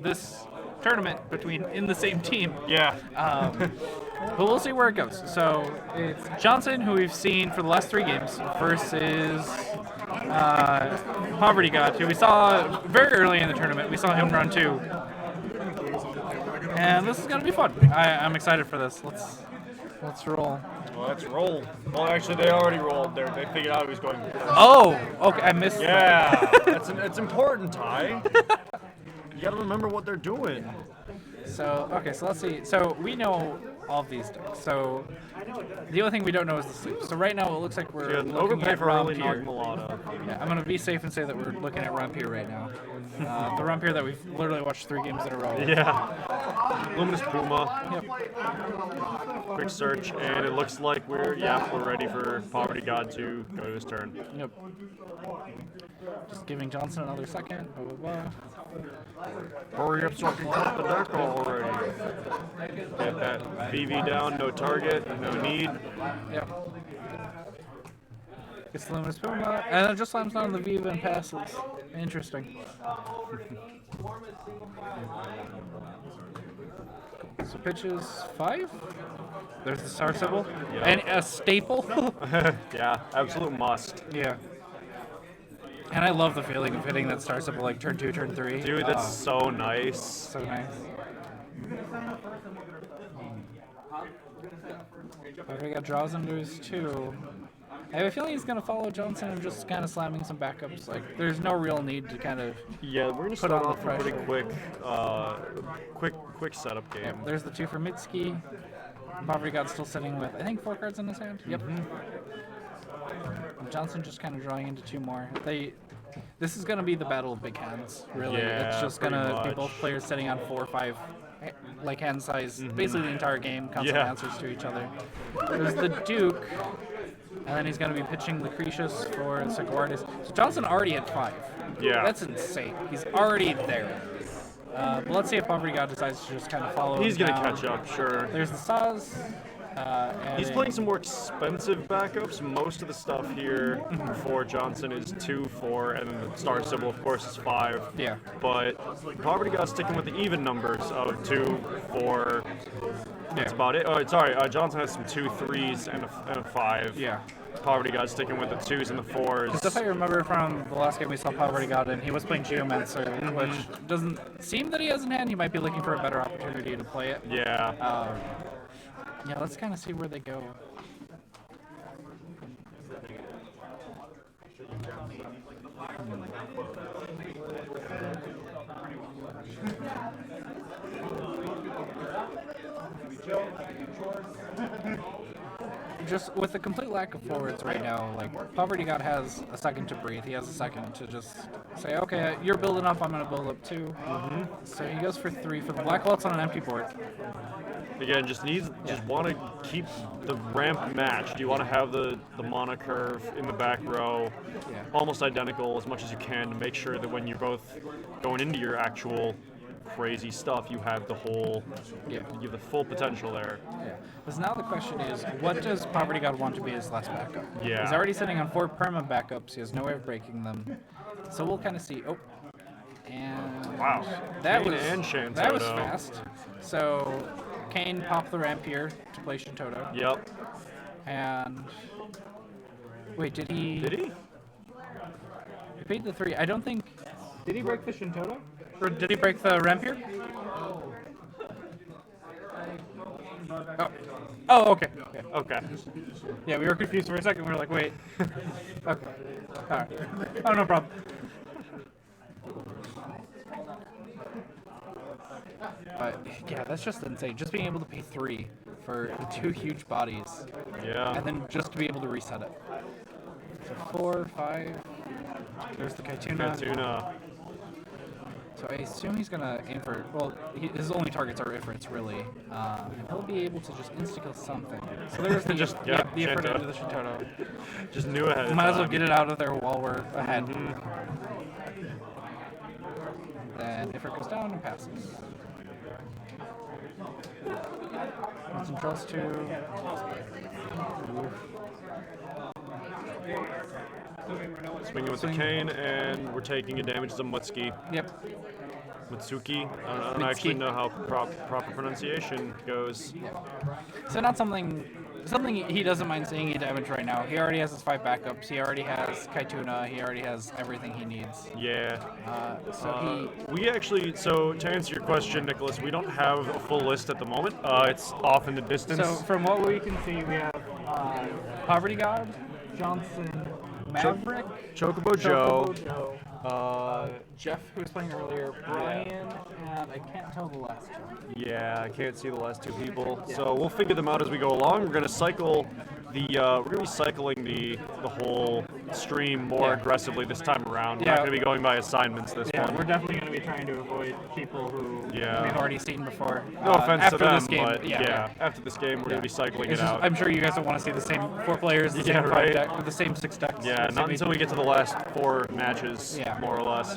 this tournament in the same team. Yeah. But we'll see where it goes. So it's Johnson, who we've seen for the last 3 games, versus Poverty God, who we saw very early in the tournament. We saw him run 2. And this is going to be fun. I'm excited for this. Let's roll. Well, let's roll. Well, actually, they already rolled. They figured out who's going first. Oh, okay. I missed Yeah. It's important, Ty. You got to remember what they're doing. So let's see. So we know all of these decks. So the only thing we don't know is the sleep. So right now it looks like we're looking overpay at for early Rampir. Nogmalata. Yeah, I'm going to be safe and say that we're looking at Rampir right now. The Rampir that we've literally watched 3 games in a row. Yeah. Luminous Puma. Yep. Quick search, and it looks like we're ready for Poverty God to go to his turn. Yep. Just giving Johnson another second. Blah, blah, blah. Hurry up so I can cut the deck already. Get that VV down, no target, no need. Yep. Gets the Luminous Puma, and it just slams down the Viva and passes. Interesting. So pitches 5. There's the star symbol. Yep. And a staple. Yeah, absolute must. Yeah. And I love the feeling of hitting that star symbol like turn 2, turn 3. Dude, that's so nice. So nice. We got draws into his 2. I have a feeling he's going to follow Johnson and just kind of slamming some backups. Like, there's no real need to kind of Yeah, we're going to put start on off the a pretty pressure. quick setup game. Yep, there's the 2 for Mitsuki. Poverty God's still sitting with, I think, 4 cards in his hand. Yep. Johnson just kind of drawing into 2 more. This is going to be the battle of big hands, really. Yeah, it's just going to be both players sitting on 4 or 5 like hand size, basically the entire game, constant answers to each other. There's the Duke, and then he's going to be pitching Lucretius for Seguardis. So Johnson already had 5. Yeah. That's insane. He's already there. But let's see if Poverty God decides to just kind of follow He's him going to down. catch up, sure. There's the Saz. He's playing some more expensive backups. Most of the stuff here for Johnson is 2, 4, and then the star symbol, of course, is 5. Yeah. But Poverty God's sticking with the even numbers of 2, 4. That's about it. Oh, sorry. Johnson has some 2, 3s and a 5. Yeah. Poverty God's sticking with the 2s and the 4s. Because if I remember from the last game we saw Poverty God in, he was playing Geomancer, which doesn't seem that he has in hand. He might be looking for a better opportunity to play it. Yeah. Yeah, let's kind of see where they go. Just with the complete lack of forwards right now, like Poverty God has a second to breathe. He has a second to just say, okay, you're building up, I'm going to build up too. So he goes for 3 for the Black Waltz on an empty board. Again, just want to keep the ramp matched. You want to have the mana curve in the back row almost identical as much as you can to make sure that when you're both going into your actual crazy stuff, you have the whole, you have the full potential there. Yeah. Because now the question is, what does Poverty God want to be his last backup? Yeah. He's already sitting on 4 perma backups. He has no way of breaking them. So we'll kind of see. Oh. And Wow. that Kane was and Shantoto. That was fast. So Kane popped the ramp here to play Shantoto. Yep. And wait, did he? Did he? He paid the 3. I don't think. Did he break the Shantoto? Or did he break the ramp here? Oh. Oh, okay. Okay. Yeah, we were confused for a second. We were like, wait. Okay. All right. Oh, no problem. But yeah, that's just insane. Just being able to pay 3 for 2 huge bodies. Yeah. And then just to be able to reset it. So 4, 5. There's the Kaituna. So I assume he's going to aim for, well, his only targets are Ifrits, really. And he'll be able to just insta-kill something. So there's the, the Ifrit into the Shantoto. Just knew ahead of Might time. as well get it out of there while we're ahead. Then Ifrit goes down and passes. Some draws 2. Swinging with the Kane, and we're taking a damage to Mutski. Yep. Mitsuki. I don't actually know how proper pronunciation goes. So not something he doesn't mind seeing you damage right now. He already has his 5 backups. He already has Kaituna. He already has everything he needs. Yeah. We actually, so to answer your question, Nicholas, we don't have a full list at the moment. It's off in the distance. So from what we can see, we have Poverty God, Johnson, Maverick, Chocobo Joe. Jeff, who was playing earlier, Brian, and I can't tell the last one. Yeah, I can't see the last 2 people. So we'll figure them out as we go along. We're gonna cycle we're gonna be cycling the whole stream more aggressively this time around. We're not gonna be going by assignments this one. We're definitely going to be trying to avoid people who we've already seen before. No offense to them, this game, but after this game, we're gonna be cycling it out. I'm sure you guys don't want to see the same 4 players, the same 5 deck, with the same 6 decks. Yeah, not until we get to the last 4 matches, more or less.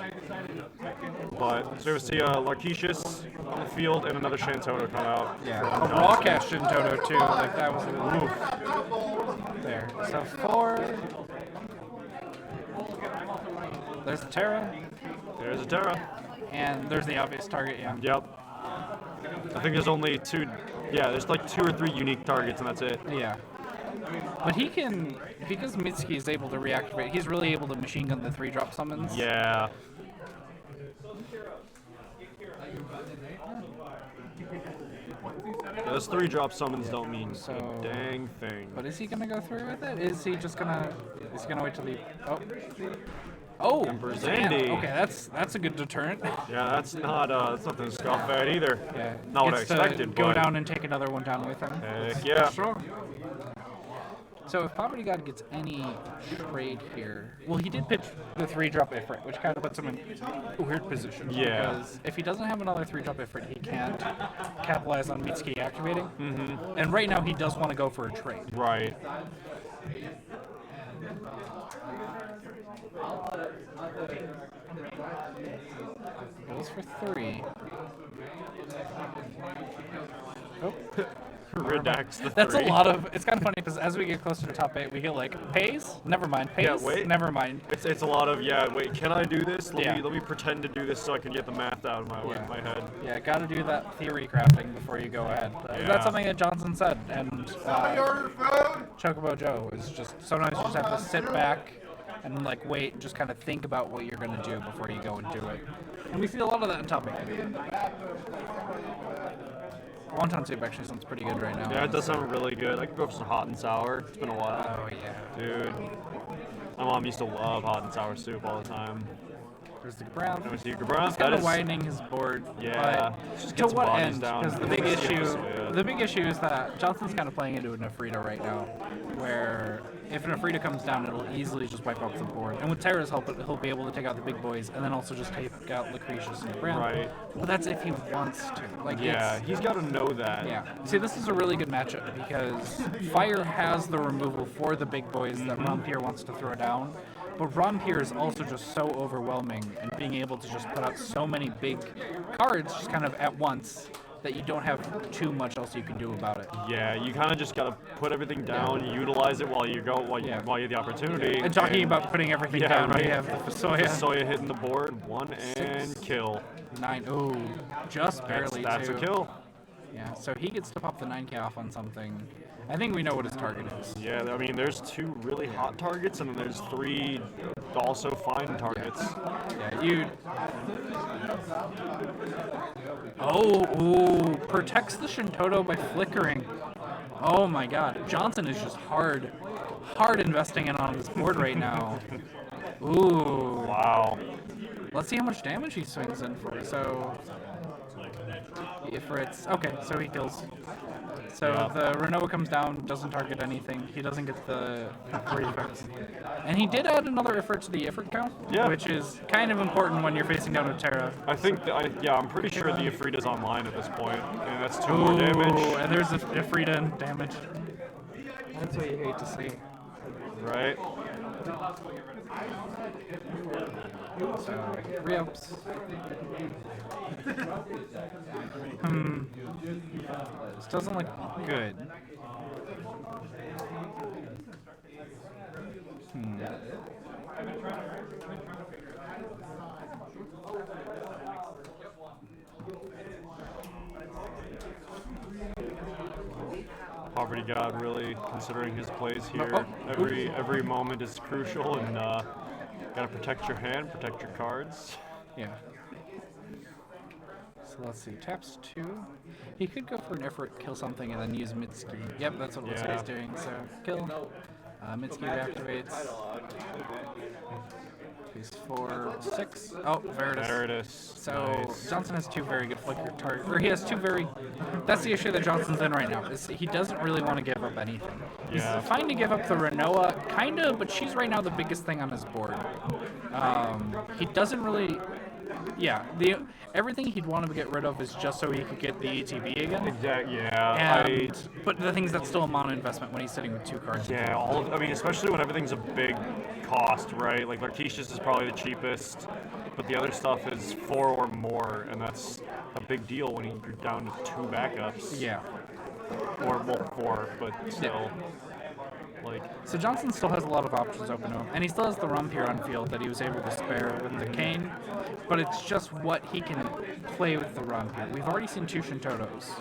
But so we see Larketius on the field and another Shantoto come out. Yeah, a raw cast Shintoto too. Like that was there. So 4. There's the Terra. There's a Terra. And there's the obvious target. Yep. I think there's only 2. Yeah, there's like 2 or 3 unique targets, and that's it. Yeah. But he can, because Mitsuki is able to reactivate, he's really able to machine gun the 3-drop summons. Yeah. Those 3-drop summons don't mean a dang thing. But is he gonna go through with it? Is he just gonna? Is he gonna wait till the? Oh, Zandy. Okay, that's a good deterrent. Yeah, that's nothing to scoff at either. Yeah, not what I expected. Go down and take another one down with him. Heck yeah. Sure. So if Poverty God gets any trade here, well, he did pitch the 3-drop Ifrit, which kind of puts him in a weird position. Yeah. Because if he doesn't have another 3-drop Ifrit, he can't capitalize on Mitsuki activating. Mm-hmm. And right now he does want to go for a trade. Right. Goes for 3. Oh. Redacts the 3. That's a lot of. It's kind of funny because as we get closer to top 8, we get like pays. Never mind. Pays. Yeah, wait. Never mind. It's a lot of wait. Can I do this? Let me pretend to do this so I can get the math out of my head. Yeah, got to do that theory crafting before you go ahead. That's something that Johnson said, and Chocobo Joe is just sometimes you just have to sit back and like wait, and just kind of think about what you're gonna do before you go and do it. And we see a lot of that in top 8. Wonton soup actually sounds pretty good right now. Yeah, it does sound really good. I could go for some hot and sour. It's been a while. Oh, yeah. Dude. My mom used to love hot and sour soup all the time. There's the Brown. There's the Brown. He's kind of widening his board. Yeah. But to what end? Because the big issue is that Johnson's kind of playing into a Nefrita right now, where if an Nefrita comes down, it'll easily just wipe off the board. And with Terra's help, he'll be able to take out the big boys and then also just take out Lucretius and the Brown. Right. But that's if he wants to. Like, he's got to know that. Yeah. See, this is a really good matchup because Fire has the removal for the big boys that Rampir wants to throw down. But Rampir is also just so overwhelming, and being able to just put out so many big cards just kind of at once that you don't have too much else you can do about it. Yeah, you kind of just got to put everything down, utilize it while you have the opportunity. And talking about putting everything down, right. We have the Fasoya. Fasoya hitting the board, 1 and 6, kill. 9, ooh, just barely. That's a kill. Yeah, so he gets to pop the 9K off on something. I think we know what his target is. Yeah, I mean, there's 2 really hot targets, and then there's 3 also fine targets. Yeah, you. Oh, protects the Shintoto by flickering. Oh my God, Johnson is just hard investing in on this board right now. Ooh. Wow. Let's see how much damage he swings in for. So, okay, so he kills. So the Renoa comes down, doesn't target anything. He doesn't get the great effects. And he did add another Ifrit to the Ifrit count, which is kind of important when you're facing down a Terra. I think, I'm pretty sure the Ifrit is online at this point, and that's 2 more damage. And there's Ifrit damage. That's what you hate to see. Right. So, re-ups. This doesn't look good. Poverty God really considering his plays here. Oh, Every moment is crucial, and gotta protect your hand, protect your cards. Yeah. So let's see. Taps 2. He could go for an effort, kill something, and then use Mitsuki. Yep, that's what it looks like he's doing. So kill. Mitsuki reactivates. He's 4, 6. Oh, Veritas. Veritas. So Nice. Johnson has 2 very good flicker targets. Or he has 2 very. That's the issue that Johnson's in right now. Is he doesn't really want to give up anything. Yeah. He's fine to give up the Renoa, kinda, but she's right now the biggest thing on his board. He doesn't really. Yeah, everything he'd want to get rid of is just so he could get the ETB again. Exactly. Yeah. But the thing is, that's still a mono investment when he's sitting with 2 cards. Yeah. I mean, especially when everything's a big cost, right? Like Lartesius is probably the cheapest, but the other stuff is 4 or more, and that's a big deal when you're down to 2 backups. Yeah. Or well, 4, but still. Like, so Johnson still has a lot of options open to him, and he still has the rump here on field that he was able to spare with the cane, but it's just what he can play with the rump here. We've already seen 2 Shintotos,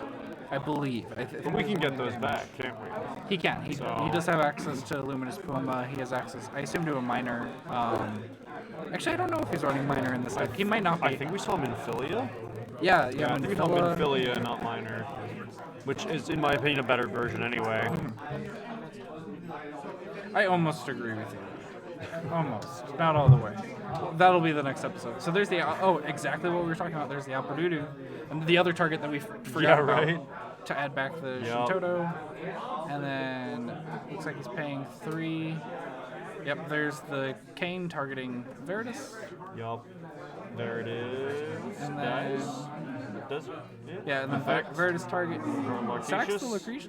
I believe. but we can get those back, can't we? He can. He does have access to Luminous Puma. He has access, I assume, to a minor. Actually, I don't know if he's running minor in this deck. He might not be. I think we saw him in Philia. Yeah, I think we saw him in Philia, not minor, which is, in my opinion, a better version anyway. I almost agree with you. Almost. Not all the way. That'll be the next episode. So there's the, exactly what we were talking about. There's the Alpadudu. And the other target that we forgot about to add back the Shintoto. And then, looks like he's paying 3. Yep, there's the cane targeting Veritas. Yup. There it is. And then, does it? Yeah, and then Veritas target. Sacks the Lucretius? Lucretius?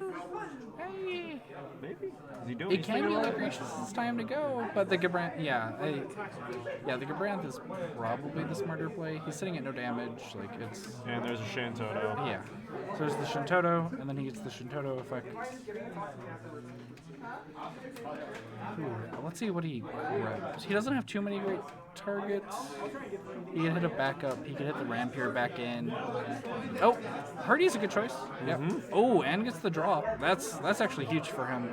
Hey. Maybe. Is he doing It can be Lucretius. It's time to go, but the Gabranth, the Gabranth is probably the smarter play. He's sitting at no damage, like it's. And there's a Shantoto. Yeah. So there's the Shintoto, and then he gets the Shintoto effect. Let's see what he grabs. He doesn't have too many great targets. He can hit a backup. He can hit the Rampier back in. Oh, Hardy's a good choice. Yep. Oh, and gets the draw. That's actually huge for him.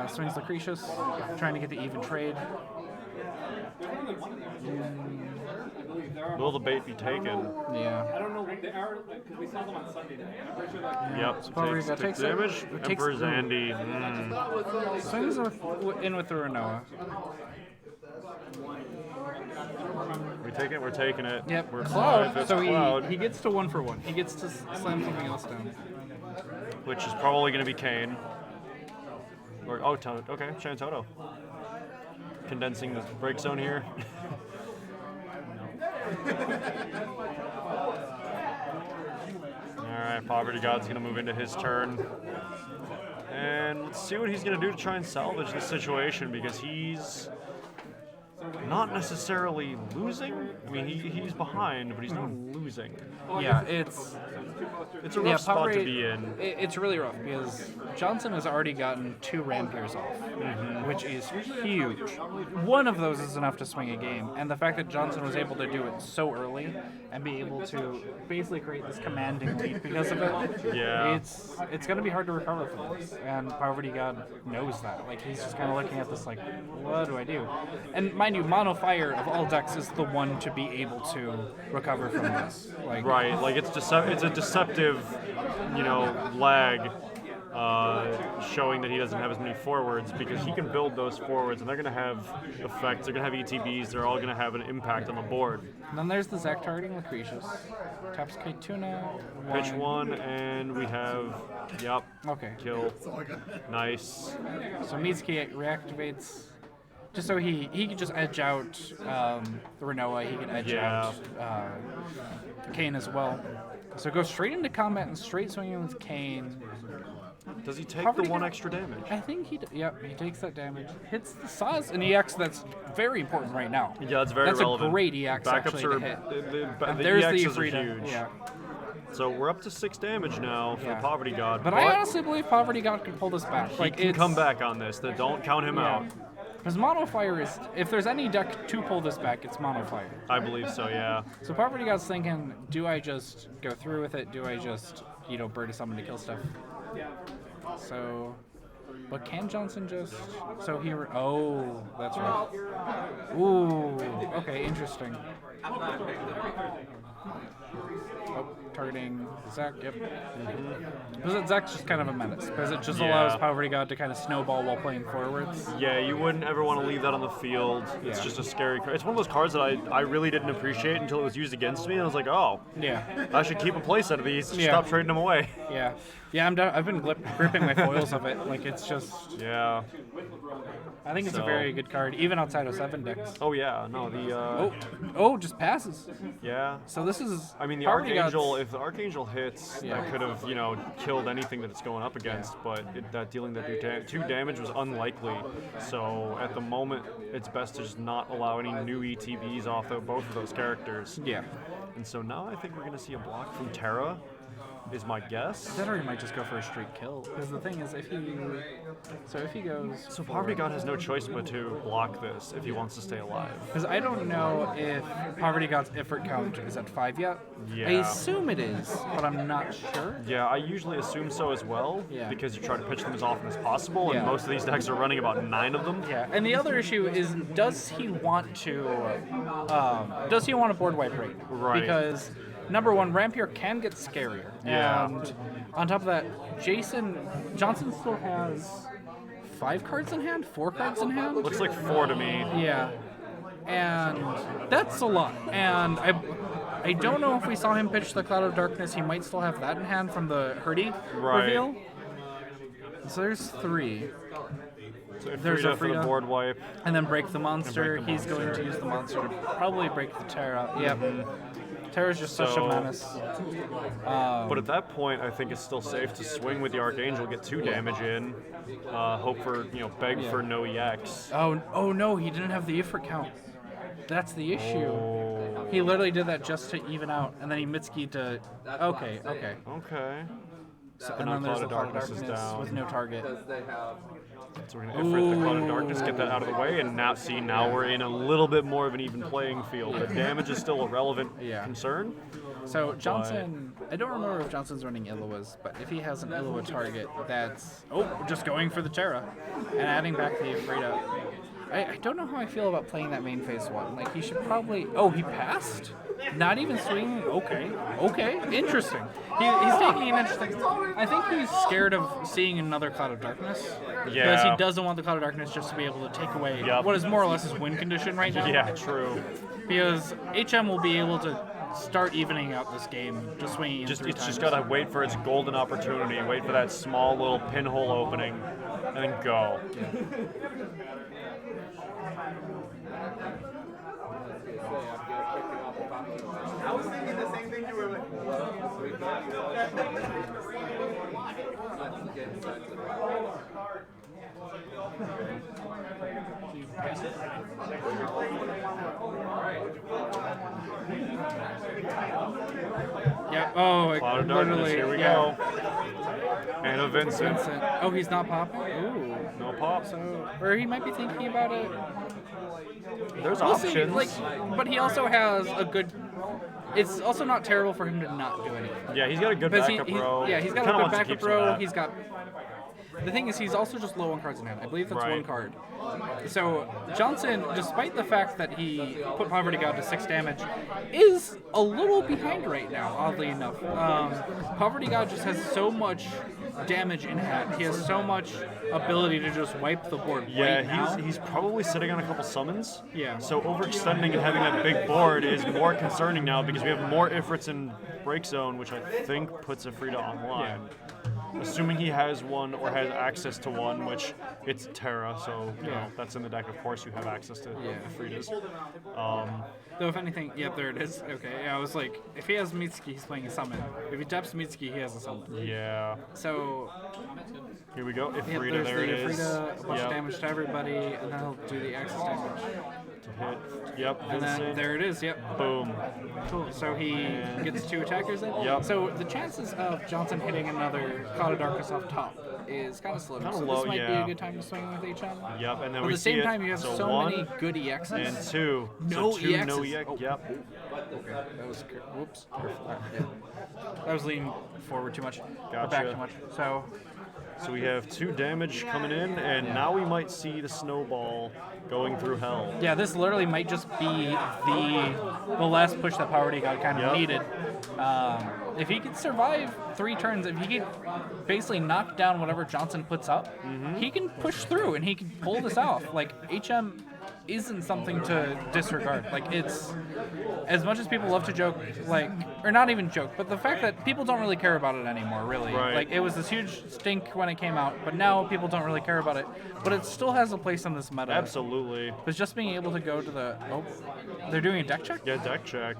Swings Lucretius, trying to get the even trade. Will the bait be taken? Yeah. I don't know what they are because we saw them on Sunday night. I'm pretty sure that. Yep. So Takes damage. Emperor's Andy. Swings in with the Renoa. We take it. We're taking it. Yep. We're Cloud. 5. It's So Cloud, he gets to 1 for 1. He gets to slam something else down. which is probably going to be Kane. Or okay, Shantoto. Condensing the break zone here. Alright, Poverty God's going to move into his turn. And let's see what he's going to do to try and salvage this situation, because he's not necessarily losing. I mean, he's behind, but he's not losing. Yeah, it's a rough spot to be in. It's really rough because Johnson has already gotten 2 Rampiers off, which is huge. One of those is enough to swing a game, and the fact that Johnson was able to do it so early and be able to basically create this commanding lead because of it, it's going to be hard to recover from this. And Poverty God knows that. Like, he's just kind of looking at this like, what do I do? And mind you, Mono Fire of all decks is the one to be able to recover from this. Like, right, like it's a deceptive, lag, showing that he doesn't have as many forwards, because he can build those forwards and they're going to have effects. They're going to have ETBs. They're all going to have an impact on the board. And then there's the Zach targeting Lucretius. Taps K-Tuna. Pitch 1, and we have, Okay. kill. Nice. So Mitsuki reactivates. Just so he could just edge out the Renoa, he can edge out Kane as well. So go straight into combat and straight swinging with Kane. Does he take Poverty the 1 God- extra damage? I think he takes that damage. Hits the Saz, an EX that's very important right now. Yeah, it's very relevant. That's a great EX Backups actually are to hit. the There's the EXs are Ifrita. huge. Yeah. So we're up to 6 damage now for the Yeah. Poverty God. But I honestly believe Poverty God could pull this back. he can come back on this. Don't count him out. Because Mono Fire is, if there's any deck to pull this back, it's Mono Fire. I believe so, yeah. So Poverty God's thinking, do I just go through with it? Do I just, bird summon to kill stuff? So, but can Johnson just? So he. Oh, that's right. Ooh. Okay, interesting. Oh, targeting Zach. Yep. Because Zach's just kind of a menace. Because it just allows Poverty God to kind of snowball while playing forwards. Yeah, you wouldn't ever want to leave that on the field. It's just a scary card. It's one of those cards that I really didn't appreciate until it was used against me, and I was like, oh, I should keep a playset of these. Stop trading them away. Yeah. Yeah, I've been gripping my foils of it. Like, it's just... Yeah. I think it's a very good card, even outside of 7 decks. Oh, yeah. No, the... just passes. Yeah. So this is... I mean, the Archangel, if the Archangel hits, that could have, killed anything that it's going up against, but that dealing that 2 damage was unlikely. So at the moment, it's best to just not allow any new ETBs off of both of those characters. Yeah. And so now I think we're going to see a block from Terra, is my guess. That or he might just go for a straight kill. Because the thing is, if he goes... So Poverty God has no choice but to block this if he wants to stay alive. Because I don't know if Poverty God's Ifrit count is at 5 yet. Yeah. I assume it is, but I'm not sure. Yeah, I usually assume so as well, because you try to pitch them as often as possible, and most of these decks are running about 9 of them. Yeah, and the other issue is, does he want to board wipe rate? Right. Because... Number one, Rampier can get scarier. Yeah. And on top of that, Johnson still has 5 cards in hand? 4 cards in hand? Looks like 4 to me. Yeah. And that's a lot. And I don't know if we saw him pitch the Cloud of Darkness. He might still have that in hand from the Hurdy reveal. So there's 3. So there's a for the board wipe. And then break the monster. He's going to use the monster to probably break the Terra. Yep. Terra's just such a menace. But at that point, I think it's still safe to swing with the Archangel, get 2 damage in, hope for, beg for no EX. Oh no, he didn't have the Ifrit count. That's the issue. Oh. He literally did that just to even out, and then he Mitsuki'd to... Okay. So, and then there's the Cloud of Darkness down. with no target. So we're going to Ifrit the Cloud of Darkness, get that out of the way, and now we're in a little bit more of an even playing field. The damage is still a relevant concern. So Johnson, I don't remember if Johnson's running Illawas, but if he has an Illawa target, that's just going for the Terra and adding back the Ifrita. I don't know how I feel about playing that main phase one. Like, he should probably... Oh, he passed? Not even swinging? Okay, interesting. He's taking an interesting... I think he's scared of seeing another Cloud of Darkness. Yeah. Because he doesn't want the Cloud of Darkness just to be able to take away what is more or less his win condition right now. Yeah, true. Because HM will be able to start evening out this game, just swinging in 3 times. It's just got to wait for its golden opportunity, wait for that small little pinhole opening, and then go. I was thinking the same thing you were like. Yeah. Cloud of Darkness, here we go. And a Vincent. Oh, he's not popping? Ooh. No pop. So, or he might be thinking about it. There's We'll options. see. But he also has a good... It's also not terrible for him to not do anything. Yeah, he's got a good backup row. He's got a good backup row. He's got... The thing is, he's also just low on cards in hand. I believe that's 1 card. So, Johnson, despite the fact that he put Poverty God to 6 damage, is a little behind right now, oddly enough. Poverty God just has so much damage in hand. He has so much ability to just wipe the board right now. He's probably sitting on a couple summons. Yeah. So overextending and having that big board is more concerning now because we have more Ifrits in Break Zone, which I think puts Ifrita online. Assuming he has one or has access to one, which it's Terra, so that's in the deck. Of course, you have access to Ifritas. Though, if anything, there it is. Okay, I was like, if he has Mitsuki, he's playing a summon. If he taps Mitsuki, he has a summon. Yeah. So here we go. Ifrita, there's there the it is. Ifrita, a bunch of damage to everybody, and then he'll do the access damage. To hit. Yep. And then there it is. Yep. Boom. Cool. So he gets 2 attackers in. Yep. So the chances of Johnson hitting another Cloud of Darkness off top is kind of slim. Kinda so low, this might be a good time to swing with HM. Yep. And then But we at the see same it. time, you have so 1 many good EXs. and 2. No so 2 EXs. No EX. Oh. Yep. Okay. That was whoops. I was leaning forward too much. Or Gotcha. back too much. So So we have 2 damage coming in, and now we might see the snowball going through hell. Yeah, this literally might just be the last push that Poverty God kind of needed. If he could survive 3 turns, if he could basically knock down whatever Johnson puts up, he can push through and he can pull this off. Like, HM isn't something to disregard. Like, it's, as much as people love to joke, like, or not even joke, but the fact that people don't really care about it anymore, really. Right. Like, it was this huge stink when it came out, but now people don't really care about it. But it still has a place in this meta. Absolutely. But just being able to go to the, they're doing a deck check? Yeah, deck check.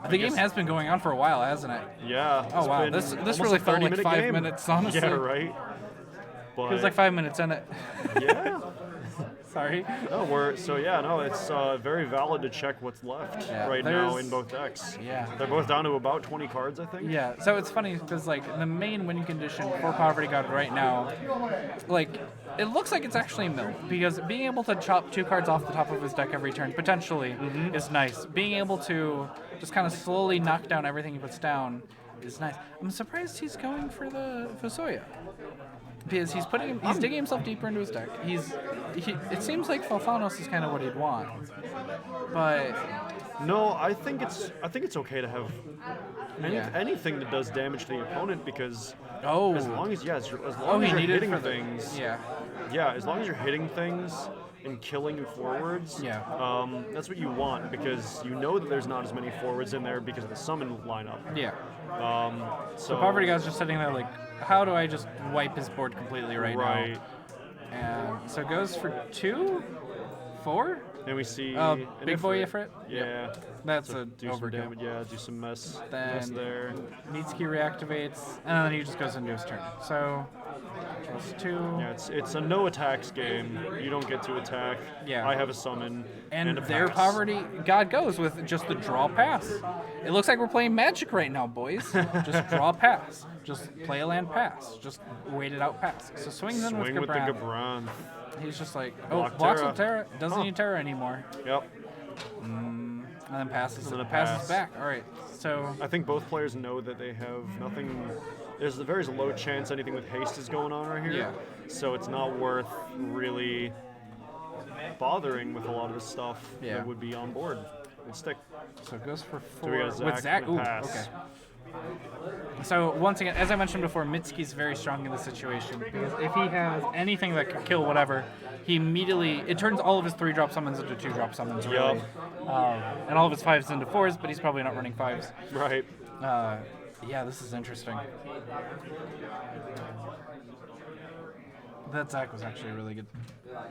The game has been going on for a while, hasn't it? Yeah. Oh wow, this really felt like 5 game. minutes, honestly. Yeah, right. But It was like 5 minutes in it. yeah. Sorry. No, it's very valid to check what's left right now in both decks. Yeah. They're both down to about 20 cards, I think. Yeah, so it's funny because like the main winning condition for Poverty God right now, like it looks like it's actually mill because being able to chop 2 cards off the top of his deck every turn potentially is nice. Being able to just kind of slowly knock down everything he puts down is nice. I'm surprised he's going for the Fusoya. Because he's digging himself deeper into his deck. It seems like Falfanos is kind of what he'd want, but no, I think it's okay to have anything that does damage to the opponent because as long as you're hitting things, as long as you're hitting things and killing forwards, that's what you want because you know that there's not as many forwards in there because of the summon lineup. Yeah. So Poverty God's just sitting there like, how do I just wipe his board completely right now? And so it goes for 2, 4. Then we see Big Boy Ifrit. Yeah. That's So a do some overkill. damage. Yeah, do some mess Then there. Mitsuki reactivates, and then he just goes into his turn. So, plus 2. Yeah, it's a no attacks game. You don't get to attack. Yeah. I have a summon And a their pass. Poverty God goes with just the draw pass. It looks like we're playing Magic right now, boys. Just draw pass. Just play a land pass. Just wait it out pass. So swings in Swing with with the Gabran. Gabran. He's just like, Block blocks Terra. with Terra. Doesn't need Terra anymore. Yep. And then passes. And then a passes pass. back. All right. So I think both players know that they have nothing. There's a very low chance anything with haste is going on right here. Yeah. So it's not worth really bothering with a lot of the stuff that would be on board and stick. So it goes for 4 So we got Zach with Zach. and a Ooh, pass. okay. So once again, as I mentioned before, Mitsuki's very strong in this situation because if he has anything that could kill whatever, he immediately it turns all of his 3-drop summons into 2-drop summons, really, and all of his 5s into 4s. But he's probably not running 5s. Right. Yeah, this is interesting. That Zach was actually really good.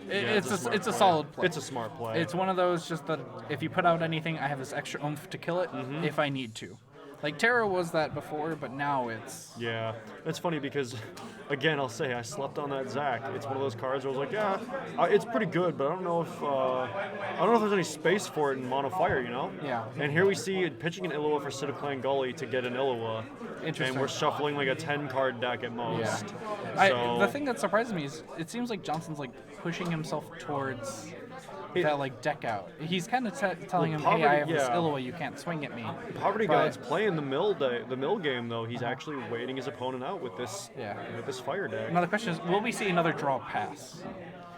It's a solid play. It's a smart play. It's one of those just that if you put out anything, I have this extra oomph to kill it if I need to. Like Terra was that before, but now it's Yeah, it's funny because, again, I'll say I slept on that Zach. It's one of those cards where I was like, it's pretty good, but I don't know if there's any space for it in Mono Fire, you know? Yeah. And here we see it pitching an Illawa for Clan Gully to get an Illawa. Interesting. And we're shuffling like a 10-card deck at most. The thing that surprises me is it seems like Johnson's like pushing himself towards that like deck out. He's kind of telling him, hey, I have this Illawa, you can't swing at me. Poverty God's playing the mill game though. He's actually waiting his opponent out with this fire deck. Now the question is, will we see another draw pass?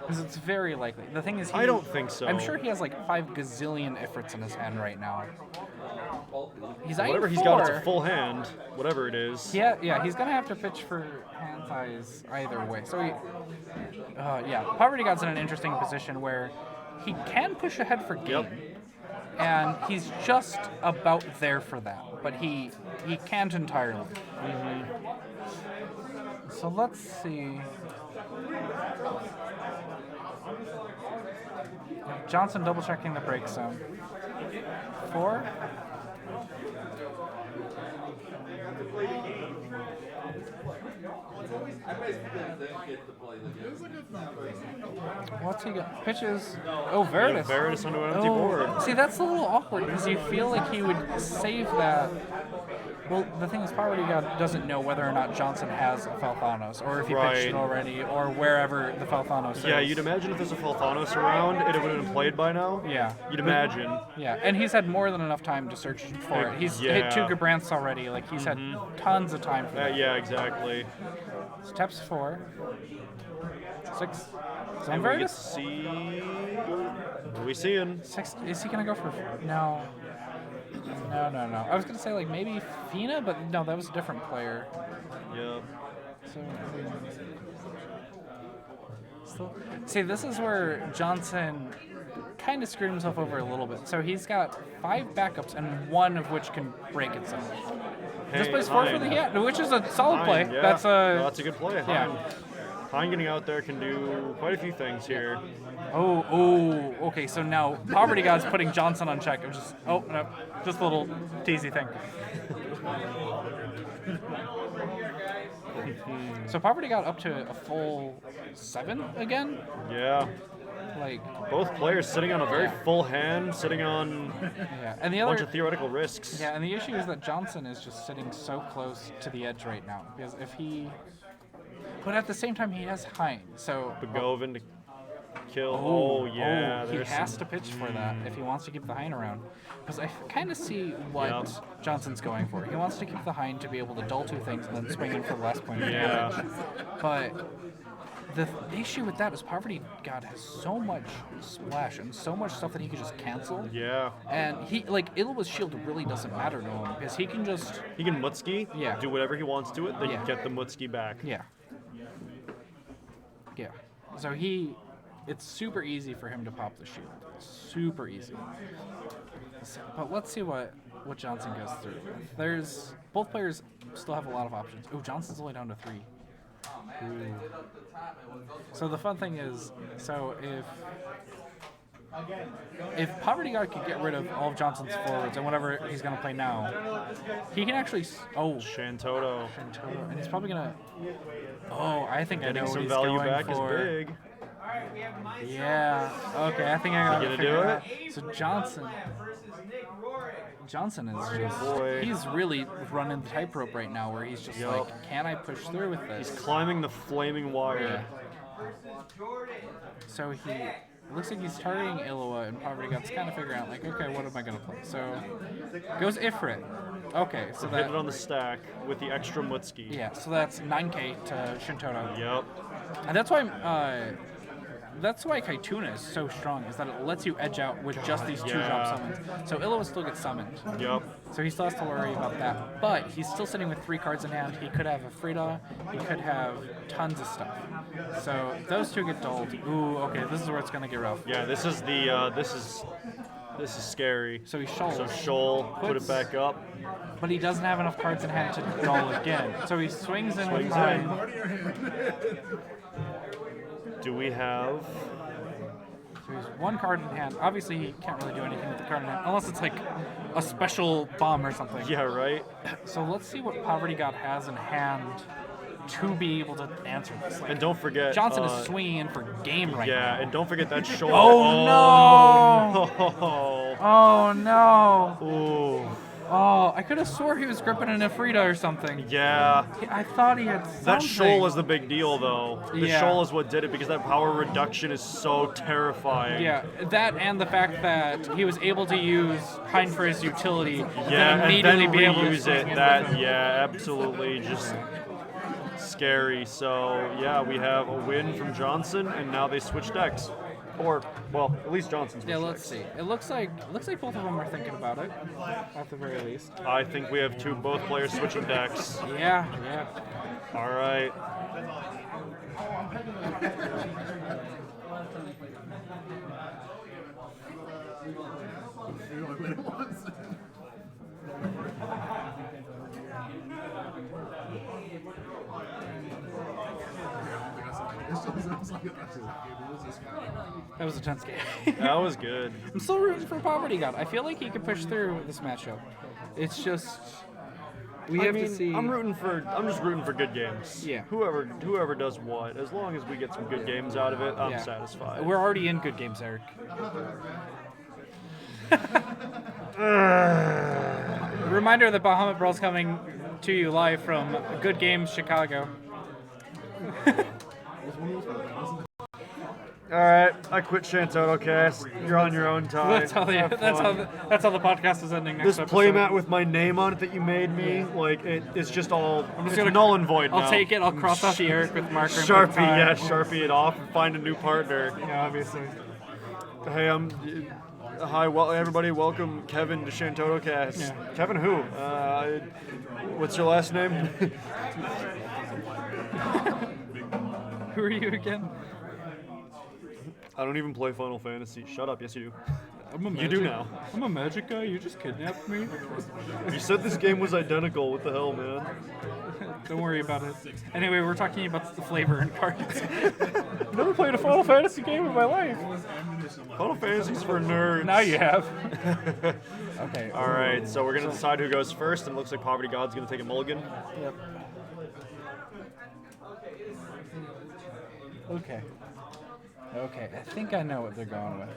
Because it's very likely. The thing is, I don't think so. I'm sure he has like 5 gazillion Ifrits in his hand right now. He's whatever he's got, it's a full hand. Whatever it is. Yeah, he's gonna have to pitch for hand size either way. So Poverty God's in an interesting position where he can push ahead for game, and he's just about there for that, but he can't entirely. So let's see. Johnson double checking the break zone. 4. What's he got? Pitches. Oh, Veritas. Veritas onto an empty board. See, that's a little awkward because you feel like he would save that. Well, the thing is, Poverty God doesn't know whether or not Johnson has a Falthanos, or if he pitched it already, or wherever the Falthanos is. Yeah, you'd imagine if there's a Falthanos around, it would have been played by now. Yeah. You'd imagine. Yeah, and he's had more than enough time to search for it. He's hit 2 Gabrants already. Like, he's had tons of time for that. Yeah, exactly. Steps 4. 6. And we get to see... Who are we seeing? 6. Is he going to go for... No. No. I was going to say, like, maybe Fina, but no, that was a different player. Yeah. So, see, this is where Johnson kind of screwed himself over a little bit. So he's got 5 backups, and 1 of which can break itself. This plays 4 for the which is a solid play. Yeah. That's a good play. Yeah. Hein getting out there can do quite a few things here. Oh, okay. So now Poverty God's putting Johnson on check. Just a little teasy thing. So Poverty got up to a full 7 again. Yeah. Like both players sitting on a very full hand, sitting on and the a other bunch of theoretical risks. Yeah, and the issue is that Johnson is just sitting so close to the edge right now because if he, but at the same time he has Hein, so Begovin to kill. He has to pitch for that if he wants to keep the Hein around. Because I kind of see what Johnson's going for. He wants to keep the Hein to be able to dull 2 things and then swing in for the last point of damage. But the issue with that is Poverty God has so much splash and so much stuff that he could just cancel. Yeah. And he, like, Illawa's shield really doesn't matter to him because he can just... He can Mutski, do whatever he wants to it, then get the Mutski back. Yeah. So it's super easy for him to pop the shield. Super easy. But let's see what Johnson goes through. Both players still have a lot of options. Oh, Johnson's only down to 3. Ooh. So the fun thing is, if Poverty God could get rid of all of Johnson's forwards and whatever he's going to play now, he can actually... Shantoto. And he's probably going to... I think I know what some he's value going back for. is big. Yeah. Okay, I think I got it figured out. So Johnson is just... He's really running the tightrope right now where he's just like, can I push through with this? He's climbing the flaming wire. So it looks like he's targeting Illawa, and Poverty God's kind of figuring out, like, okay, what am I going to play? So, goes Ifrit. Okay, so hit it on the stack with the extra Mutski. Yeah, so that's 9k to Shintoto. Yep. And that's why Kaituna is so strong, is that it lets you edge out with just these 2-drop summons. So Illawa still gets summoned. Yep. So he still has to worry about that. But he's still sitting with 3 cards in hand. He could have a Frida. He could have tons of stuff. So those 2 get dulled. Ooh, okay, this is where it's going to get rough. Yeah, this is scary. So he shoals. So shoal, put it back up. But he doesn't have enough cards in hand to dull again. So he swings in with Hein. Do we have... So he's 1 card in hand. Obviously, he can't really do anything with the card in hand, unless it's like a special bomb or something. Yeah, right? So let's see what Poverty God has in hand to be able to answer this. Like, and don't forget... Johnson is swinging in for game right now. Yeah, and don't forget that shoulder. No! Oh, no! Ooh. Oh, I could have swore he was gripping an Ifrita or something. Yeah. I thought he had something. That shoal is the big deal, though. The shoal is what did it, because that power reduction is so terrifying. Yeah, that and the fact that he was able to use Hein for his utility, and immediately then be able to reuse it. Absolutely just scary. So, yeah, we have a win from Johnson, and now they switch decks. Or, well, at least Johnson's. Yeah, let's see. It looks like both of them are thinking about it, at the very least. I think we have both players switching decks. Yeah. All right. That was a tense game. That was good. I'm still rooting for Poverty God. I feel like he could push through this matchup. It's just we have to see. I'm just rooting for good games. Yeah. Whoever does what, as long as we get some good games out of it, I'm satisfied. We're already in good games, Eric. Reminder that Bahamut Brawl is coming to you live from Good Games Chicago. All right, I quit Shantoto Cast. You're on your own time. That's how the podcast is ending next This episode. playmat with my name on it that you made me, like it's just all it's gonna- null and void now. I'll take it. I'll cross out the Eric with marker. And Sharpie, put time. yeah, Sharpie it off and find a new partner. Yeah, obviously. Hey, hi, well, everybody, welcome Kevin to Shantoto Cast. Yeah. Kevin who? What's your last name? Who are you again? I don't even play Final Fantasy. Shut up. Yes, you do. I'm a You do now. I'm a magic guy. You just kidnapped me. You said this game was identical. What the hell, man? Don't worry about it. Anyway, we're talking about the flavor in cards. Never played a Final Fantasy game in my life. Final Fantasy's for nerds. Now you have. Okay. All right, so we're gonna decide who goes first, and it looks like Poverty God's gonna take a mulligan. Yep. Okay. Okay, I think I know what they're going with.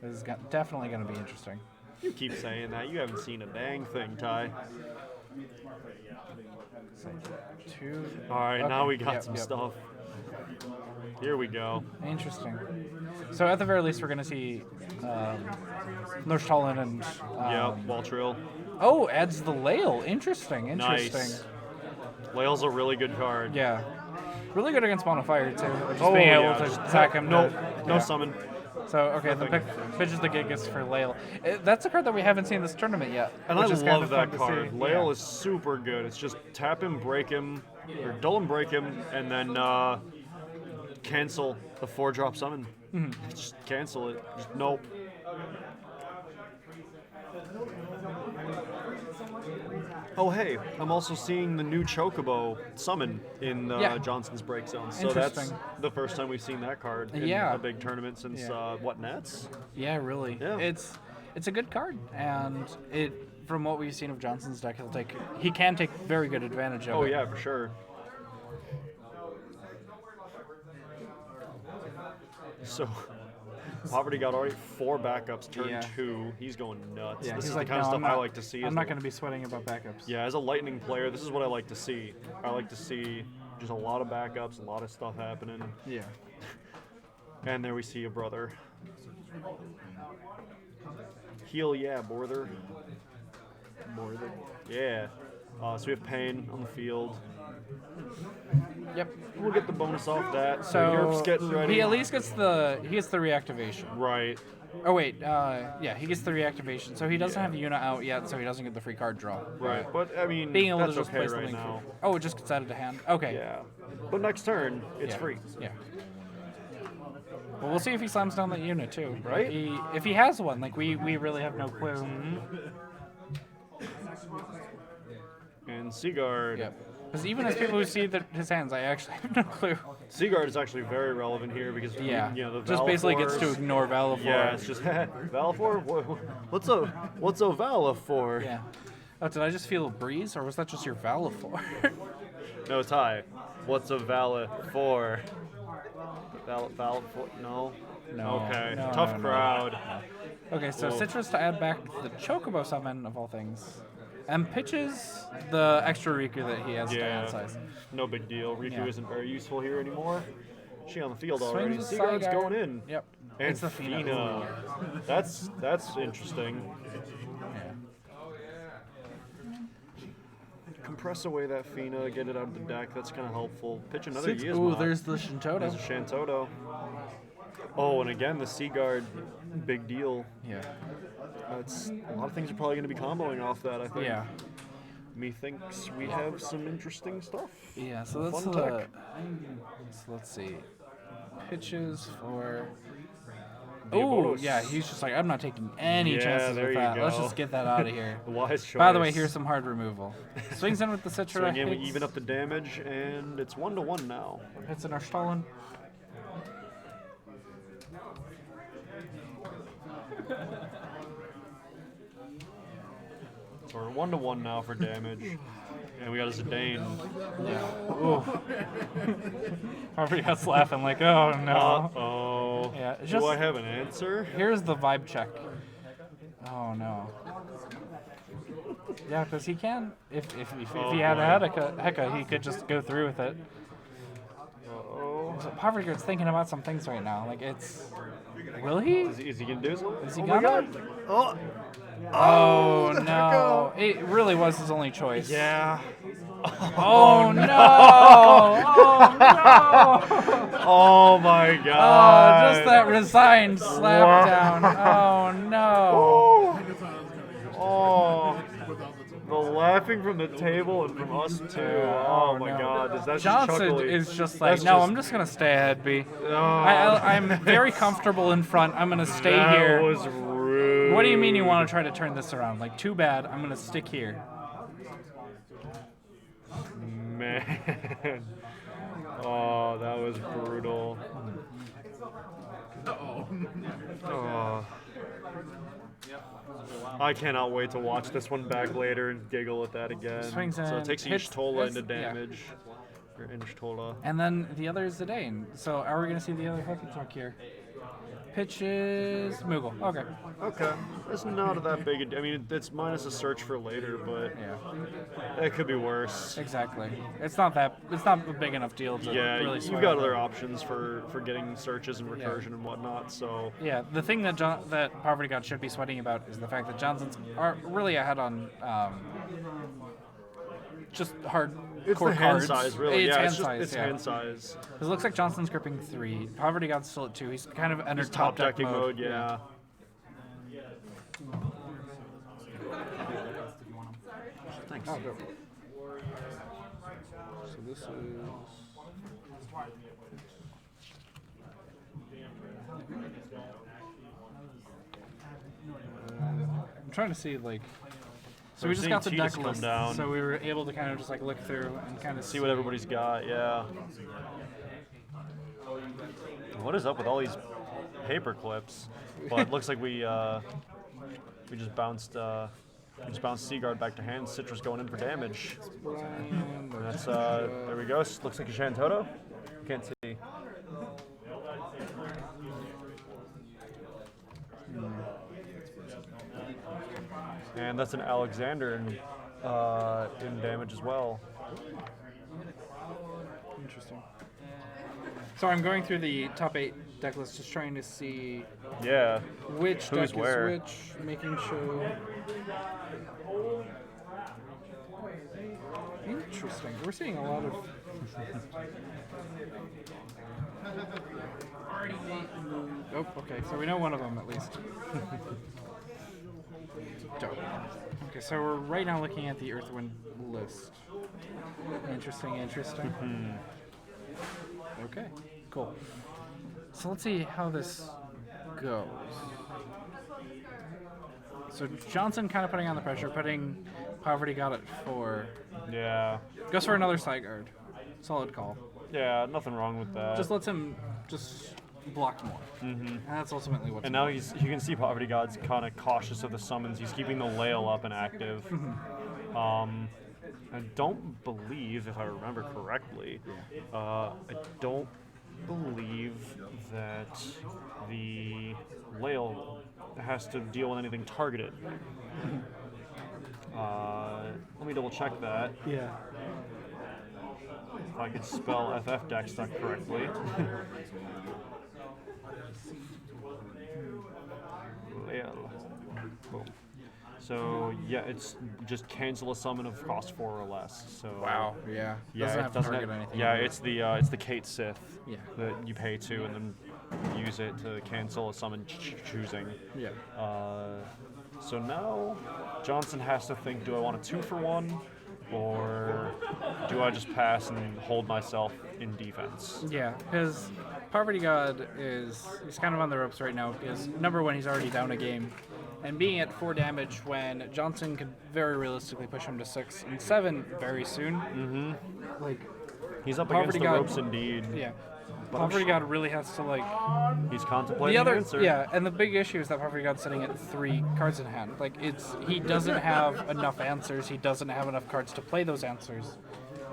This is definitely going to be interesting. You keep saying that. You haven't seen a dang thing, Ty. So, two. All right, now we got Yep, some yep. stuff. Here we go. Interesting. So at the very least, we're going to see Nurse Talon and. Yep, Waltrill. Oh, adds the Lail. Interesting. Nice. Lail's a really good card. Yeah. Really good against Mono Fire, too. Just Oh, being able yeah, to just- attack him. No, to- no yeah. summon. So, okay, the pitches the Gigas for Lail. That's a card that we haven't seen this tournament yet. And I which is kind love of that fun to card. see. Lail Yeah. is super good. It's just tap him, break him, or dull him, break him, and then cancel the 4-drop summon. Just cancel it. Just nope. Oh hey, I'm also seeing the new Chocobo summon in Yeah. Johnson's Break Zone. So that's Interesting. the first time we've seen that card in Yeah. a big tournament since Yeah. what, Nets? Yeah, really. Yeah. It's a good card, and from what we've seen of Johnson's deck, he can take very good advantage of Oh it. yeah, for sure. So Poverty got already 4 backups, turn Yeah. 2. He's going nuts. Yeah, This he's is like, the kind no, of I'm stuff I not- like to see. I'm not going to be sweating about backups. Yeah, as a Lightning player, this is what I like to see. I like to see just a lot of backups, a lot of stuff happening. Yeah. And there we see a brother. Heal, yeah, Borther. Yeah. So we have Pain on the field. Yep. We'll get the bonus off that. So Europe's getting ready. he at least gets the reactivation. Right. Oh wait, yeah, he gets the reactivation. So he doesn't have Yuna out yet, so he doesn't get the free card draw. Right. But I mean, Being able that's to just okay play right something. now. Oh, it just gets added to hand. Okay. Yeah. But next turn, it's Yeah. free. Yeah. Well, we'll see if he slams down that unit too. Right? If he has one, like we really have no clue. And Seaguard. Yep. Because even as people who see his hands, I actually have no clue. Seaguard is actually very relevant here because Yeah. you know the Just basically gets to Valafors- ignore Valafor. Yeah, it's just Valafor. What's a Valafor? Yeah. Oh, did I just feel a breeze, or was that just your Valafor? No, it's high. What's a Valafor? Valafor? No. No. Okay. No, Tough no, no. crowd. Okay, so Whoa. Citrus to add back the Chocobo summon of all things, and pitches the extra Riku that he has to Yeah. hand size. No big deal. Riku Yeah. isn't very useful here anymore. She on the field Swings already. with Seaguard's Saigar. going in. Yep. And It's the Fina. Fina. That's interesting. Yeah. Compress away that Fina, get it out of the deck. That's kind of helpful. Pitch another Ooh, Yizma. there's the Shintoto. There's a Shantoto. Oh, and again, the Seaguard, big deal. Yeah. It's a lot of things are probably going to be comboing off that, I think. Yeah. Methinks we have some interesting stuff. Yeah, so that's Fun tech. so let's see. Pitches for. The Oh, Abotos. yeah, he's just like, I'm not taking any Yeah, chances there with you that. Let's go. just get that out of here. The wise choice. By the way, here's some hard removal. Swings in with the Citra. So again, we hits- even up the damage, and it's 1-1 now. Hits an Arstalin. So we're 1-1 now for damage. And we got a Zidane. Yeah. Ooh. Everybody else laughing like, oh no. Uh-oh. Yeah, it's Do just- I have an answer? Here's the vibe check. Oh no. Yeah, because he can. If he had a Hecka, he could just go through with it. Uh-oh. So Poverty Guard's thinking about some things right now. Like, it's... Will he? Is he gonna do something? Is he Oh gonna? my god! Oh! Oh, the no. Hecka. It really was his only choice. Yeah. Oh, no! Oh, no! Oh my Oh, god! just that resigned slap down. Oh, no. Oh, the laughing from the table and from us too. Oh my no. god, is that Johnson chuckly? is just like, That's no, just- I'm just going to stay ahead, B. Oh, I'm very comfortable in front. I'm going to stay that here. was rude. What do you mean you want to try to turn this around? Like, too bad. I'm going to stick here. Man. Oh, that was brutal. Oh. I cannot wait to watch this one back later and giggle at that again. Swings So in, it takes hits- Ishtola into yeah. damage. Or Ishtola. And then the other is Zidane. So are we going to see the other hook attack here? Pitches Moogle. Okay. Okay. It's not that big. I mean, it's minus a search for later, but Yeah. it could be worse. Exactly. It's not a big enough deal to Yeah, really you've sweat got over. other options for getting searches and recursion and whatnot. So Yeah, the thing that that Poverty God should be sweating about is the fact that Johnson's are really ahead on just hard it's core the hand cards. size, really. It's Yeah, hand it's just size. it's Yeah. hand size. 'Cause it looks like Johnson's gripping 3. Poverty God's still at 2. He's kind of entered It's top deck decking mode. Yeah. Thanks. Oh, go. So this is. I'm trying to see like. So we we're just seeing got the Titus deck come list, down. so we were able to kind of just like look through and kind of See what everybody's got. Yeah. What is up with all these paper clips? But it looks like we just bounced Seaguard back to hand. Citrus going in for damage. And that's there we go. Looks like a Shantoto. Can't see. And that's an Alexander in damage as well. Interesting. So I'm going through the top 8 deck list, just trying to see Yeah. which Who's deck where? is which, making sure. Interesting. We're seeing a lot of. Oh, okay. So we know one of them at least. Dope. Okay, so we're right now looking at the Earthwind list. Interesting, interesting. Okay, cool. So let's see how this goes. So Johnson kind of putting on the pressure, putting Poverty God at 4. Yeah. Goes for another side guard. Solid call. Yeah, nothing wrong with that. Just lets him just block more. And that's ultimately what's And now you can see Poverty God's kind of cautious of the summons. He's keeping the Lail up and active. I don't believe, if I remember correctly, I don't believe that the Lail has to deal with anything targeted. Let me double check that. Yeah. If I could spell FF deck stuff correctly. Lail. Boom. So yeah, it's just cancel a summon of cost 4 or less. So Wow. Yeah. yeah, Doesn't it have to doesn't target have- anything. Yeah, it's the Kate Sith Yeah. that you pay to and then use it to cancel a summon choosing. Yeah. So now Johnson has to think: do I want a 2-for-1, or do I just pass and hold myself in defense? Yeah, because Poverty God he's kind of on the ropes right now because number one, he's already down a game. And being at 4 damage when Johnson could very realistically push him to 6 and 7 very soon. Like, He's up Poverty against the God- ropes indeed. yeah. But I'm Poverty God really has to like He's contemplating the other answer. yeah, and the big issue is that Poverty God's sitting at 3 cards in hand. Like he doesn't have enough answers. He doesn't have enough cards to play those answers,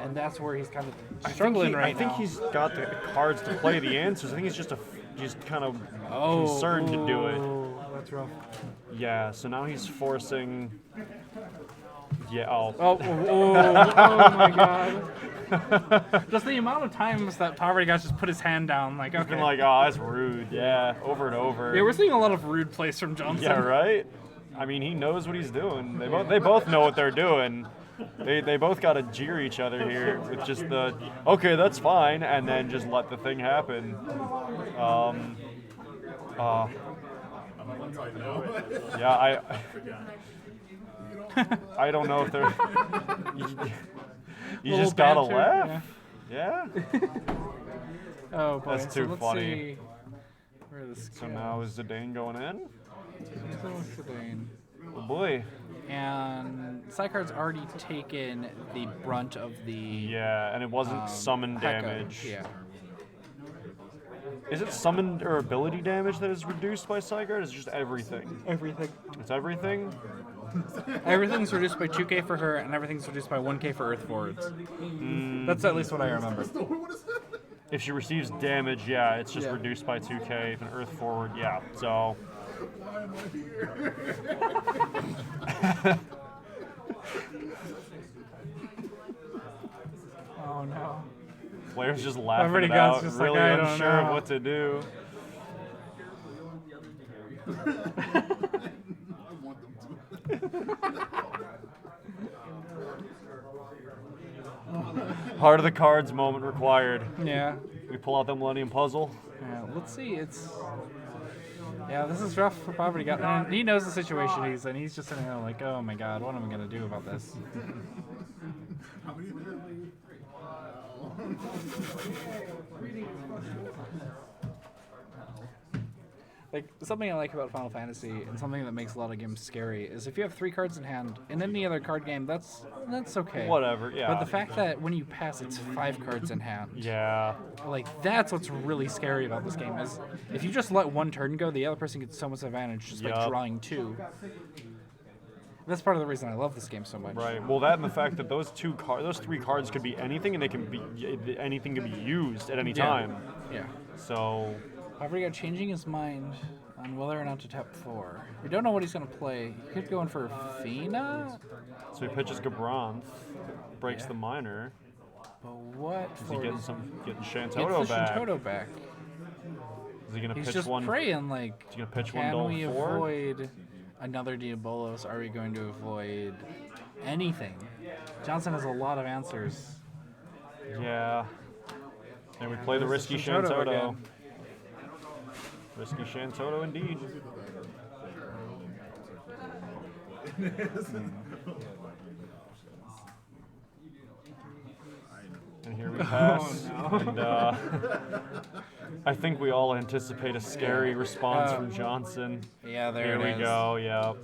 and that's where he's kind of struggling right now. I think he's got the cards to play the answers. I think he's just kind of concerned to do it. That's rough. Yeah, so now he's forcing Yeah. Oh. Oh my god. Just the amount of times that Poverty Guy just put his hand down, like, okay. Been like, oh, that's rude. Yeah, over and over. Yeah, we're seeing a lot of rude plays from Johnson. Yeah, right. I mean, he knows what he's doing. They both know what they're doing. They both got to jeer each other here with just the okay, that's fine, and then just let the thing happen. Yeah, I don't know if they're. You just gotta banter, laugh. Yeah. Oh boy, That's so too let's funny. See where this So now is Zidane going in? Zidane. Oh boy. And Psycard's already taken the brunt of the Yeah, and it wasn't summon Pekka. damage. Yeah. Is it summon or ability damage that is reduced by Psyguard? Is it just everything? Everything. It's everything? Everything's reduced by 2k for her, and everything's reduced by 1k for Earth Forwards. That's at least what I remember. If she receives damage, yeah, it's just Yeah. reduced by 2k. If an Earth Forward, yeah. So. Oh no. Players just laughing Everybody it God's out, just like, really I don't unsure of know. what to do. Heart of the cards moment required. Yeah. We pull out the Millennium Puzzle. Yeah, let's see. Yeah, this is rough for Poverty Guy. And he knows the situation he's in. He's just sitting there like, oh my god, what am I gonna do about this? Like, something I like about Final Fantasy, and something that makes a lot of games scary, is if you have 3 cards in hand, in any other card game, that's okay. Whatever, yeah. But the fact that when you pass, it's 5 cards in hand. Yeah. Like, that's what's really scary about this game, is if you just let one turn go, the other person gets so much advantage just by Yup. drawing 2. That's part of the reason I love this game so much. Right. Well, that and the fact that those 3 cards could be anything, and anything can be used at any time. Yeah. So. Poverty Guy changing his mind on whether or not to tap 4. We don't know what he's going to play. He could go in for Fina? So he pitches Gabranth, breaks the minor. But what Is he for? getting Gets Shantoto the back? Shintoto back. Is he gonna He's pitch just one? praying like, Is he gonna pitch one can Dole we 4? avoid another Diabolos? Are we going to avoid anything? Johnson has a lot of answers. Yeah. And we play the There's risky Shintoto Shantoto. again. Risky Shantoto indeed. And here we pass. And I think we all anticipate a scary response from Johnson. Yeah, there Here it we is. go. Yep.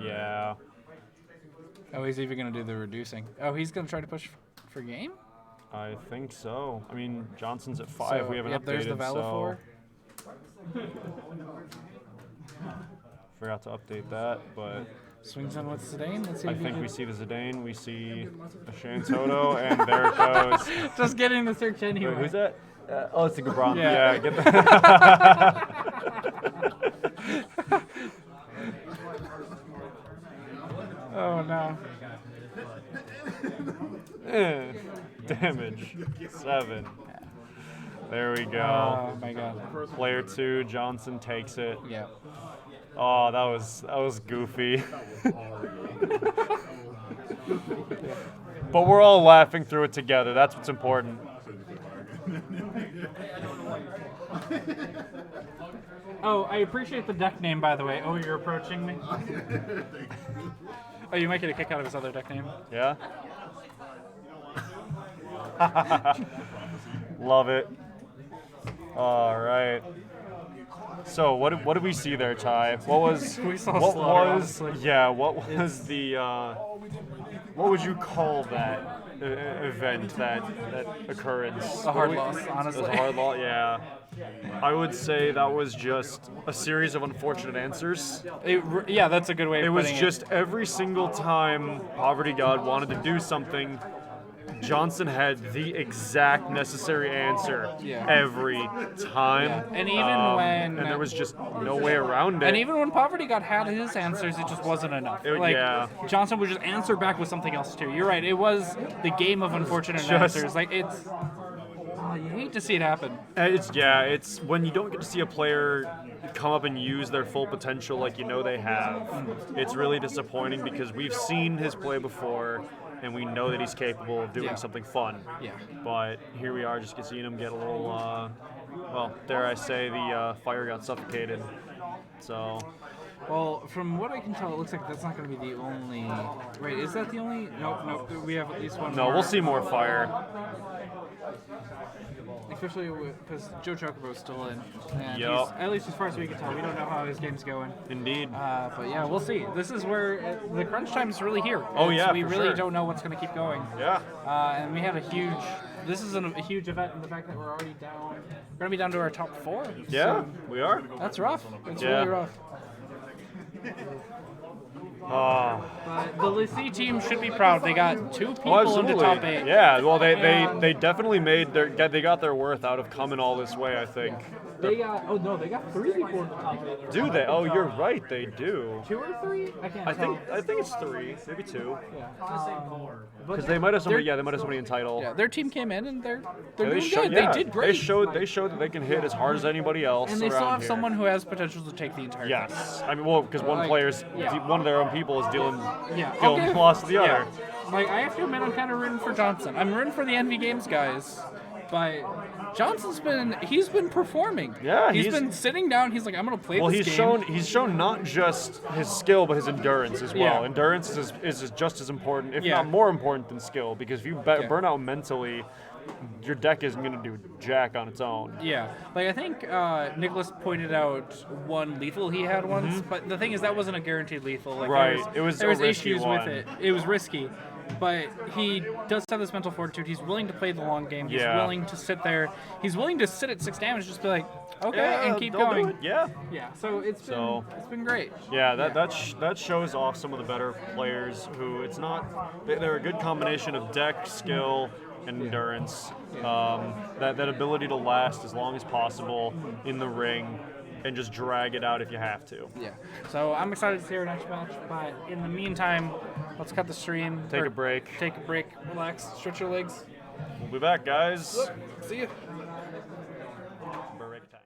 Yeah. Oh, he's even going to do the reducing. Oh, he's going to try to push for game? I think so. I mean, Johnson's at 5. So, We haven't yep, updated, there's the so Valafor. forgot to update that, but Swings in with Zidane. Let's see I if he think can- we see the Zidane, we see a Shantoto, and there it goes. Just getting the search anyway. Wait, who's that? Oh, it's the Gabron. Yeah. Yeah, get that. Oh no. Damage 7. There we go. Oh my god. Player 2, Johnson takes it. Yeah. Oh, that was goofy. But we're all laughing through it together. That's what's important. Oh, I appreciate the deck name, by the way. Oh, you're approaching me? Oh, you might get a kick out of his other deck name. Yeah? Love it. All right. So what did we see there, Ty? What was We saw what slaughter, was honestly. yeah? What was the what would you call that event, that occurrence? A hard What do loss, It honestly. was a hard loss. Yeah. I would say that was just a series of unfortunate answers. Yeah, that's a good way of It was putting just every single time Poverty God wanted to do something, Johnson had the exact necessary answer Yeah. every time. Yeah. And even when- and there was just no way around it. And even when Poverty had his answers, it just wasn't enough. Yeah. Johnson would just answer back with something else too. You're right. It was the game of unfortunate Just- answers. Like it's, you hate to see it happen. It's when you don't get to see a player come up and use their full potential like you know they have. It's really disappointing because we've seen his play before and we know that he's capable of doing Yeah. something fun. Yeah. But here we are just seeing him get a little, well, dare I say, the fire got suffocated. So, Well, from what I can tell, it looks like that's not going to be the only. Wait, is that the only? Nope. We have at least one. no, more. we'll see more fire. Especially because Joe Chocobo's still in. And Yup. at least as far as we can tell, we don't know how his game's going. Indeed. But yeah, we'll see. This is where the crunch time is really here. Oh, yeah, we for really sure. don't know what's going to keep going. Yeah. And we had a huge. This is a huge event in the fact that we're already down. We're going to be down to our top 4. Yeah, So we are. that's rough. It's Yeah. really rough. But the Lassie team should be proud. They got 2 people Oh, into top 8. Yeah, well, they And- definitely they got their worth out of coming all this way, I think. They got 3 people in the top 8. Do they? Oh, you're right, they do. 2 or 3? I can't tell. I think it's 3, maybe 2. Yeah. Because they might have somebody. Yeah, they might have somebody in title. Yeah, their team came in and they're Yeah, doing good. They did great. They showed that they can hit as hard as anybody else. and they still around have here. someone who has potential to take the entire thing. Yes, I mean, well, because one Like, player's yeah. one of their own people is dealing Okay. loss to the Yeah. other. Like, I have to admit, I'm kind of rooting for Johnson. I'm rooting for the Envy Games guys, but Johnson's he's been performing. Yeah, he's he's- been sitting down. He's like, I'm gonna play Well, this he's game. shown not just his skill, but his endurance as well. Yeah. Endurance is just as important, if Yeah. not more important than skill, because if you burn out mentally, your deck isn't going to do jack on its own. Yeah, like I think Nicholas pointed out one lethal he had once, but the thing is that wasn't a guaranteed lethal. Like, Right, it was there a was risky issues one. with it. It was risky, but he does have this mental fortitude. He's willing to play the long game. He's Yeah. willing to sit there. He's willing to sit at 6 damage, just be like, okay, Yeah, and keep they'll do going. it. Yeah. Yeah, so it's been great. Yeah, that shows off some of the better players who it's not. They're a good combination of deck, skill, and endurance. That ability to last as long as possible in the ring and just drag it out if you have to. Yeah. So I'm excited to see our next match, but in the meantime, let's cut the stream. Take or a break. Take a break. Relax. Stretch your legs. We'll be back, guys. See you. Break time.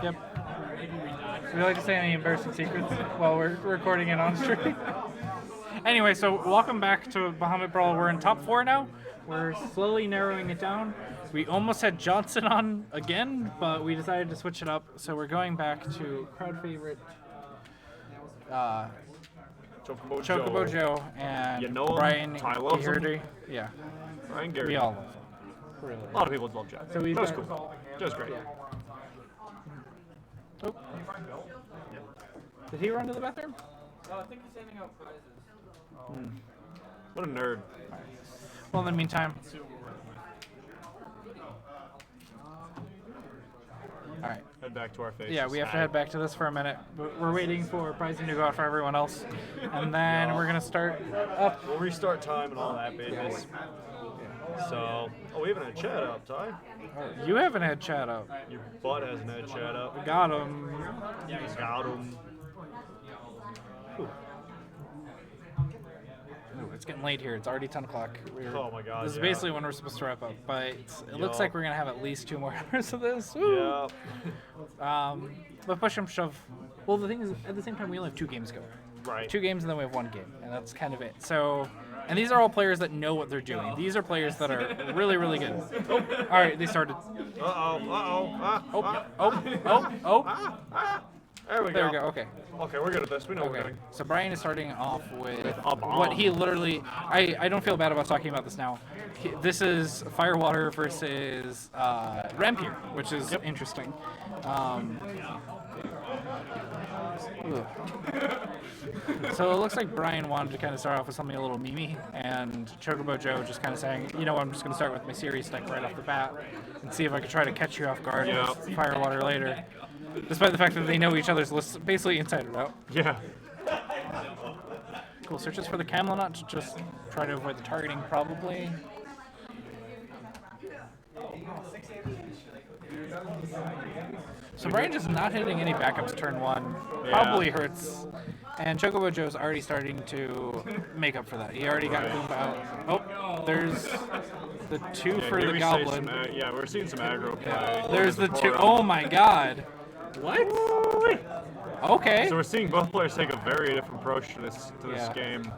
Yep. Would you like to say any embarrassing secrets while we're recording it on stream? Anyway, so welcome back to Bahamut Brawl. We're in top 4 now. We're slowly narrowing it down. We almost had Johnson on again, but we decided to switch it up. So we're going back to crowd favorite Chocobo Joe and You know him. Brian Ty loves him. Geardy. Yeah, Brian Gary. we all love him. Really. A lot of people love Jack. So That we've was got- cool. That was great. Oh. Did he run to the bathroom? I think he's handing out prizes. What a nerd. Well, in the meantime. All right. Head back to our face. Yeah, we have to head back to this for a minute. We're waiting for pricing to go out for everyone else, and then we're gonna start up. We'll restart time and all that business. So, we haven't had chat up, Ty. You haven't had chat up. Your butt hasn't had chat up. Got him. Got him. Ooh, it's getting late here. It's already 10 o'clock. Oh my God, This is yeah. basically when we're supposed to wrap up, but it looks Yeah. like we're gonna have at least 2 more hours of this. Woo. Yeah. But push and shove. Well, the thing is, at the same time, we only have 2 games to go. Right. 2 games and then we have 1 game, and that's kind of it. So, and these are all players that know what they're doing. These are players that are really, really good. Oh, all right, they started. Oh. There we There go. we go. Okay. Okay, we're good at this. We know what we're Okay. doing. So Brian is starting off with a bomb. what he literally. I don't feel bad about talking about this now. This is Firewater versus Rampere, which is interesting. Ugh. So it looks like Brian wanted to kind of start off with something a little memey, and Chocobo Joe just kind of saying, you know, I'm just going to start with my series deck right off the bat and see if I can try to catch you off guard with Firewater later. Despite the fact that they know each other's lists basically inside and out. Yeah. Cool, searches for the Camelot to just try to avoid the targeting, probably. So Brian just not hitting any backups turn 1 probably hurts. And Chocobo Joe's already starting to make up for that. He already got Boom out. Oh, there's the 2 for here the we Goblin. say some, we're seeing some aggro play. There's the 2. Oh my god. What? Okay. So we're seeing both players take a very different approach to this Yeah. game.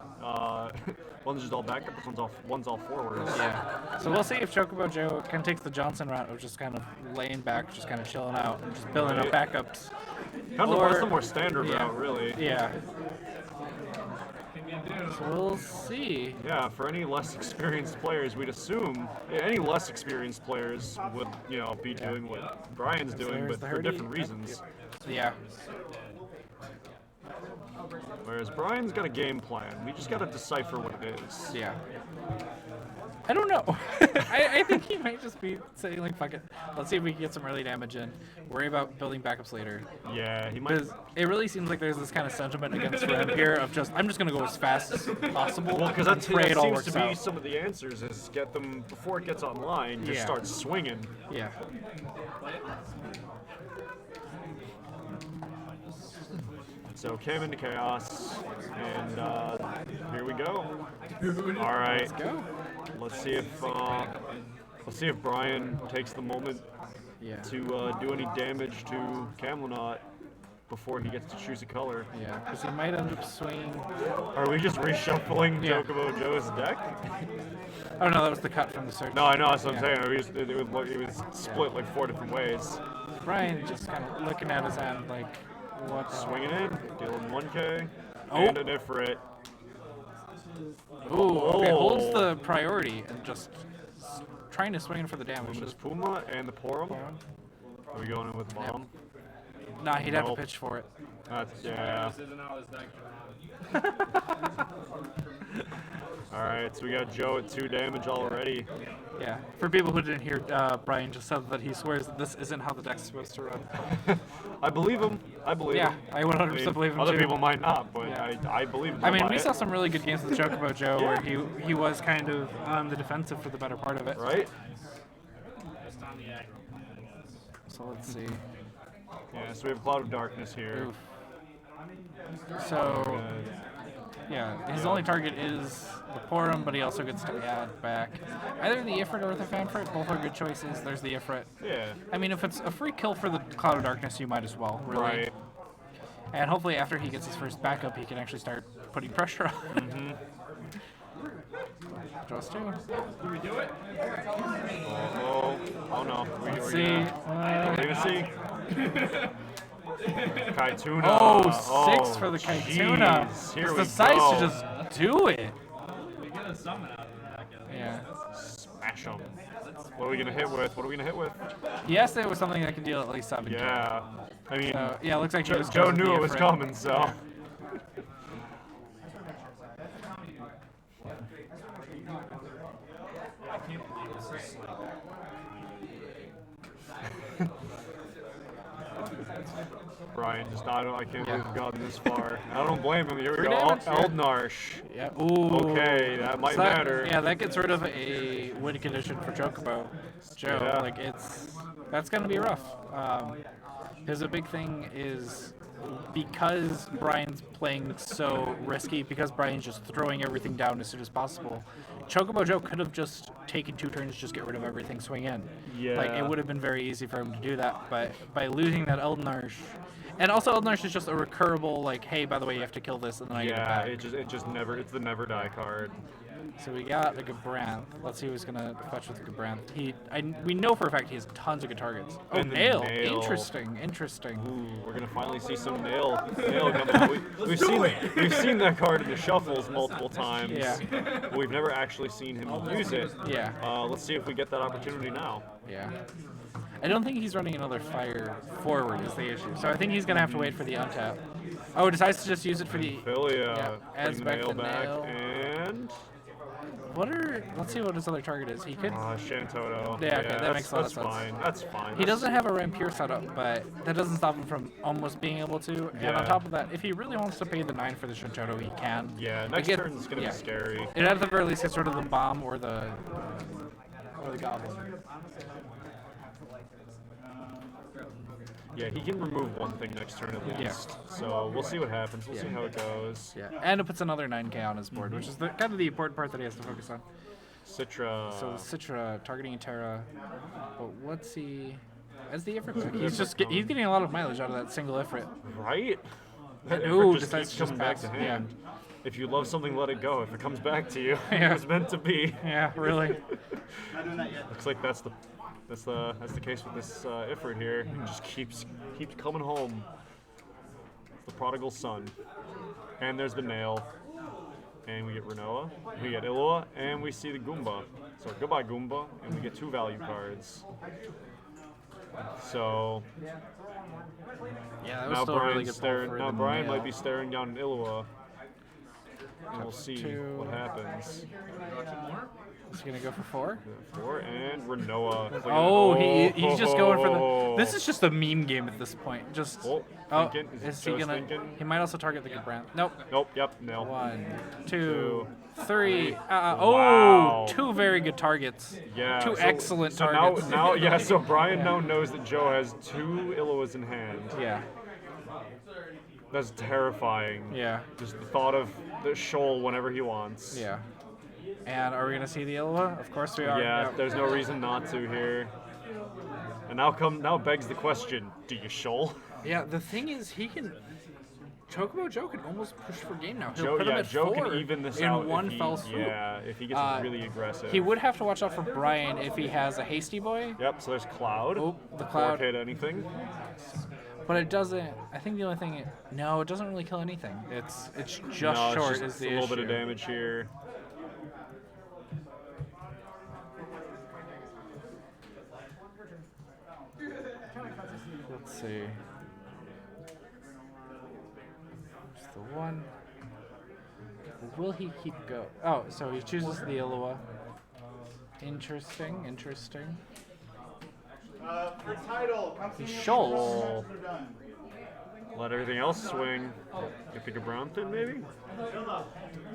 One's just all backup, this one's all forwards. Yeah. So we'll see if Chocobo Joe kind of takes the Johnson route of just kind of laying back, just kind of chilling out, and just building up backups. Kind of Or- the more standard yeah. route, really. Yeah. So we'll see. Yeah, for any less experienced players, we'd assume any less experienced players would, be doing what Brian's doing, there's but the for Hurdy. different reasons. Yeah. Whereas Brian's got a game plan. We just got to decipher what it is. Yeah. I don't know. I think he might just be saying, like, fuck it. Let's see if we can get some early damage in. Worry about building backups later. Yeah, he might. Because it really seems like there's this kind of sentiment against Rampere of just, I'm just going to go as fast as possible. Well, because and that pray it all seems works to be out. some of the answers is get them before it gets online. Just Yeah. start swinging. Yeah. So came into chaos, and here we go. All right, Go. let's see if Brian takes the moment Yeah. to do any damage to Camelot before he gets to choose a color. Yeah. Because he might end up swinging. Are we just reshuffling Yeah. Chocobo Joe's deck? Oh, no, that was the cut from the search. No, I know that's what I'm Yeah. saying. It was split like 4 different ways. Brian just kind of looking at his hand like, what? Swinging in, dealing 1K, Oh. and an Ifrit. Ooh, okay, Oh. holds the priority and just trying to swing for the damage. There's Puma and the Porum. Are we going in with Bomb? Nah, he'd have to Nope. pitch for it. That's, yeah. This isn't how his deck. Alright, so we got Joe at 2 damage already. Yeah. For people who didn't hear, Brian just said that he swears that this isn't how the deck's supposed to run. I believe him. I believe Yeah, him. I 100% believe him Other too. people might not, but Yeah. I believe him. I mean, I'll we buy saw it. some really good games with Chocobo Joe where he was kind of on the defensive for the better part of it. Right? So let's see. Yeah, so we have Cloud of Darkness here. Oof. So Yeah, his only target is the Porum, but he also gets to add back either the Ifrit or the Fanfrit. Both are good choices. There's the Ifrit. Yeah. I mean, if it's a free kill for the Cloud of Darkness, you might as well, really. Right. And hopefully after he gets his first backup, he can actually start putting pressure on. Mm-hmm. Just two. Do we do it? Oh no. Let's see. Don't even see. Kaituna. Oh, 6 for the Kaituna. Jeez. Here Just we decides go. to just do it. We get a summon out of it, I guess. Yeah. Smash him. What are we gonna hit with? What are we gonna hit with? He asked if it was something that could deal at least 7. Yeah. I mean, So, yeah, it looks like he was Joe going with knew the it was Ifrit. coming, so. I can't believe this is like. Brian just I can't believe Yeah. we've gotten this far. I don't blame him. Here we Three go. damage, yeah. Eldnarsh. Yeah. Ooh. Okay, that might So that- matter. Yeah, that gets rid of a win condition for Chocobo. Joe, Yeah. like that's gonna be rough. There's a big thing is because Brian's playing so risky, because Brian's just throwing everything down as soon as possible. Chocobo Joe could have just taken 2 turns, just get rid of everything, swing in. Like Yeah. it would have been very easy for him to do that, but by losing that Eldnarsh, and also Eldnarsh is just a recurable like, hey, by the way, you have to kill this, and then I get it Yeah, back. it just never. It's the never die card. So we got a Gabranth. Let's see who's gonna fetch with Gabranth. We know for a fact he has tons of good targets. Oh, And the nail. nail. Interesting. Ooh, we're gonna finally see some nail coming. We've seen that card in the shuffles multiple times. Yeah. But we've never actually seen him use it. Yeah. Let's see if we get that opportunity now. Yeah. I don't think he's running another fire forward is the issue. So I think he's gonna have to wait for the untap. Oh, decides to just use it for the. Philia, Yeah, adds putting the back nail the back, nail. and Let's see what his other target is. He could. Shantoto. Yeah, okay, that makes a lot of that's sense. fine. That's fine. He doesn't have a Rampure setup, but that doesn't stop him from almost being able to. And Yeah. on top of that, if he really wants to pay the 9 for the Shintoto, he can. Yeah, It next gets- turn's gonna yeah. be scary. It at the very least gets rid of the bomb or the goblin. Yeah, he can remove one thing next turn at Yeah. least. So we'll see what happens. We'll see how it goes. Yeah, and it puts another 9k on his board, which is kind of the important part that he has to focus on. Citra. So Citra targeting a Terra, but let's see. As the Ifrit pick, he's getting a lot of mileage out of that single Ifrit. Right? That And, effort ooh, just decides keeps to just coming back pass. to Yeah. hand. If you love something, let it go. If it comes back to you, Yeah. it was meant to be. Yeah, really. Looks like that's the case with this Ifrit here. It just keeps coming home. It's the prodigal son. And there's the nail. And we get Renoa, we get Illua, and we see the Goomba. So goodbye Goomba, and we get 2 value cards. So Yeah, that was now still a really Brian's good pull staring. for Now the Brian nail. might be staring down Illua. And we'll see 2. what happens. Is he gonna go for 4? 4 and Renoa. It's like Oh, he's just going for the. This is just a meme game at this point. Just. Oh, thinking. Is he Joe's gonna? thinking. He might also target the Gabranth. Nope. Nope. Yep. No. 1, 2, 3. Wow. Oh, 2 very good targets. Yeah. 2 excellent so targets. now, yeah. So Brian now knows that Joe has 2 Illuas in hand. Yeah. That's terrifying. Yeah. Just the thought of the shoal whenever he wants. Yeah. And are we gonna see the Illua? Of course we are. Yeah. Yep. There's no reason not to here. And now begs the question: do you shoal? Yeah. The thing is, he can. Chocobo Joe can almost push for game now. He'll Joe, put him yeah, at Joe 4 can even this in out if one he, fell swoop. Yeah, if he gets really aggressive. He would have to watch out for Brian if he has a Hasty Boy. Yep. So there's Cloud. Oh, the Cloud. Hit anything. But it doesn't. I think the only thing. No, it doesn't really kill anything. It's just No, short. it's just Is the a little issue. bit of damage here. Let's see. Just the 1. Will he keep go? Oh, so he chooses the Illua. Interesting. For title, come see He me shoals. when we're done. Let everything else swing. Get the Gabranth maybe?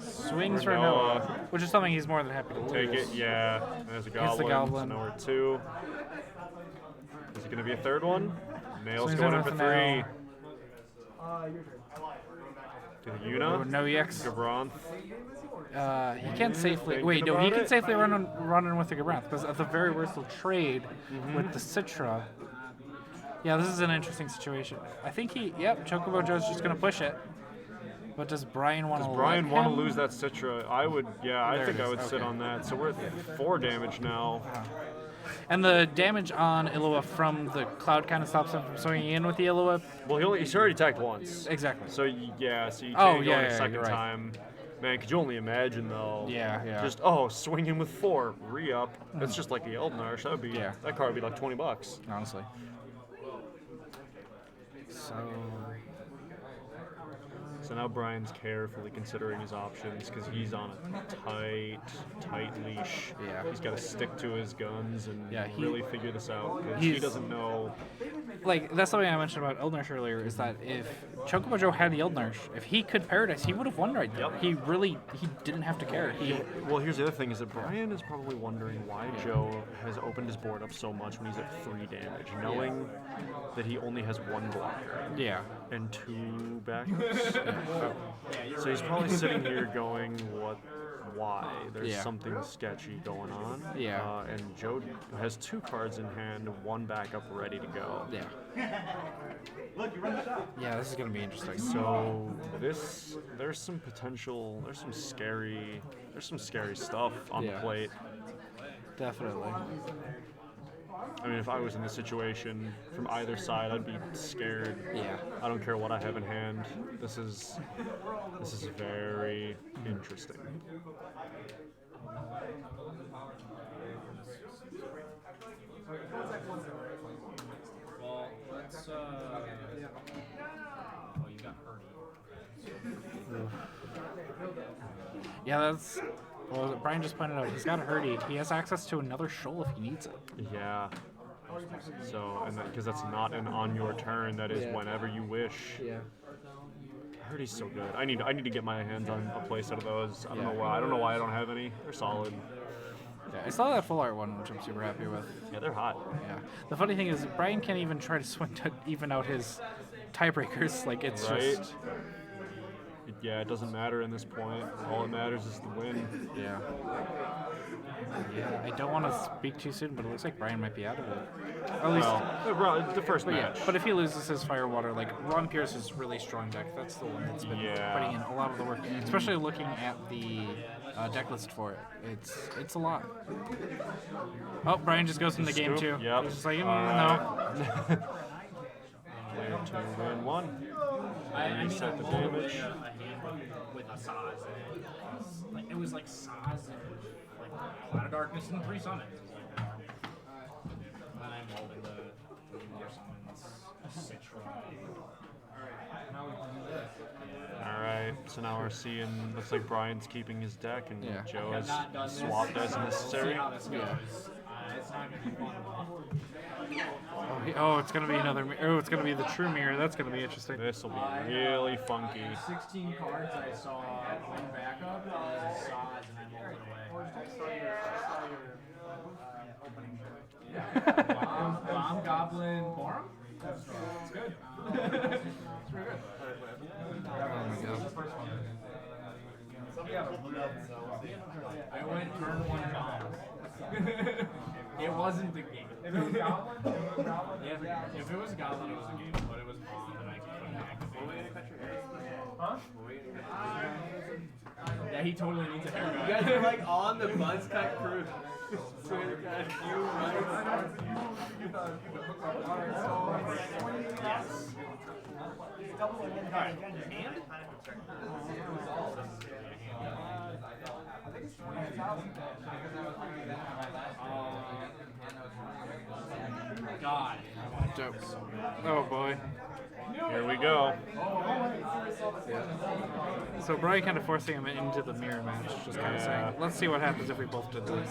Swings for Renoa. Noah, which is something he's more than happy to Take lose. it, yeah. There's a the goblin. goblin. So now we're 2. Is it gonna be a third one? Nail's Swings going in in for with 3. the nail. Yuna? No EX. Gabronth? He can't safely. Thinking Wait, no, he about can it? safely run in with the Gabranth because at the very worst he'll trade with the Citra. Yeah, this is an interesting situation. I think Chocobo Joe's just gonna push it. But does Brian want to? Does Brian want to lose that Citra? I would. Yeah, I There think it I is, would sit okay. on that. So we're at 4 damage now. And the damage on Illua from the cloud kind of stops him from swinging in with the Illua. Well, he's already attacked once. Exactly. So yeah, so you Oh, can't go yeah, in a yeah, second you're right. time. Man, could you only imagine though? Yeah. Just swing in with 4, re-up. That's just like the Eldnarsh. That card would be like $20. Honestly. So now Brian's carefully considering his options because he's on a tight leash. Yeah. He's got to stick to his guns and really figure this out because he he's- doesn't know. Like, that's something I mentioned about Eldnarsh earlier, is that if Chocobo Joe had the Eldnarsh, if he could Paradise, he would have won right there. Yep. He didn't have to care. Well, here's the other thing: is that Brian is probably wondering why Joe has opened his board up so much when he's at 3 damage, knowing that he only has 1 blocker Yeah. and 2 backups. So he's probably sitting here going, why? There's something sketchy going on. Yeah. And Joe has 2 cards in hand, 1 backup ready to go. Yeah. Yeah, this is gonna be interesting. So there's some potential, there's some scary stuff on the plate. Definitely. I mean, if I was in this situation from either side, I'd be scared. Yeah. I don't care what I have in hand. This is very interesting. Well, let's. Oh, you got Hurdy. Yeah, that's. Well, Brian just pointed out he's got a Hurdy. He has access to another shoal if he needs it. Yeah. So, and because that's not an on your turn, that is whenever you wish. Yeah. I heard he's so good. I need to get my hands on a play set of those. I don't know why. I don't know why I don't have any. They're solid. Yeah, I saw that full art one, which I'm super happy with. Yeah, they're hot. Yeah. The funny thing is, Brian can't even try to swing to even out his tiebreakers. Like, it's Right? just. Yeah, it doesn't matter in this point. All that matters is the win. Yeah. Yeah, I don't want to speak too soon, but it looks like Brian might be out of it. At least. Well, the first But match. yeah, but if he loses his Firewater, like Ron Pierce's really strong deck, that's the one that's been putting in a lot of the work, especially looking at the deck list for it. It's a lot. Oh, Brian just goes in the game too. Yep. He's just like, Alright. no. Player 2 win 1. I Reset the damage. a hand with a Saz. Like, it was like Saz and like Cloud of Darkness and 3 summons. It was like, and then I'm holding the more summons, Citra. Alright, so now we're seeing, looks like Brian's keeping his deck and Yeah. Joe I've has not done this. swapped as necessary. See how this goes. It's not gonna be fun though. Oh, it's gonna be another. Oh, it's gonna be the true mirror. That's gonna be interesting. This will be really funky. 16 cards I saw one backup was a Saz and I rolled it away. Bomb Goblin Borum? That's good. It's pretty good. I went turn 1 bomb. It wasn't the game. If it was Goblin, yeah. If it was Goblin, it was a game, but it was bomb and I couldn't activate it. Huh? Yeah, he totally needs a haircut. You guys are like on the buzz cut crew. Yes. Alright, hand? God. Dope. Oh boy. Here we go. So Brian kind of forcing him into the mirror match, just kind of saying, let's see what happens if we both did this.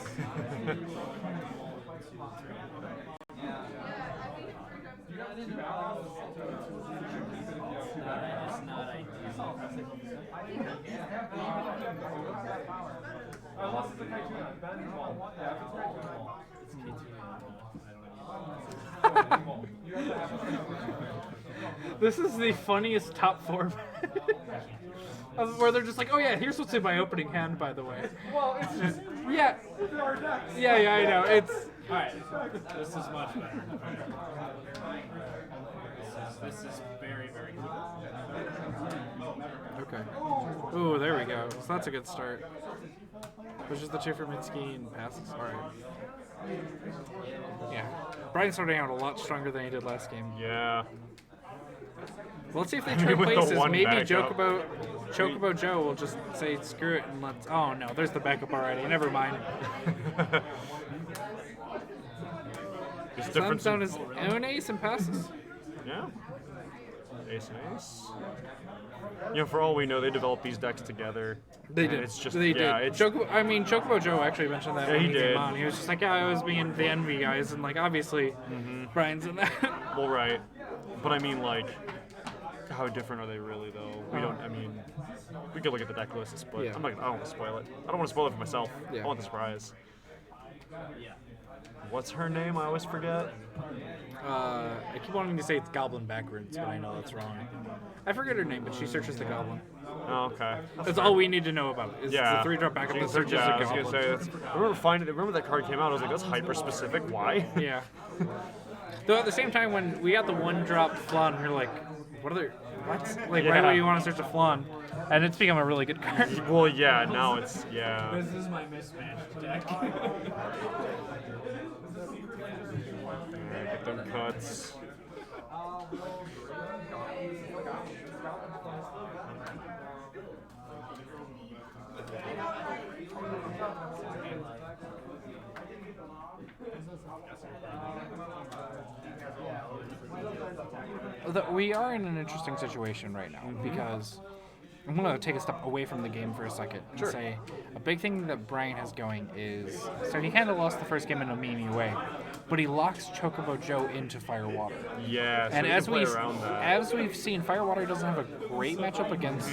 This is the funniest top 4 where they're just like, oh yeah, here's what's in my opening hand, by the way. Well, it's just yeah, I know. It's All right, this is much better. This is very, very good. okay. Ooh, there we go. So that's a good start. Pushes the 2 for Mitsuki and passes. All right. Yeah, Brian's starting out a lot stronger than he did last game. Yeah. Well, let's see if they trade With the places. one Maybe backup. Chocobo Joe will just say screw it and let's. Oh no, there's the backup already. Never mind. It's Slam's different. down his own ace and passes. Yeah. Ace and ace. You know, for all we know, they developed these decks together. They and did. It's just they yeah. did. It's Chocobo Joe actually mentioned that Yeah, when he he did. came on. He was just like, yeah, I was being the envy guys, and like obviously Brian's in that. well, right. But I mean, like, how different are they really, though? We don't. I mean, we could look at the deck lists, but Yeah. I'm not. I don't want to spoil it. I don't want to spoil it for myself. Yeah. I want the surprise. Yeah. What's her name? I always forget. I keep wanting to say it's Goblin backwards, but I know that's wrong. I forget her name, but she searches the Goblin. Oh, okay. That's all we need to know about it. Is Yeah. the 3-drop backup that searches yeah, the I was Goblin. gonna say that's. Remember that card came out. I was like, that's hyper specific. Why? Yeah. Though at the same time, when we got the 1-drop flan, we were like, what are they? What? Like, why Yeah. would you want to search a flan? And it's become a really good card. well, yeah. Now it's yeah. This is my mismatched deck. Get them cuts. We are in an interesting situation right now because I'm going to take a step away from the game for a second and say a big thing that Brian has going is so he kind of lost the first game in a meanie way, but he locks Chocobo Joe into Firewater. Yeah. So And we as can play around that. as we've seen, Firewater doesn't have a great matchup against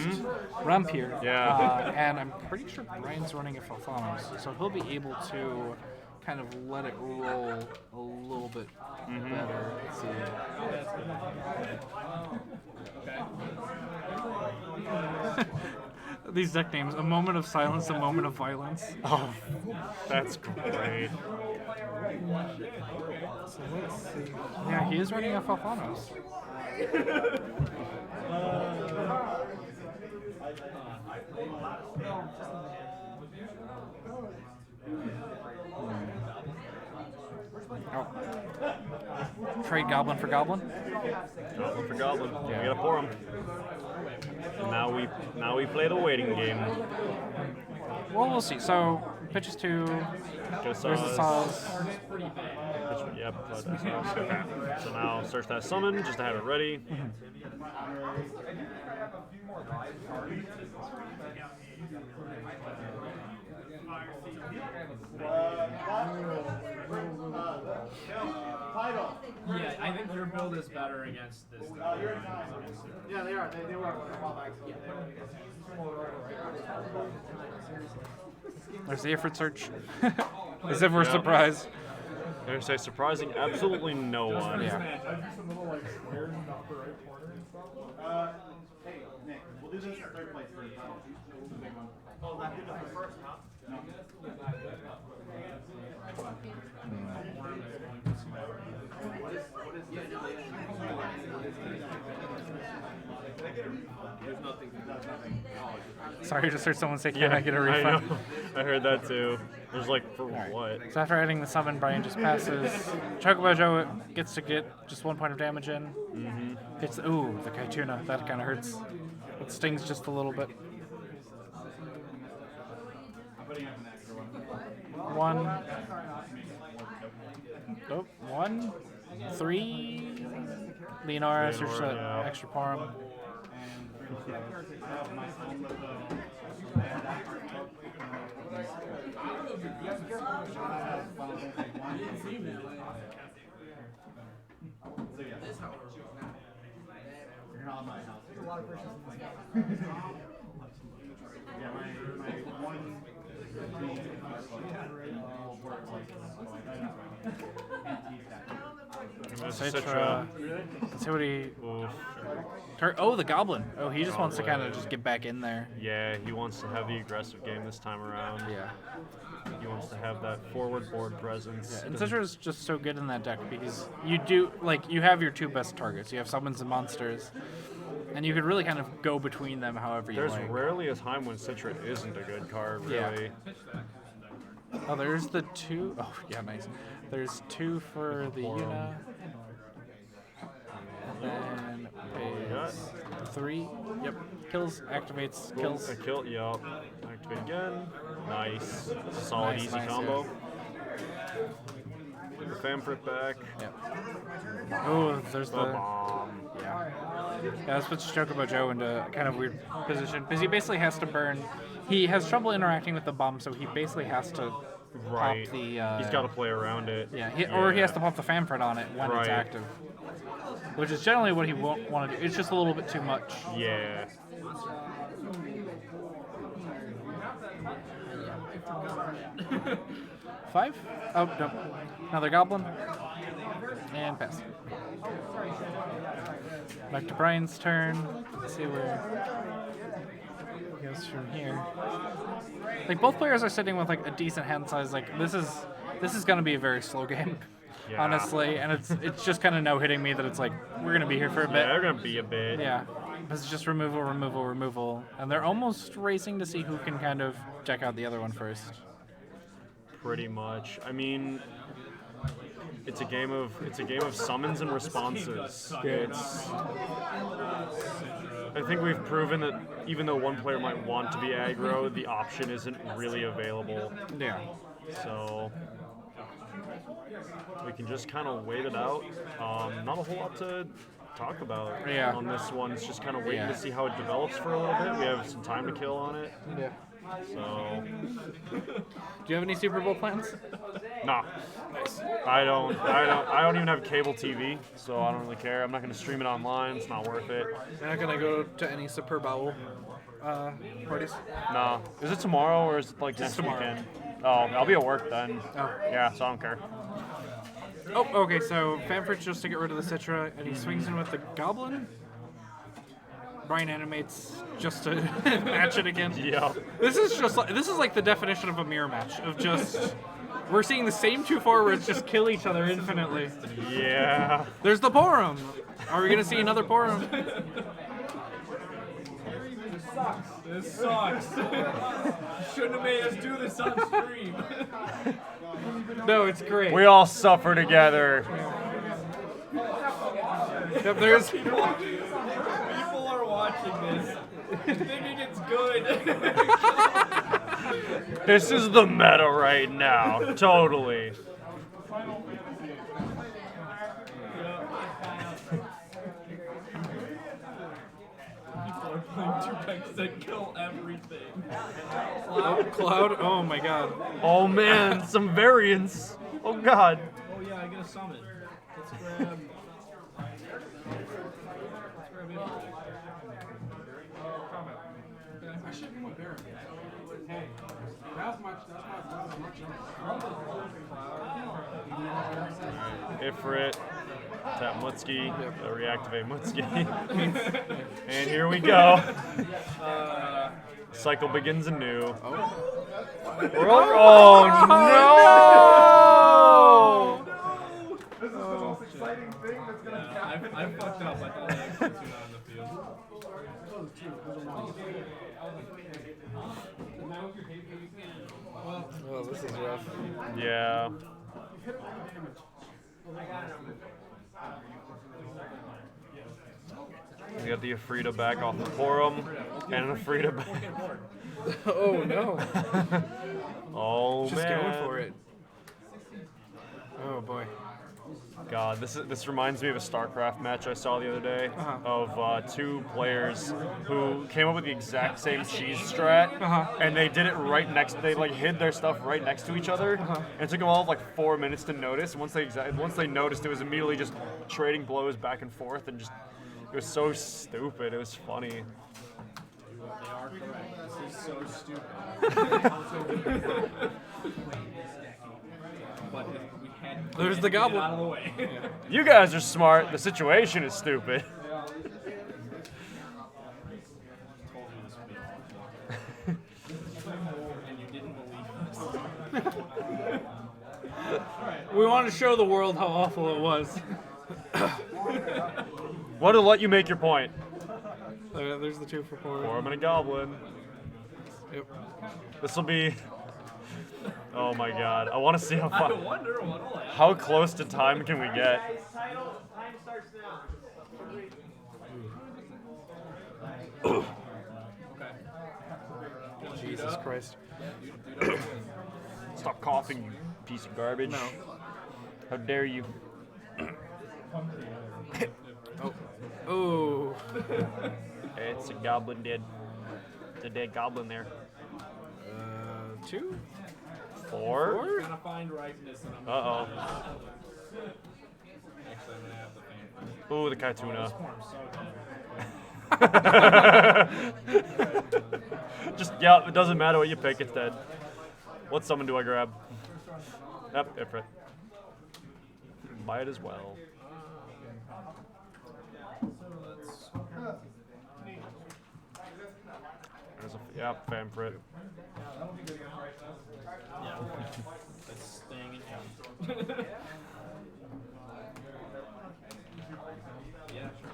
Rampier. Yeah. And I'm pretty sure Brian's running a Falthanos, so he'll be able to kind of let it roll a little bit better. Let's see. These deck names: a moment of silence, a moment of violence. Oh, that's great. So let's see. Yeah, he is running a Falthanos. Oh. Trade Goblin for Goblin. Goblin for goblin. Yeah. We gotta pour them. And now we play the waiting game. Well, we'll see. So pitches to. Just There's the Saws. Yep. Okay. So now search that summon just to have it ready. Yeah, I think your build is better against this. Yeah, they are. They were a while back. There's the effort search. As if we're surprised. They're gonna say surprising absolutely no one. Yeah. Hey, Nick, we'll do this third place first. Oh, that did the first, huh? Sorry, just heard someone say, "Can Yeah, I get a I refund?" know. I heard that too. It was like, for what? So after adding the summon, Brian just passes. Chocobo Joe gets to get just 1 point of damage in. Hits ooh the Kaituna. That kind of hurts. It stings just a little bit. 1. Oh, 1, 3. Leonora, search that yeah. extra parm. You're not on my house. There's a lot of questions in this house. Yeah, my one works like There's a Citra. Let's see what he. Oof. Oh, the Goblin. Oh, he just wants to kind of just get back in there. Yeah, he wants to have the aggressive game this time around. Yeah. He wants to have that forward board presence. And Citra is just so good in that deck because you have your two best targets. You have summons and monsters, and you could really kind of go between them however you There's like. rarely a time when Citra isn't a good card, Yeah. really. Oh, there's the two. Oh, yeah, nice. There's two for the Yuna. And then got? pays 3. Yep. Kills, activates, kills. A kill, yup. Activate again. Nice. It's a solid, Nice, easy nice, combo. Get the Famfrit back. Yep. Oh, there's The the. bomb. Yeah. Yeah, that's what's Chocobo Joe into a kind of weird position because he basically has to burn. He has trouble interacting with the bomb, so he basically has to Right. pop the. He's got to play around it. Yeah, or he has to pop the Famfrit on it when it's Right. active, which is generally what he won't want to do. It's just a little bit too much. Yeah. 5? Oh, no. Another Goblin. And pass. Back to Brian's turn. Let's see where he goes from here. Like, both players are sitting with, like, a decent hand size. Like, this is going to be a very slow game, Yeah. honestly. And it's just kind of no-hitting me that it's like, we're going to be here for a Yeah, bit. they're gonna be a bit. Yeah. It's just removal, removal, removal. And they're almost racing to see who can kind of check out the other one first. Pretty much. I mean, it's a game of summons and responses. It's. I think we've proven that even though one player might want to be aggro, the option isn't really available. Yeah. So we can just kind of wait it out. Not a whole lot to talk about on this one. It's just kind of waiting to see how it develops for a little bit. We have some time to kill on it. Yeah. So, Do you have any Super Bowl plans? nah. I don't even have cable TV, so I don't really care. I'm not going to stream it online. It's not worth it. You're not gonna go to any Super Bowl parties? Nah. Is it tomorrow or is it like next tomorrow. weekend? Oh, I'll be at work then. Oh. Yeah, so I don't care. Oh, okay. So Famfrit just to get rid of the Citra, and he swings in with the Goblin. Brian animates just to match it again. Yeah. This is like the definition of a mirror match of just we're seeing the same two forwards just kill each other infinitely. Yeah. There's the Porum. Are we gonna see another Porum? This sucks. Shouldn't have made us do this on stream. No, it's great. We all suffer together. Yep, there's People are watching this, thinking it's good. This is the meta right now. Totally. People are playing 2 decks that kill everything. Cloud. Oh my god. Oh man, some variants. Oh god. Oh yeah, I get a summon. Let's grab. I should be with Barrett. Hey, that's my Ifrit, tap Mutski, reactivate Mutski. And here we go. Cycle begins anew. Oh no! This is the most exciting thing that's gonna happen. I fucked up. I thought I had 2 on the field. Oh, this is rough. Yeah. We got the Afrita back off the Porum, and an Afrita back. Oh no. Oh Just man. going for it. Oh boy. God, this reminds me of a StarCraft match I saw the other day of 2 players who came up with the exact same cheese strat, and they did it right next. They like hid their stuff right next to each other, and it took them all like 4 minutes to notice. Once they noticed, it was immediately just trading blows back and forth, and just it was so stupid. It was funny. They are correct. This is so stupid. But we There's the goblin. Out of the way. You guys are smart. The situation is stupid. And you didn't believe us. We want to show the world how awful it was. Want to let you make your point. There's the 2 for 4. Form and a goblin. Yep. This will be. Oh my god! I want to see how I far. wonder what'll happen. How close to time can we get? Time starts now. Jesus Christ. Stop coughing, you piece of garbage. No. How dare you? Oh. Ooh. It's a goblin dead. It's a dead goblin there. 2? 4? I'm gonna find ripeness and I'm Uh-oh. Actually, I'm gonna have the fan. Ooh, the Kaituna. Just, yeah, it doesn't matter what you pick, it's dead. What summon do I grab? Yep, Ifrit. Might as well. There's a, yeah, Famfrit. Yeah. That's staying in town. Yeah, sure.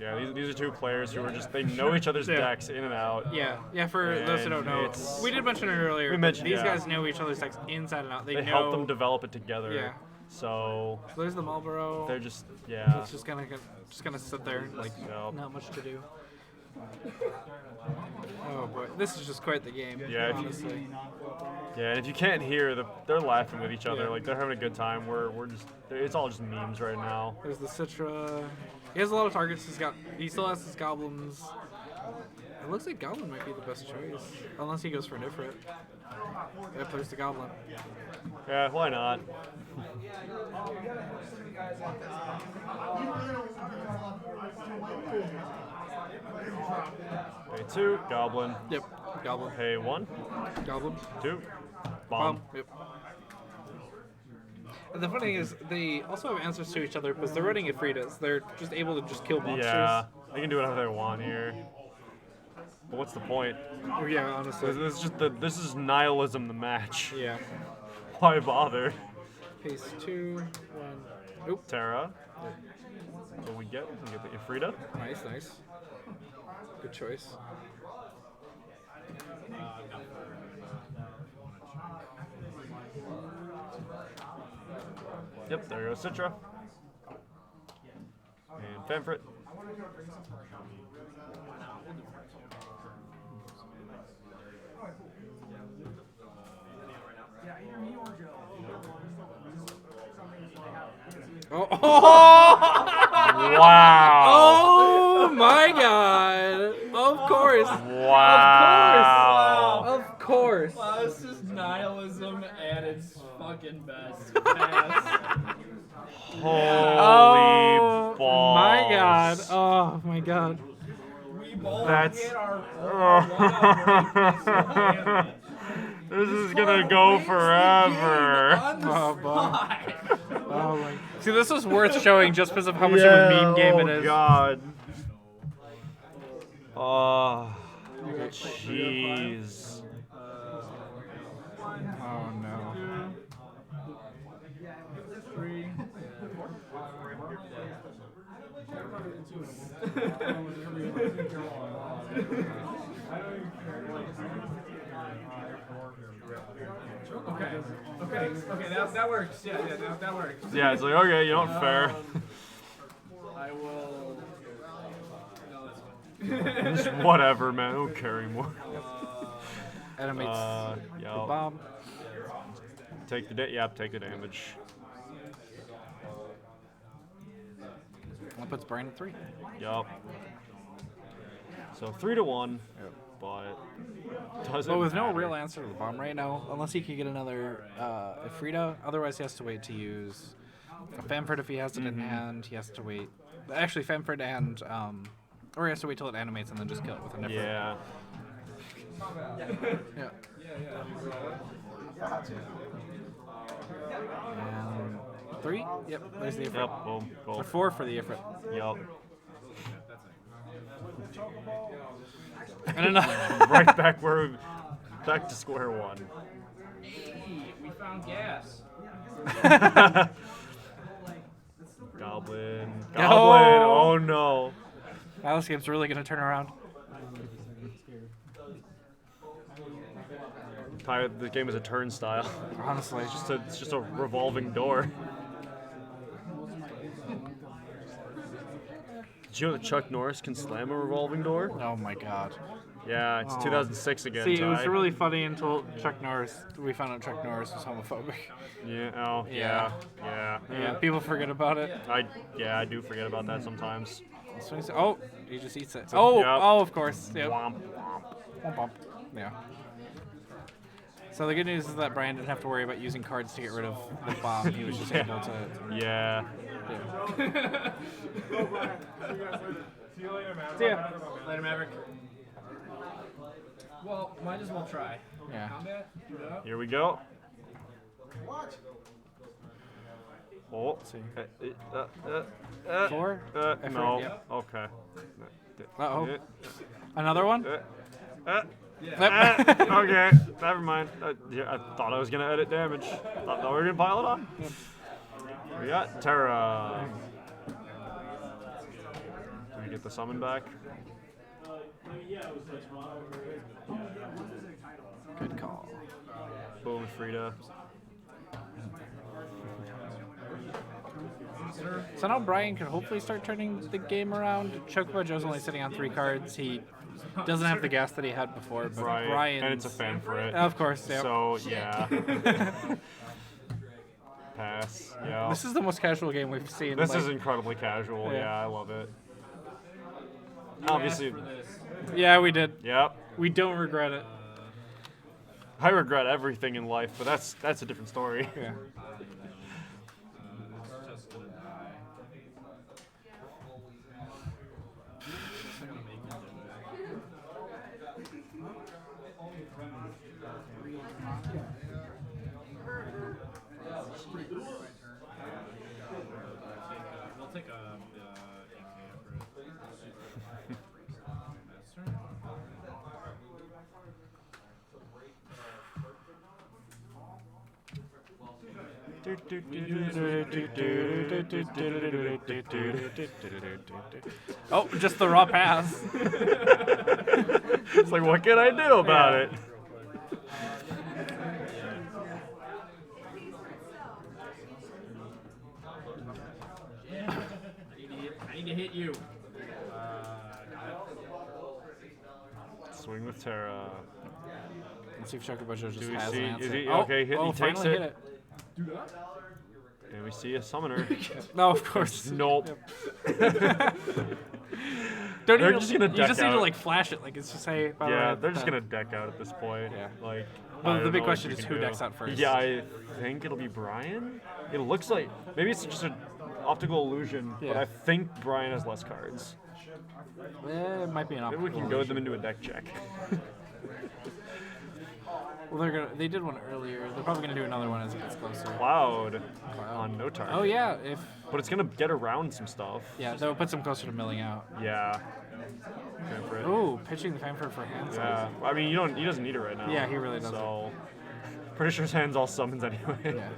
Yeah, these are 2 players who are just, they know each other's decks in and out. Yeah, for those who don't know. It's- We did mention it earlier. We mentioned, these yeah. guys know each other's decks inside and out. They know. help them develop it together. Yeah. So So there's the Marlboro. they're just, yeah. It's just gonna sit there, like Yep. not much to do. Oh boy, this is just quite the game. Yeah, if you- honestly. Yeah, and if you can't hear, they're laughing with each other. Yeah. Like they're having a good time. We're just, it's all just memes right now. There's the Citra. He has a lot of targets. He still has his goblins. It looks like Goblin might be the best choice, unless he goes for an Ifrit. Yep, there's the Goblin. Yeah, why not? Pay 2, Goblin. Yep, Goblin. Pay 1, Goblin. 2, Bomb. Yep. And the funny thing is, they also have answers to each other because they're running Ifritas. They're just able to just kill monsters. Yeah, they can do whatever they want here. But what's the point? Yeah, honestly. This is just this is nihilism. The match. Yeah. Why bother? Pace 2, 1. Oop. Terra. What we get? We get the Ifrita. Nice, nice. Good choice. Yep, there goes Citra. And Famfrit. Oh! Wow! Oh my god! Of course! Wow! Of course! Wow, this is nihilism at its fucking best. Pass. Holy balls! My god! Oh my god! We both That's- get our one This is gonna go forever. on the Oh, boy. spot. Oh my! See, this was worth showing just because of how much of a meme game it is. Oh god. Oh, jeez. Oh no! Okay, that works. Yeah, that works. Yeah, it's like, okay, you know what, fair. I will. No, that's fine. Just whatever, man. I don't care anymore. Animates the Yeah. bomb. Take the take the damage. That puts Brian at 3. Yup. So 3-1, but doesn't But with no matter. real answer to the bomb right now, unless he can get another Ifrita. Otherwise, he has to wait to use a Famfrit if he has it in hand. He has to wait. Actually, Famfrit and or he has to wait till it animates and then just kill it with a Ifrit. Yeah. Yeah. And 3? Yep, there's the Ifrit. Yep, boom, Or boom. 4 for the Ifrit. Yep. And another. Right back to square one. Hey, we found gas. Goblin. No. Goblin. Oh no. Now this game's really gonna turn around. The game is a turnstile. Honestly. It's just a revolving door. Did you know that Chuck Norris can slam a revolving door? Oh my god. Yeah, it's 2006 again. See, it was Ty. really funny until we found out Chuck Norris was homophobic. Yeah. Oh. Yeah. Yeah. People forget about it. I do forget about that sometimes. Oh, he just eats it. Oh, Yep. oh, of course. Yep. Womp. Womp womp. Yeah. So the good news is that Brian didn't have to worry about using cards to get rid of the bomb. He was just able to. Yeah. Yeah. See you later, man. See ya. Later, Maverick. Well, might as well try. Yeah. Combat? Do it up. Here we go. What? Oh. See. 4? Effort, No. yep. Okay. Uh-oh. Another one? Okay, never mind. Yeah, I thought I was gonna edit damage. Thought we were gonna pile it on. We got Terra. Do we get the summon back? Good call. Boom, Frida. So now Brian can hopefully start turning the game around. Chocobo Joe's only sitting on 3 cards. He doesn't have the gas that he had before, but Right, Brian. and it's a fan for it. Of course, yeah. So yeah. Pass. Yeah. This is the most casual game we've seen. This like- is incredibly casual. Yeah. Yeah, I love it. You Obviously. asked for this. Yeah, we did. Yep. We don't regret it. I regret everything in life, but that's a different story. Yeah. Just gonna die. We'll take a AK after it. Master. Oh, just the raw pass. It's like, what can I do about it? I need to hit you. Swing with Terra. Let's see if Chocobo Joe just Do we has see- an answer. is he- oh, okay, he oh, takes finally it. hit And we see a summoner. No, of course. Nope. Don't They're even, just gonna you deck just need to out. like flash it, like it's just say. by the Yeah, way, they're just the- gonna deck out at this point. Yeah. Like. Well, I the don't big know question what is you who can do. decks out first. Yeah, I think it'll be Brian. It looks like maybe it's just an optical illusion, but Yeah. I think Brian has less cards. It might be an Maybe we can optical goad them illusion. into a deck check. Well, they did one earlier. They're probably gonna do another one as it gets closer. Cloud on no target. Oh yeah, But it's gonna get around some stuff. yeah, they'll put some closer to milling out. Yeah. Go for it. Oh, pitching the fanfare for hand Yeah. size. I mean, he doesn't need it right now. Yeah, he really doesn't. So, pretty sure his hands all summons anyway. Yeah.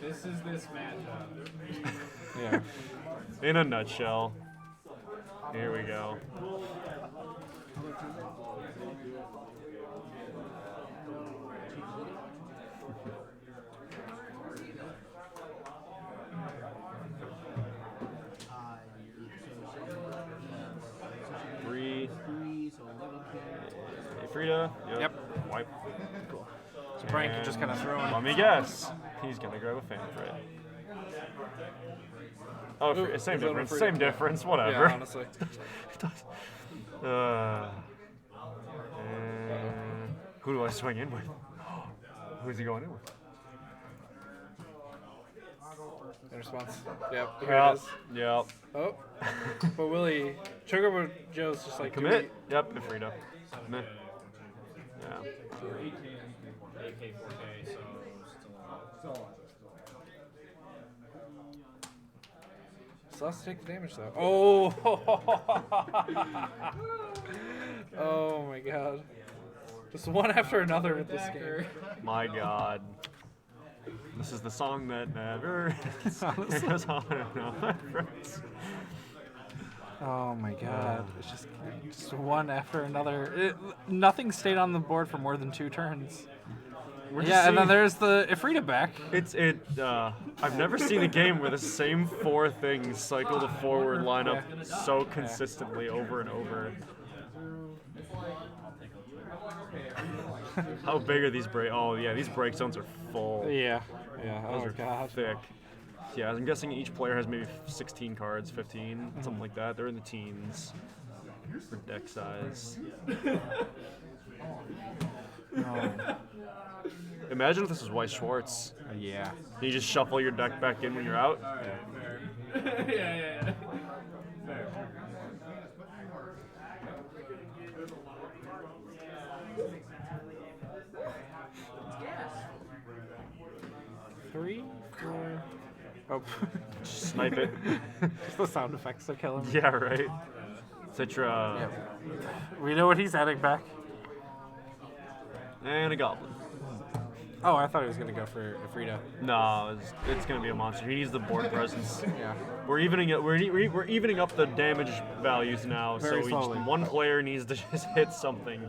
This is this matchup. Yeah. In a nutshell. Here we go. Three. Frida. Yep. Wipe. So Brian can just kind of throw in. Let me guess. He's gonna grab a fan for it. Oh, Ooh, same he's going difference. for it. Same difference. Whatever. Yeah, honestly. And who do I swing in with? Who's he going in with? In response. Yep. Here Yep. it is. Yep. Oh. But will he Chocobo Joe's just like Commit. Yep, Ifrita. Meh. Yeah. AK 4K, so still. Still has to take the damage though. Oh! Oh my god. Just one after another with this game. My God. This is the song that never goes on and on. Oh my god. It's just one after another. Nothing stayed on the board for more than 2 turns. Yeah, and then there's the Ifrita back. I've never seen a game where the same 4 things cycle the forward lineup so consistently over and over. How big are these break? Oh yeah, these break zones are full. Yeah. Those Oh are god. thick. Yeah, I'm guessing each player has maybe 16 cards, 15, something like that. They're in the teens for deck size. Imagine if this was White Schwartz. Yeah. You just shuffle your deck back in when you're out. Yeah. 3, 4. Oh. Snipe it. Just the sound effects to kill him. Yeah, right. Citra. Yep. We know what he's adding back. And a Goblin. Oh, I thought he was gonna go for Ifrita. No, it's gonna be a monster. He needs the board presence. Yeah. We're evening it. We're evening up the damage values now. Very so slowly. one player needs to just hit something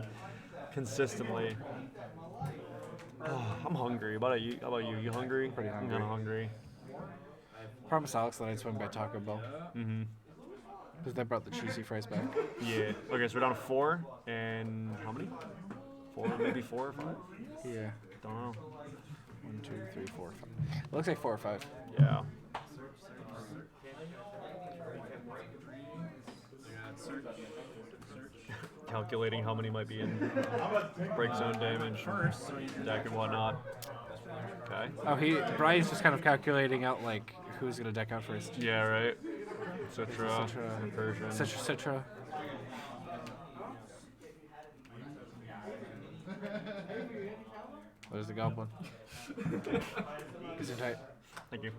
consistently. I'm hungry. How about you? You hungry? Pretty I'm hungry. kinda hungry. Promise Alex that I'd swing by Taco Bell. Mm-hmm. Because they brought the cheesy fries back. Yeah. Okay, so we're down to 4, and how many? 4, maybe 4 or 5. Yeah. Don't know. 1, 2, 3, 4, 5. It looks like 4 or 5. Yeah. Calculating how many might be in break zone damage, deck and whatnot. Okay. Oh, Brian's just kind of calculating out like who's gonna deck out first. Yeah, right. Citra, Citra. and Persian. Citra. There's the goblin. Gesundheit. tight. Thank you.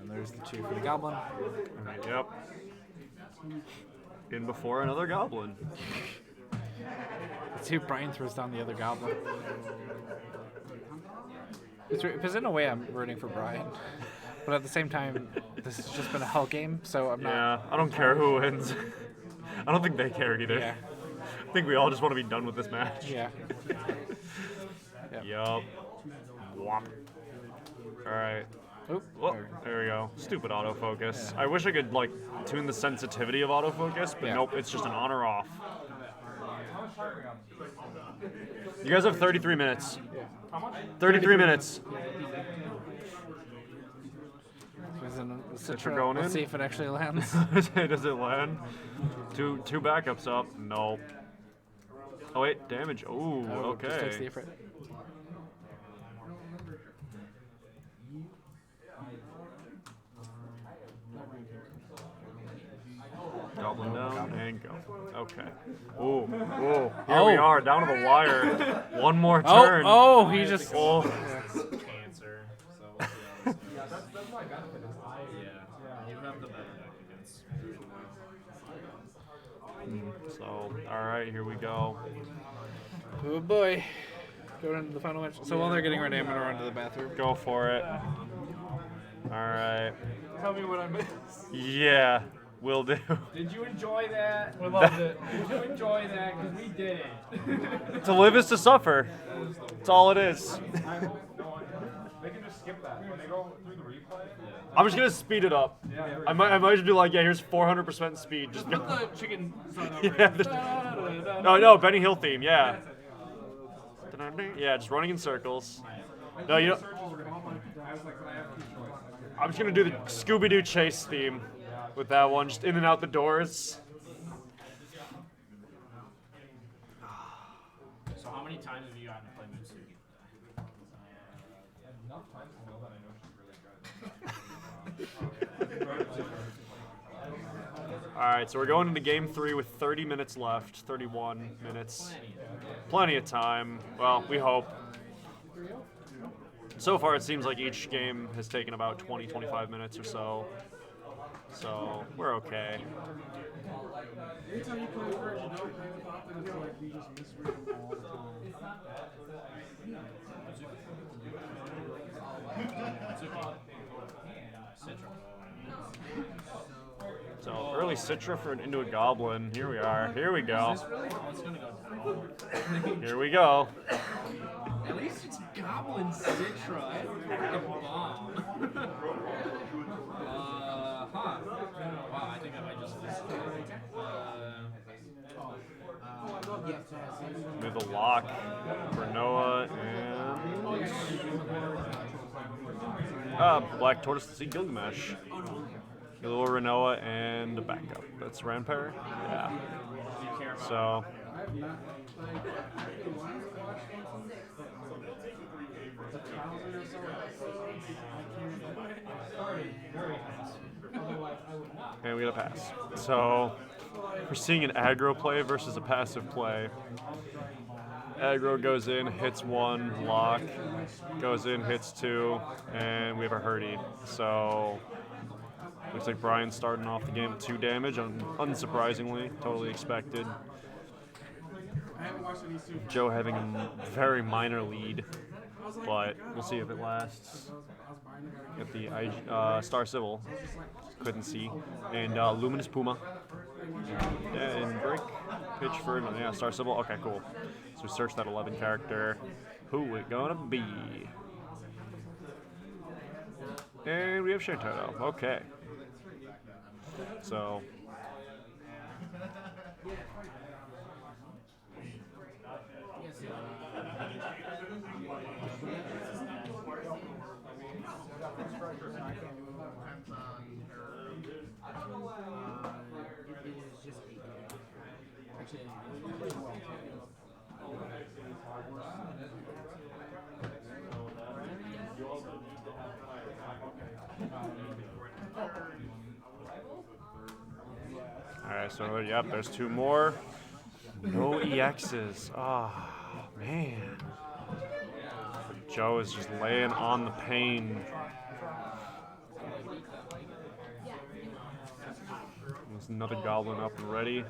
And there's the 2 for the goblin. Okay, yep. In before another goblin. Let's see if Brian throws down the other goblin. Because in a way I'm rooting for Brian. But at the same time, this has just been a hell game, so I'm not... Yeah, I don't care who wins. I don't think they care either. Yeah. I think we all just want to be done with this match. Yeah. Yup. Whop. Alright. Oop. Oh, there we go. Stupid autofocus. I wish I could, like, tune the sensitivity of autofocus, but nope, it's just an on or off. You guys have 33 minutes. 33 minutes. Citra going Let's in? see if it actually lands. Does it land? Two backups up. No. Oh wait, damage. Ooh, Oh, just takes the okay. Ifrit. Goblin down and go. Okay. Ooh, here we are, down to the wire. One more turn. Oh, he just... Oh. Cancer. So we'll see how this goes. That's my benefit. Yeah. You have the better deck against. So, alright, here we go. Oh boy. Going into the final match. So while they're getting ready, I'm going to run to the bathroom. Go for it. Alright. Tell me what I missed. Yeah, will do. Did you enjoy that? We loved it. Did you enjoy that? Because we did it. To live is to suffer. That's all it is. They can just skip that. When they go through the replay, I'm just gonna speed it up. I might just be like, yeah, here's 400% speed. Just go. The chicken son over Yeah, here. No, Benny Hill theme, yeah. Yeah, just running in circles. No, you know, I'm just gonna do the Scooby-Doo chase theme with that one, just in and out the doors. So how many times have you gotten to play Moose? All right, so we're going into game 3 with 30 minutes left, 31 minutes. Plenty of time. Well, we hope. So far, it seems like each game has taken about 20, 25 minutes or so. So we're okay. Anytime you play cards you don't play with often, it's like you just misread them all the time. So early Citra for into a Goblin. Here we are. Here we go. Is this really? Oh, it's gonna go down. Here we go. At least it's Goblin Citra. It's freaking bomb. Huh. Wow, I think I might just listen. With a lock for Noah and Black Tortoise to see Gilgamesh. Gilor, Renoa, and a backup. That's Ranpair? Yeah. So. And we got a pass. So we're seeing an aggro play versus a passive play. Aggro goes in, hits 1, lock, goes in, hits 2, and we have a Hurdy. So looks like Brian's starting off the game with 2 damage, unsurprisingly, totally expected. Joe having a very minor lead, but we'll see if it lasts. Get the Star Civil, couldn't see, and Luminous Puma, and break, pitch for, yeah, Star Civil, okay, cool. So we search that 11 character, who it gonna be? And we have Shantaro, okay. So. Alright, so yep, there's 2 more. No EXs. Ah, oh, man. Joe is just laying on the pain. There's another Goblin up and ready.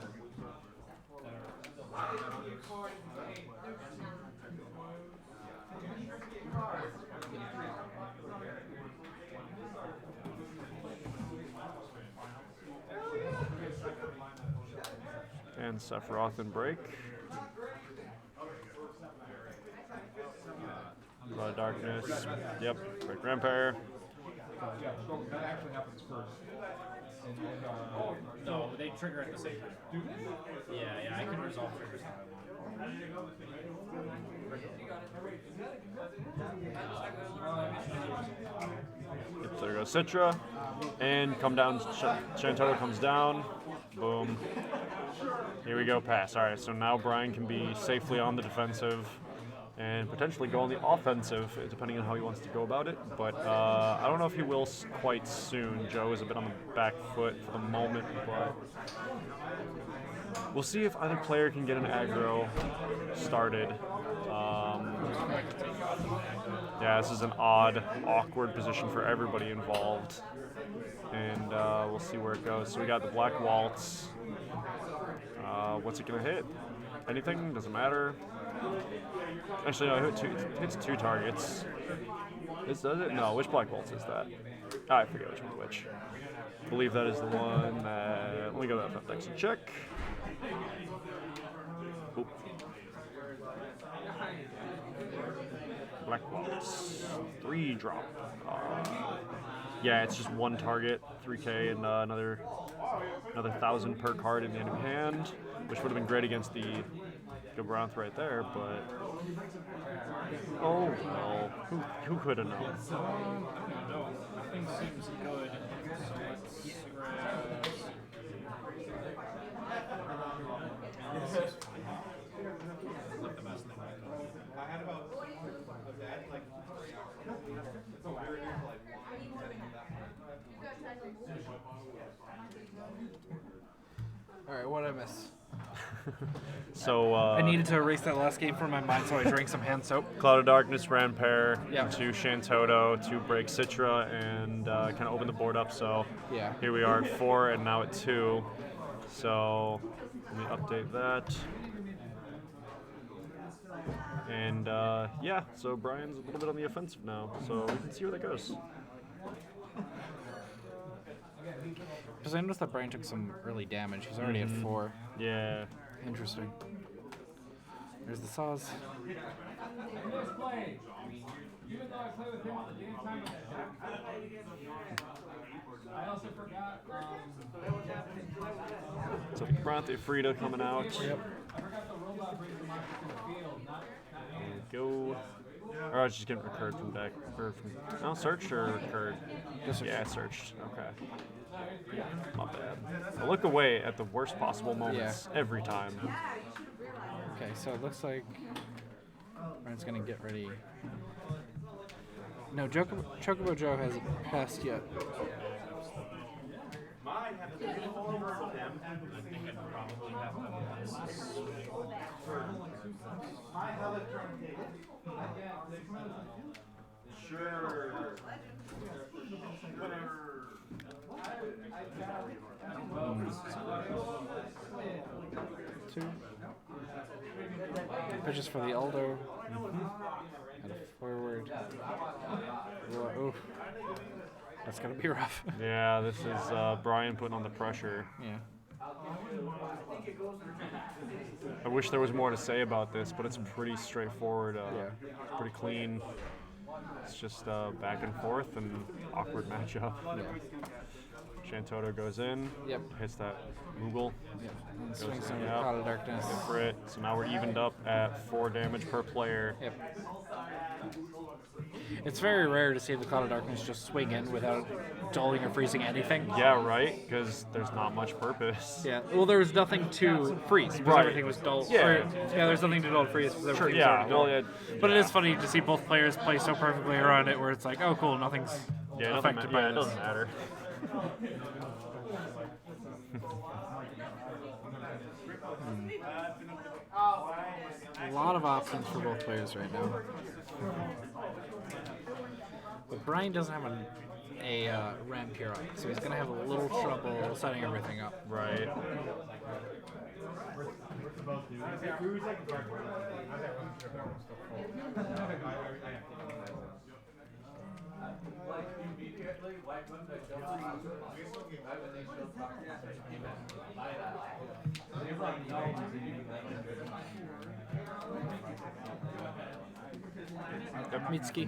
And Sephiroth and break. Blood of Darkness. Yep. Break Rampire. That actually happens first. No, they trigger at the same time. Yeah, I can resolve triggers how I want. Yep, there goes Citra. And come down, Shantaro comes down. Boom. Here we go, pass. Alright, so now Brian can be safely on the defensive and potentially go on the offensive, depending on how he wants to go about it. But I don't know if he will quite soon. Joe is a bit on the back foot for the moment, but we'll see if either player can get an aggro started. Yeah, this is an odd, awkward position for everybody involved. And we'll see where it goes. So we got the Black Waltz. What's it going to hit? Anything? Doesn't matter. Actually, no, it hits 2 targets. Does it? No, which Black Waltz is that? I forget which one's which. I believe that is the one that... Let me go to that next and check. Oop. Black Waltz. 3 drop. Yeah, it's just 1 target, 3k, and another 1,000 per card in the enemy hand, which would have been great against the Gabranth right there, but oh well, who could have known? No, nothing seems good. So let's grab. Like the best thing. I had about of that, like, All right, what did I miss? So I needed to erase that last game from my mind, so I drank some hand soap. Cloud of Darkness ran pair Yeah. to Shantoto to break Citra and kind of open the board up. So Yeah. here we are at 4 and now at 2. So let me update that. And yeah, so Brian's a little bit on the offensive now. So we can see where that goes. Because I noticed that Brian took some early damage. He's already at 4. Yeah. Interesting. There's the saws. So Bronte Frida coming out. Yep. There we go. Or I was just getting recurred from deck. Or from, no, searched or recurred? Yeah, searched. Okay. Not bad. I look away at the worst possible moments every time. Okay, so it looks like Brian's gonna get ready. No, Chocobo Joe hasn't passed yet. Two. Pitches for the Aldo. And a forward. Oh, that's gonna be rough. Yeah, this is Brian putting on the pressure. Yeah. I wish there was more to say about this, but it's pretty straightforward. Pretty clean. It's just back and forth and awkward matchup. Shantoto goes in, hits that Moogle, And swings on yep. Cloud of Darkness. Go for it. So now we're evened up at 4 damage per player. Yep. It's very rare to see the Cloud of Darkness just swing in without dulling or freezing anything. Yeah, right? Because there's not much purpose. Yeah. Well, there was nothing to freeze because Right. everything was dull. Yeah. Yeah. There's nothing to dull freeze because everything was already well, dull. But it is funny to see both players play so perfectly around it, where it's like, oh, cool, nothing's affected by it this. doesn't matter. A lot of options for both players right now. But Brian doesn't have a ramp here up, so he's going to have a little trouble setting everything up. Right.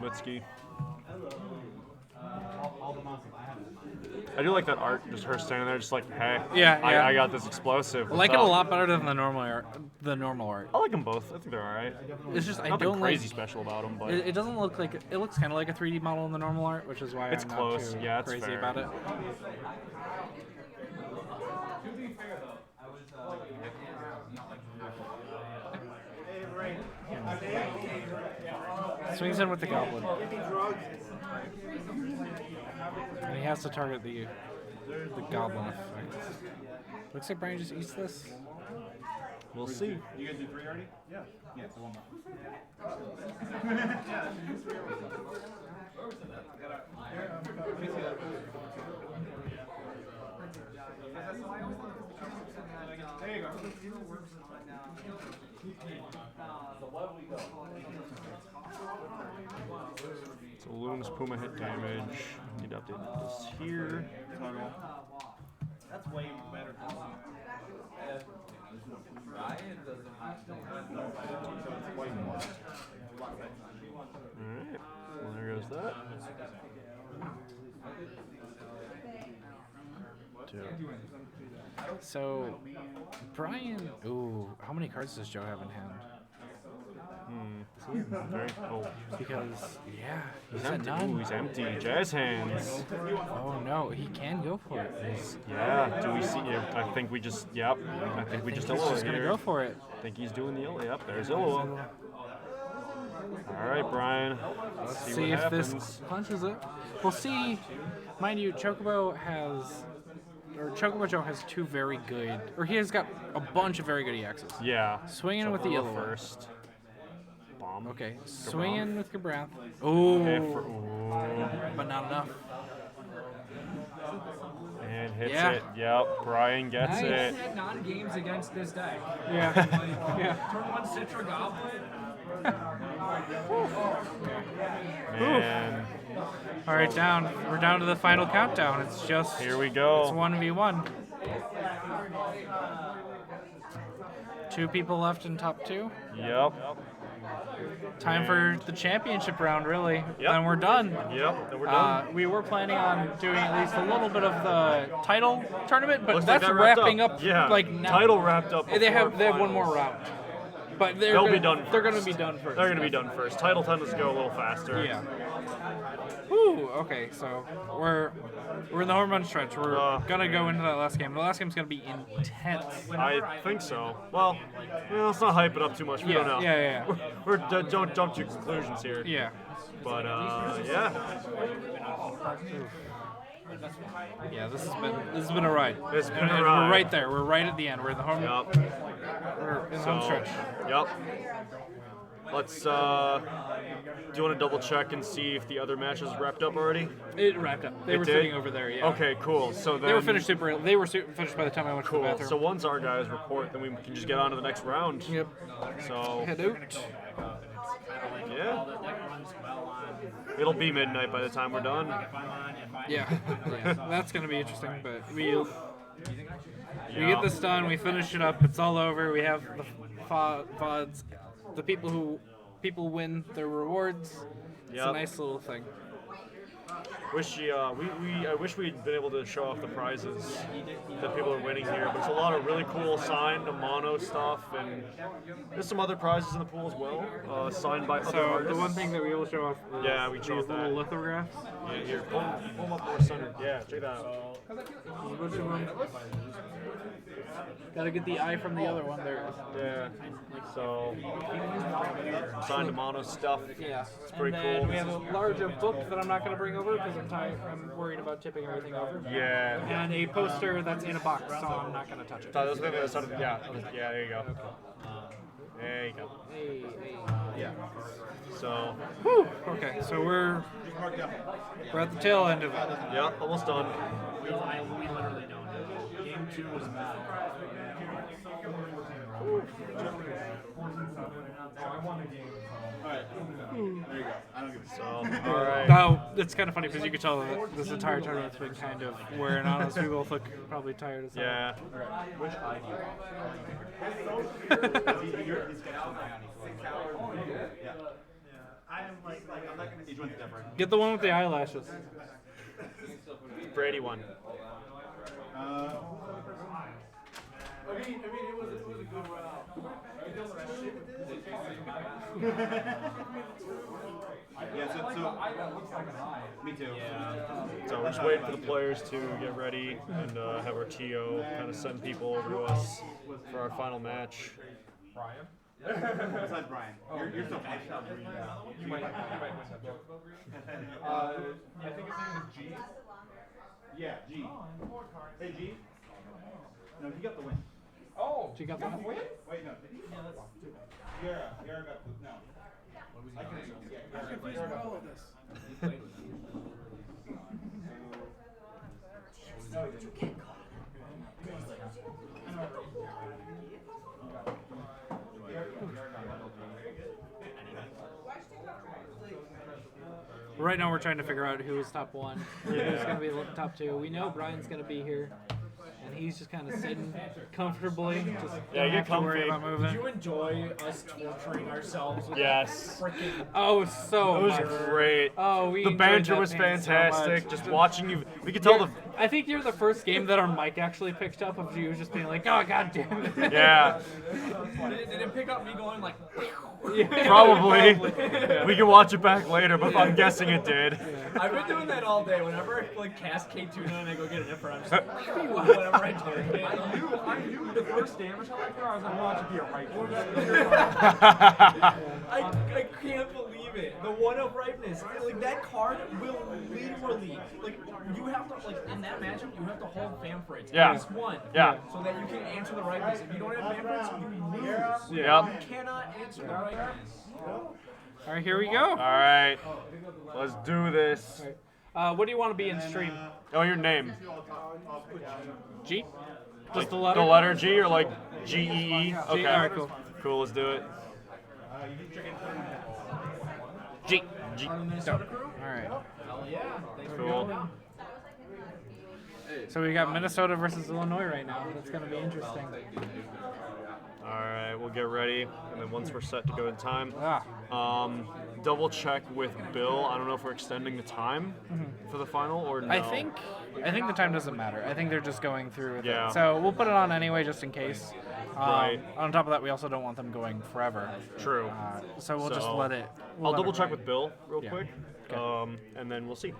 Mitski. I do like that art, just her standing there, just like, hey, I got this explosive. I like it a lot better than the normal art. I like them both. I think they're all right. It's just I Nothing don't crazy like. special about them, but It doesn't look like it looks kind of like a 3D model in the normal art, which is why It's I'm close. not too Yeah, it's crazy fair. about it. Swings in with the goblin. And he has to target the goblin effect. Looks like Brian just eats this. we'll see. You guys do 3 already? Yeah. Yeah, so 1 more. There you go. So Loon's Puma hit damage. Need to update this here. That's way better. Alright. Well, there goes that. 2. So, Brian. Ooh, how many cards does Joe have in hand? Very cool. Because, yeah, he's He's at empty. none. Ooh, he's empty. Jazz hands. Oh no, he can go for it. Yeah. Do we see? Yeah, I think we just. Yep. I think we just. He's just gonna go for it. I think he's doing the Ilya. Yep. There's Ilya. All right, Brian. Let's See what if happens. this punches it. We'll see. Mind you, Chocobo has or Chocobo Joe has two very good, or he has got a bunch of very good EXs. Yeah. Swinging So with the we'll yellow go one. first. Bomb. Okay, swinging with Gabrath. Ooh. But not enough. And hits Yeah. it. Yep. Brian gets Nice. it. Had non-games against this deck. Yeah. Yeah. Turn 1 Citra Goblin. Man. All right, we're down to the final countdown. It's just Here we go. It's 1v1. 2 people left in top 2. Yep. Time for the championship round, really. Yep. Then we're done. Yep. Then we're done. We were planning on doing at least a little bit of the title tournament, but Looks like that's that wrapped wrapping up. Yeah. Like now. Title wrapped up. They have before one more finals. round, but They'll be done. They're going first. to be done first. They're going to be done first. Title tends to go a little faster. Yeah. Whew, okay, so we're in the home run stretch. We're gonna go into that last game. The last game's gonna be intense. I think so. Well, let's not hype it up too much. We Yeah, don't know. yeah. Don't jump to conclusions here. Yeah. But yeah. Yeah, this has been a ride. It's been And a ride. We're right there. We're right at the end. We're in the home. Yup. We're in the home stretch. Yep. Let's do you want to double check and see if the other matches wrapped up already? It wrapped up. They It were did? sitting over there. Yeah. Okay, cool. So then They were finished They were finished by the time I went to the Cool. bathroom. So once our guys report, then we can just get on to the next round. Yep. So Head out. yeah, it'll be midnight by the time we're done. Yeah. That's gonna be interesting. But we get this done. We finish it up. It's all over. We have the VODs. The people win their rewards. It's Yep. a nice little thing. I wish we'd been able to show off the prizes that people are winning here, but it's a lot of really cool signed mono stuff, and there's some other prizes in the pool as well, signed by other So artists. the one thing that we will show off is Yeah, we these showed that. little lithographs. Yeah, here, pull 'em up more centered. Yeah, check that out. Gotta get the eye from the other one there. Yeah, so signed mono stuff. Yeah. It's pretty and then cool. we have a larger book that I'm not gonna bring over because I'm worried about tipping everything over. Yeah. And a poster that's in a box, so I'm not gonna touch it. So those are the sort of, yeah, there you go. There you go. Hey. Yeah. So, Whew. Okay, so we're at the tail end of it. yeah, almost done. We literally don't know. Game 2 was bad. So, all right. Now, it's kind of funny because you could tell that this entire tournament's been kind of wearing on us. We both look probably tired as hell. Yeah. Which eye do you want? Yeah. I'm like I'm not gonna. Each one's different. Get the one with the eyelashes. Brady won. Yeah, so me too. So we're just waiting for the players to get ready and have our TO kind of send people over to us for our final match. Besides Brian, you're still playing. You might win that book. I think his name is G. Yeah, G. Hey, G. No, he got the win. Oh, She got the one? win? Wait, no, did he? Yeah, Yara got the no. I can Confused with all of this. Right now, we're trying to figure out who's top 1, who's going to be top 2. We know Brian's going to be here, and he's just kind of sitting comfortably. Just Yeah, don't get have to worry comfy. about Did you moving. enjoy us torturing ourselves with Yes. freaking Oh, so It was much. great. Oh, we The enjoyed banter that was pain so fantastic. much. Just watching you, we could tell the I think you're the first game that our mic actually picked up of you just being like, oh, god damn it. yeah. Did it pick up me going like Yeah, Probably. Yeah. We can watch it back later, but I'm guessing it did. I've been doing that all day. Whenever I like cast K2 and I go get an infra, I'm just like, whenever I target. I knew the first damage collector. I was like, well, it should be a right. I can't believe it. The 1-up ripeness. Like, that card will literally, like, you have to, like, in that matchup, you have to hold fan friends. Yeah. At least one. Yeah. So that you can answer the ripeness. If you don't have fan friends, you lose. Yep. You cannot answer the ripeness. All right, here we go. All right. Let's do this. What do you want to be in stream? Oh, your name. G? Like Just the letter? The letter G or like G-E-E? Okay. All right, cool. Cool, let's do it. G. G. All right. Hell yeah. Thanks for Cool. going. So we got Minnesota versus Illinois right now. That's going to be interesting. All right, we'll get ready, and then once we're set to go in time, Ah. double check with Bill. I don't know if we're extending the time for the final or no. I think the time doesn't matter. I think they're just going through with Yeah. it. So we'll put it on anyway, just in case. Right. On top of that, we also don't want them going forever. True. So we'll just So, let it. I'll double check with Bill real Yeah. quick, Okay. and then we'll see.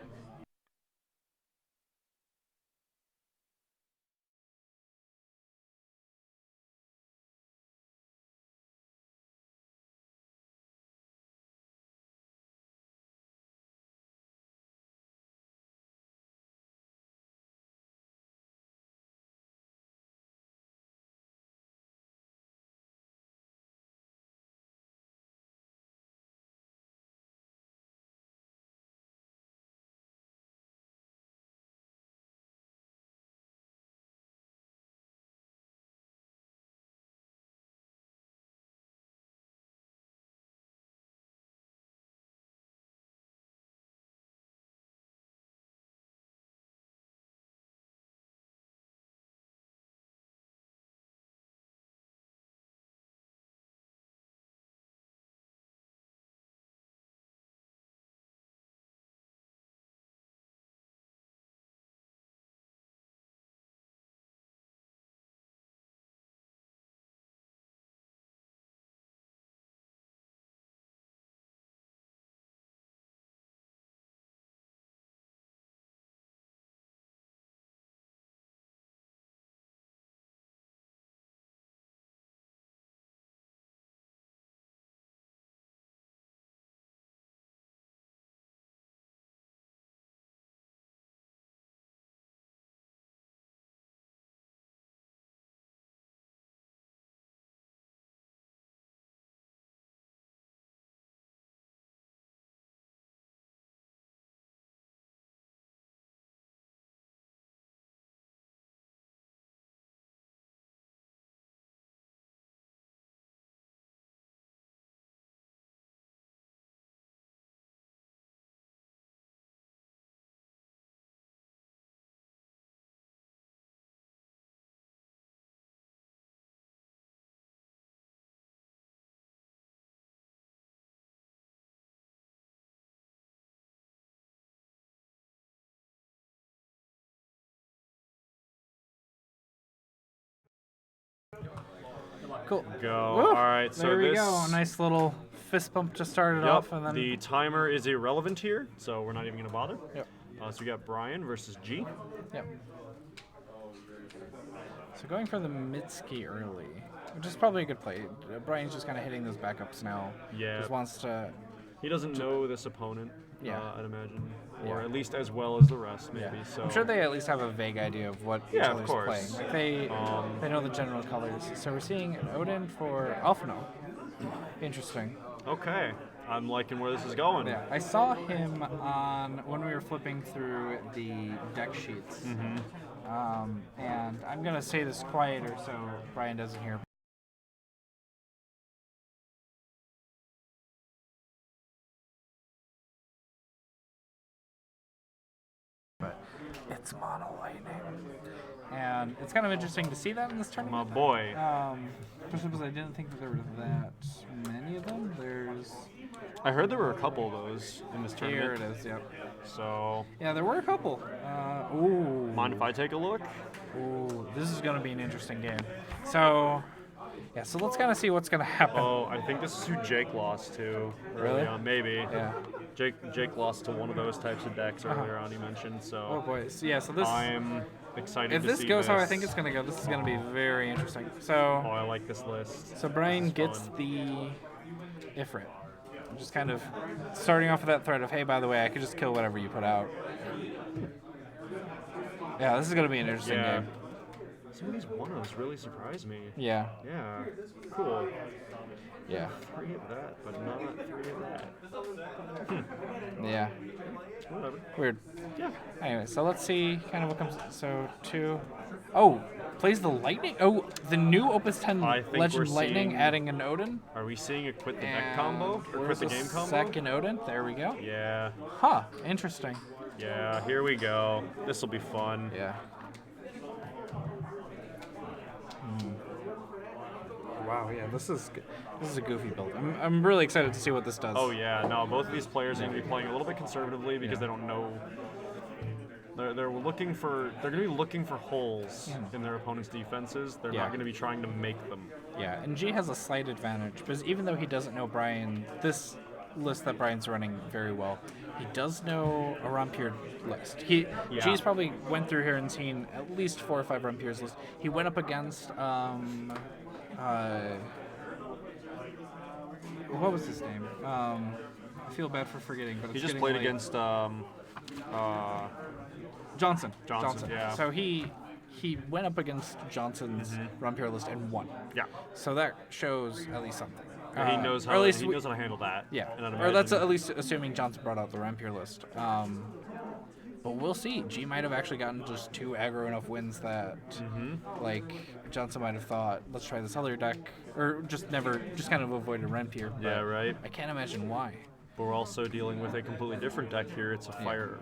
Cool. Go. Woo! All right, so there we this. go. A nice little fist bump just started Yep, off, and then the timer is irrelevant here, so we're not even gonna bother. Yep. So we got Brian versus G. Yep. So going for the Mitski early, which is probably a good play. Brian's just kind of hitting those backups now. Yeah. Just wants to. He doesn't know this opponent. Yeah. I'd imagine, or Yeah. at least as well as the rest, maybe. Yeah. So I'm sure they at least have a vague idea of what each Yeah, of other's course. playing. Like they know the general colors. So we're seeing an Odin for Alphino. Interesting. Okay, I'm liking where this is going. Yeah, I saw him on when we were flipping through the deck sheets. And I'm gonna say this quieter so Brian doesn't hear. But it's mono lightning, and it's kind of interesting to see that in this My tournament. boy. Especially because I didn't think that there were that many of them. There's I heard there were a couple of those in this here tournament. it is. Yep. So, Yeah, there were a couple. Ooh. mind if I take a look? Ooh, this is going to be an interesting game. So, yeah, so let's kind of see what's going to happen. Oh, I think this is who Jake lost to. Really? Early on, maybe. Yeah. Jake lost to one of those types of decks earlier on. He mentioned. So. Oh boy. So, yeah, so this. I'm excited If to this see goes how I this. think it's going to go, this is going to be very interesting. Oh, So, I like this list. Brian This is gets fun. the Ifrit. just kind of starting off with that threat of, hey, by the way, I could just kill whatever you put out. Yeah, this is going to be an interesting Yeah. game. Some of these 1-0s really surprise me. Yeah, Yeah. Cool. yeah, 3 of that, but not 3 of that. yeah. Whatever. Weird. Yeah. Anyway, so let's see kind of what comes. So 2. Oh, plays the Lightning. Oh, the new Opus 10 I think Legend we're Lightning seeing- adding an Odin. Are we seeing a quit the deck And combo? Or quit where's the game combo? second Odin? There we go. Yeah. Huh, interesting. Yeah, here we go. This will be fun. Yeah. Wow, yeah, this is a goofy build. I'm really excited to see what this does. Oh yeah, no, both of these players are going to be playing a little bit conservatively because they don't know. They're going to be looking for holes in their opponent's defenses. They're Yeah. not going to be trying to make them. Yeah, and G has a slight advantage because even though he doesn't know this list that Brian's running very well, he does know a Rampier list. G's probably went through here and seen at least 4 or 5 Rampiers lists. He went up against what was his name? I feel bad for forgetting, but He it's just getting played late. against Johnson. yeah. So he went up against Johnson's Rampier list and won. Yeah. So that shows at least something. He knows or how at least he knows how to handle that. yeah. And I'd Or that's imagine- at least assuming Johnson brought out the Rampier list. But we'll see. G might have actually gotten just 2 aggro enough wins that, like, Johnson might have thought, let's try this other deck, or just kind of avoided Rampier. Yeah, but right. I can't imagine why. But we're also dealing with a completely different deck here. It's a fire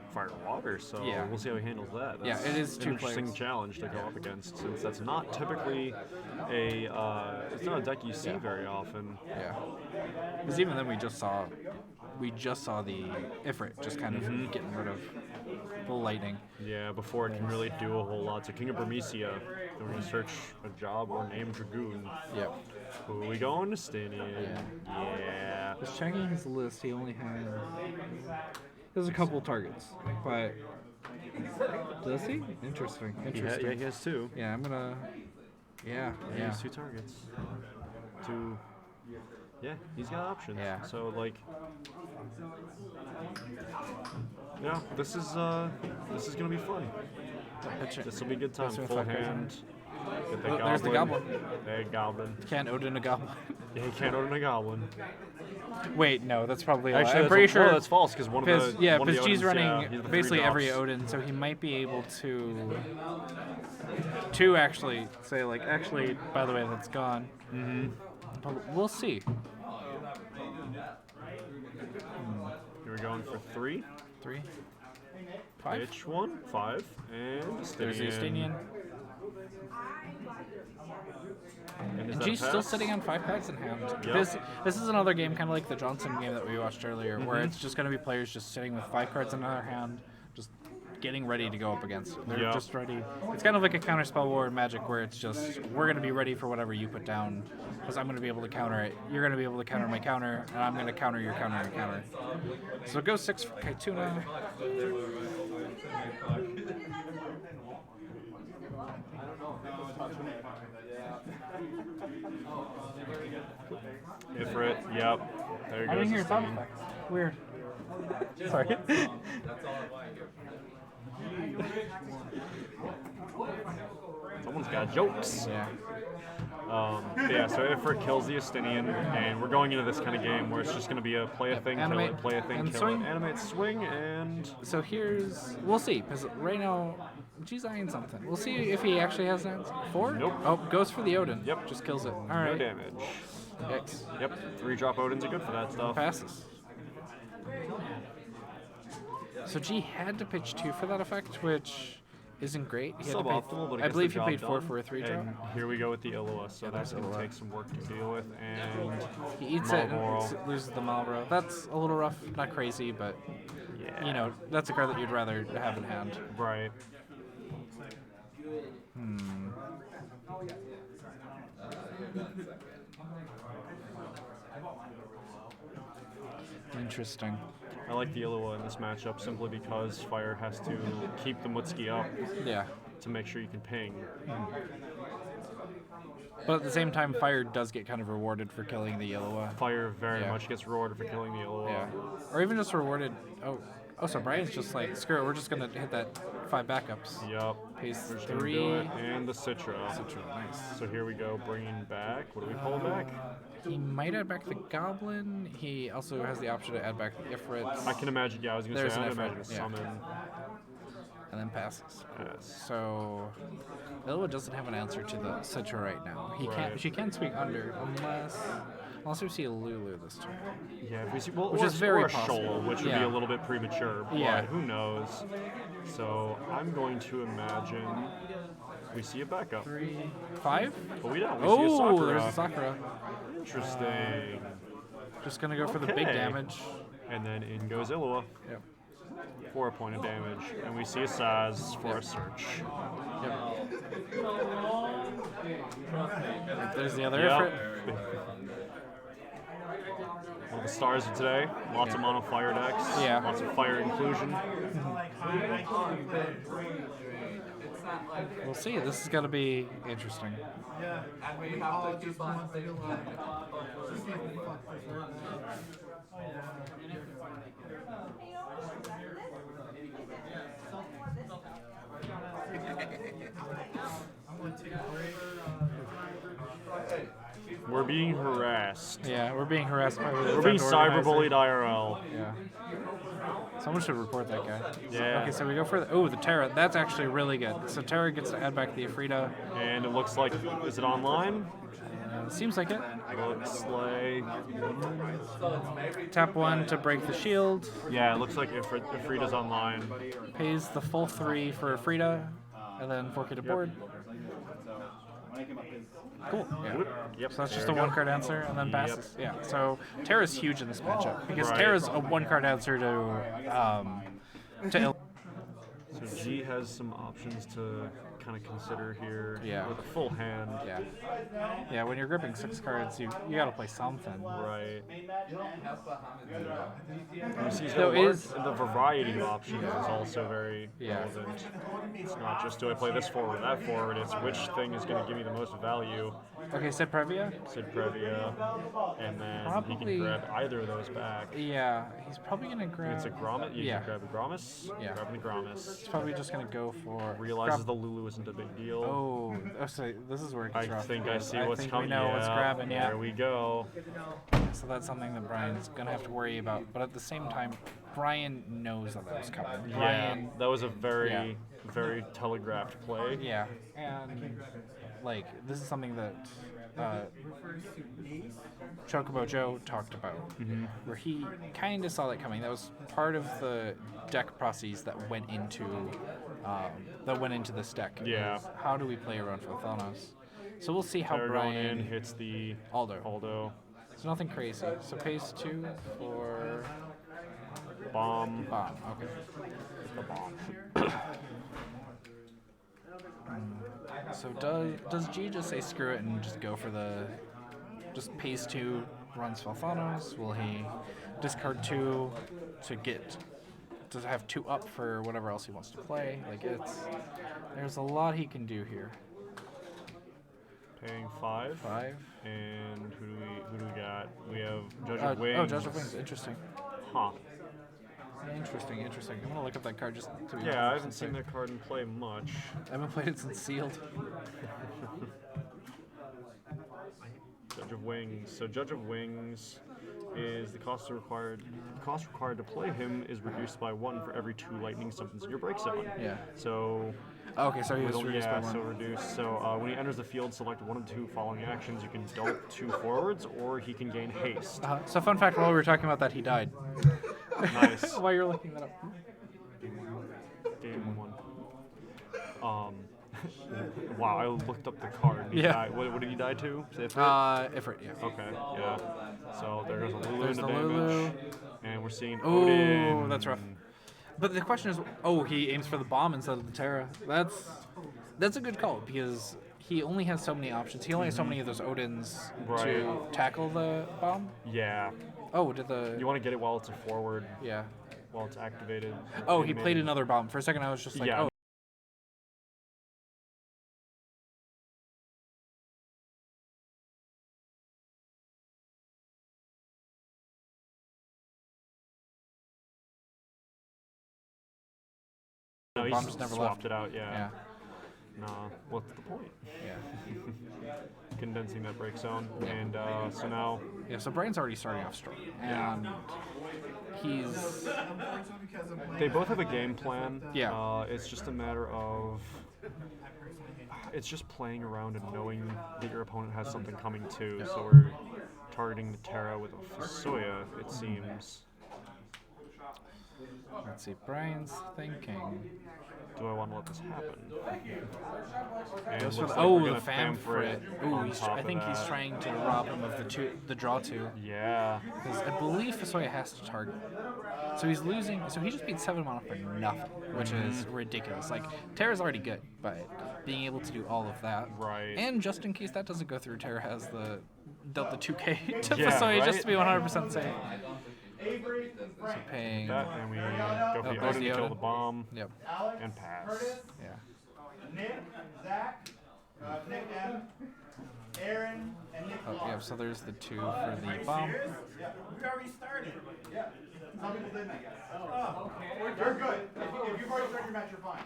water, so Yeah. we'll see how he handles that. Yeah, it is an 2 interesting players. challenge to go up against, since that's not typically it's not a deck you see very often. Yeah. Because even then we just saw the Ifrit just kind of getting rid of the lightning. Yeah, before it can really do a whole lot. So King of Burmecia, we're gonna search a job or name Dragoon. Yep. Who are we going to Stinian? Yeah. Just checking his list, he only has a couple targets, but does he? Interesting. Interesting. He has 2. Yeah, I'm gonna. Yeah. He Yeah. has 2 targets. 2. Yeah, he's got options. Yeah. So like. Yeah, this is gonna be fun. Pitch it. This will be a good time. Pitch it Full with five hand. Get the Oh, there's the goblin. Hey, goblin. Can't Odin a goblin. Yeah, he can't own a goblin. Wait, no, that's probably a lie. Actually, I'm that's pretty sure. No, that's false because one of Because the yeah, one of because the G's Odins, running yeah, he's the 3 basically every drops. Odin, so he might be able to actually say like, actually, by the way, that's gone. But we'll see. Here we're going for 3. 3, 5. Pitch 1, 5, and There's the Estinian. And is And that G's a still pass? sitting on 5 cards in hand. Yep. This is another game, kind of like the Johnson game that we watched earlier, where it's just going to be players just sitting with 5 cards in their hand, just getting ready to go up against it. They're Yep. just ready. It's kind of like a counter spell war in Magic, where it's just we're going to be ready for whatever you put down, because I'm going to be able to counter it. You're going to be able to counter my counter, and I'm going to counter your counter and counter. So it goes 6 for Kaituna. Ifrit, yep. There I goes didn't hear the sound sting. effects. Weird. Sorry. Someone's got jokes. Yeah. But yeah, so Ifrit kills the Estinian, and we're going into this kind of game where it's just going to be a play a thing, kill Animate it, play a thing, and kill swing. it, animate, swing, and So we'll see, because right now, G's eyeing something. We'll see if he actually has that. 4? Nope. Oh, goes for the Odin. Yep. Just kills it. All no right. damage. X. Yep, 3-drop Odins are good for that stuff. Passes. So G had to pitch 2 for that effect, which isn't great. He had to pay, Suboptimal, but it I gets believe the he paid job 4 done. for a 3-drop. And here we go with the Ilua, so that's there's going to Ilua. take some work to deal with, and He eats it Marlboro. and loses the Malboro. That's a little rough, not crazy, but yeah, you know, that's a card that you'd rather have in hand. right. Interesting. I like the Ilua in this matchup simply because Fire has to keep the Mutski up Yeah. to make sure you can ping. But at the same time, fire does get kind of rewarded for killing the Yellow. Fire very Yeah. much gets rewarded for killing the yellow. Yeah. Or even just rewarded. Oh, so Brian's just like, screw it, we're just going to hit that 5 backups. Yep. Pace We're just gonna 3. do it. And the Citra. Nice. So here we go, bringing back. What do we pull back? He might add back the Goblin. He also has the option to add back the Ifrit. I can imagine. Yeah, I was gonna There's say. I an can imagine a Ifrit, yeah. summon. And then passes. Yes. So Elwood doesn't have an answer to the Citra right now. Right. She can swing under unless we see a Lulu this turn. Yeah, if we see, well, Which or, is very or a possible. shoal, which would be Yeah. a little bit premature, but Yeah. who knows? So I'm going to imagine we see a backup. 3, 5. But we don't. We see a Oh, Sakura. there's a Sakura. Interesting. Just gonna go for the big Okay. damage. And then in goes Illua Yep. for a point of damage. And we see a Saz for a search. Yep. There's the other Yep. Ifrit. Well, the stars of today. Lots of mono fire decks. Yeah. Lots of fire inclusion. We'll see. This is gonna be interesting. We're being harassed. Yeah, we're being harassed by the We're being event organizer. cyberbullied IRL. Yeah. Someone should report that guy. Yeah. Okay, so we go for the Terra. That's actually really good. So Terra gets to add back the Afrida. And it looks like, is it online? Seems like it. Looks like, Tap 1 to break the shield. yeah, it looks like Ifrita's online. Pays the full 3 for Afrida, and then 4K to board. Cool. Yeah. Yep. So that's just a there we go. 1-card answer, and then passes. Yeah. So Terra's huge in this matchup because Right. Terra's a 1-card answer to Il- So G has some options to kind of consider here. Yeah. With a full hand. Yeah. Yeah, when you're gripping 6 cards, you gotta play something. Right. You see, So the variety of options is also very Yeah. relevant. It's not just do I play this forward or that forward, it's which thing is going to give me the most value. Okay, Sid Previa? Sid Previa, and then he Probably- can grab either of those back. Yeah, he's probably gonna grab. It's a Grommet, you Yeah. can grab a Gromus, Yeah. grabbing a Gromus. He's probably just gonna go for. Realizes the Lulu isn't a big deal. Oh, so this is where it gets I rough. think I see I what's think coming. We know what's grabbing. Yeah. There we go. So that's something that Brian's gonna have to worry about. But at the same time, Brian knows that was coming. Brian, Yeah, that was a very, Yeah. very telegraphed play. yeah, and like this is something that Chocobo Joe talked about, where he kind of saw that coming. That was part of the deck process that went into this deck. Yeah. is How do we play around for Thanos? So we'll see how They're going in, Brian hits the Aldo. So nothing crazy. So pays 2 for bomb. bomb. Okay. The bomb. So does G just say screw it and just go for just pays 2, runs Falthanos? Will he discard 2 to have 2 up for whatever else he wants to play? Like there's a lot he can do here. Paying 5. 5. And who do we got? We have Judge of Wings. Oh, Judge of Wings. Interesting. Huh. Interesting. I'm gonna look up that card just to be Yeah, I honest haven't seen and that card in play much. see. I haven't played it since Sealed. Judge of Wings. So Judge of Wings is the cost required to play him is reduced by 1 for every 2 lightning summons in your break zone. Yeah. So Okay, so he was reduced by yeah, 1. so reduced. So when he enters the field, select one of the 2 following actions. You can dump 2 forwards, or he can gain haste. So fun fact, while we were talking about that, he died. Nice. While you're looking that up. Game 1. Wow, I looked up the card. He Yeah. died. What did he die to? Ifrit? Ifrit, yeah. Okay, yeah. So there goes a Lulu There's into the damage. Lulu. And we're seeing Oh, Odin. that's rough. But the question is, he aims for the bomb instead of the Terra. That's a good call because he only has so many options. He only has so many of those Odins to tackle the bomb. Yeah. Oh, did the You want to get it while it's a forward, yeah? while it's activated. Oh, he played animated. another bomb. For a second, I was just like, Yeah, oh, No, The he's bomb just never swapped left. it out. Yeah. Yeah. Nah. What's the point? Yeah. Condensing that break zone, Yeah. and so now Yeah. So Brian's already starting off strong, and he's they both have a game plan. Yeah. It's just a matter of it's just playing around and knowing that your opponent has something coming too. So we're targeting the Terra with a Fusoya, it seems. Let's see. Brian's thinking. Do I want to let this happen? And Goes for looks the, like we're oh, the gonna fan for it. Ooh, on he's, top I of think he's that. trying to rob him of the draw two. Yeah. Because I believe Fusoya has to target. So he's losing. So he just beat 7 mana for nothing, which is ridiculous. Like, Terra's already good, but being able to do all of that. Right. And just in case that doesn't go through, Terra has dealt the 2k to Yeah, Fusoya just right? to be 100% safe. So paying. That, and we go for the there's Odin the to kill Odin. the bomb Yep. and pass. Yeah. Nick, Zach, Nick M, Aaron, and Nick Oh, Law. yeah. So there's the 2 for the bomb. Yeah, we already started. Yeah. Some people didn't, I guess. Oh, you're good. If you've already started your match, you're fine.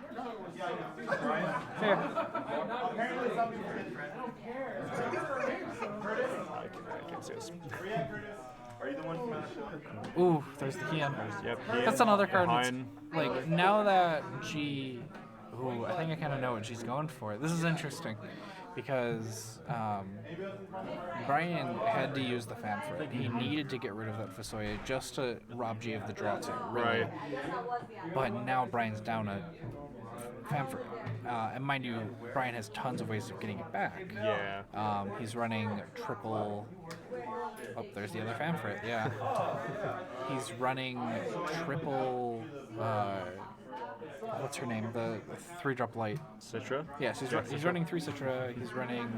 Yeah, I know. Right? Apparently, some people didn't. I don't care. Curtis? I can't see this. Where you at, Curtis? Are you the one from the Ooh, there's the Kian. Yep. That's another card. That's, Behind. like, now that G. Ooh, I think I kind of know what G's going for. This is interesting because Brian had to use the fan for it. He needed to get rid of that Fusoya just to rob G of the draw two. Really. Right. But now Brian's down a fan for it. And mind you, Brian has tons of ways of getting it back. Yeah. He's running triple. Oh, there's the other fan for it. Yeah. He's running triple. What's her name? The 3-drop light. Citra? Yes, he's running 3 Citra. He's running,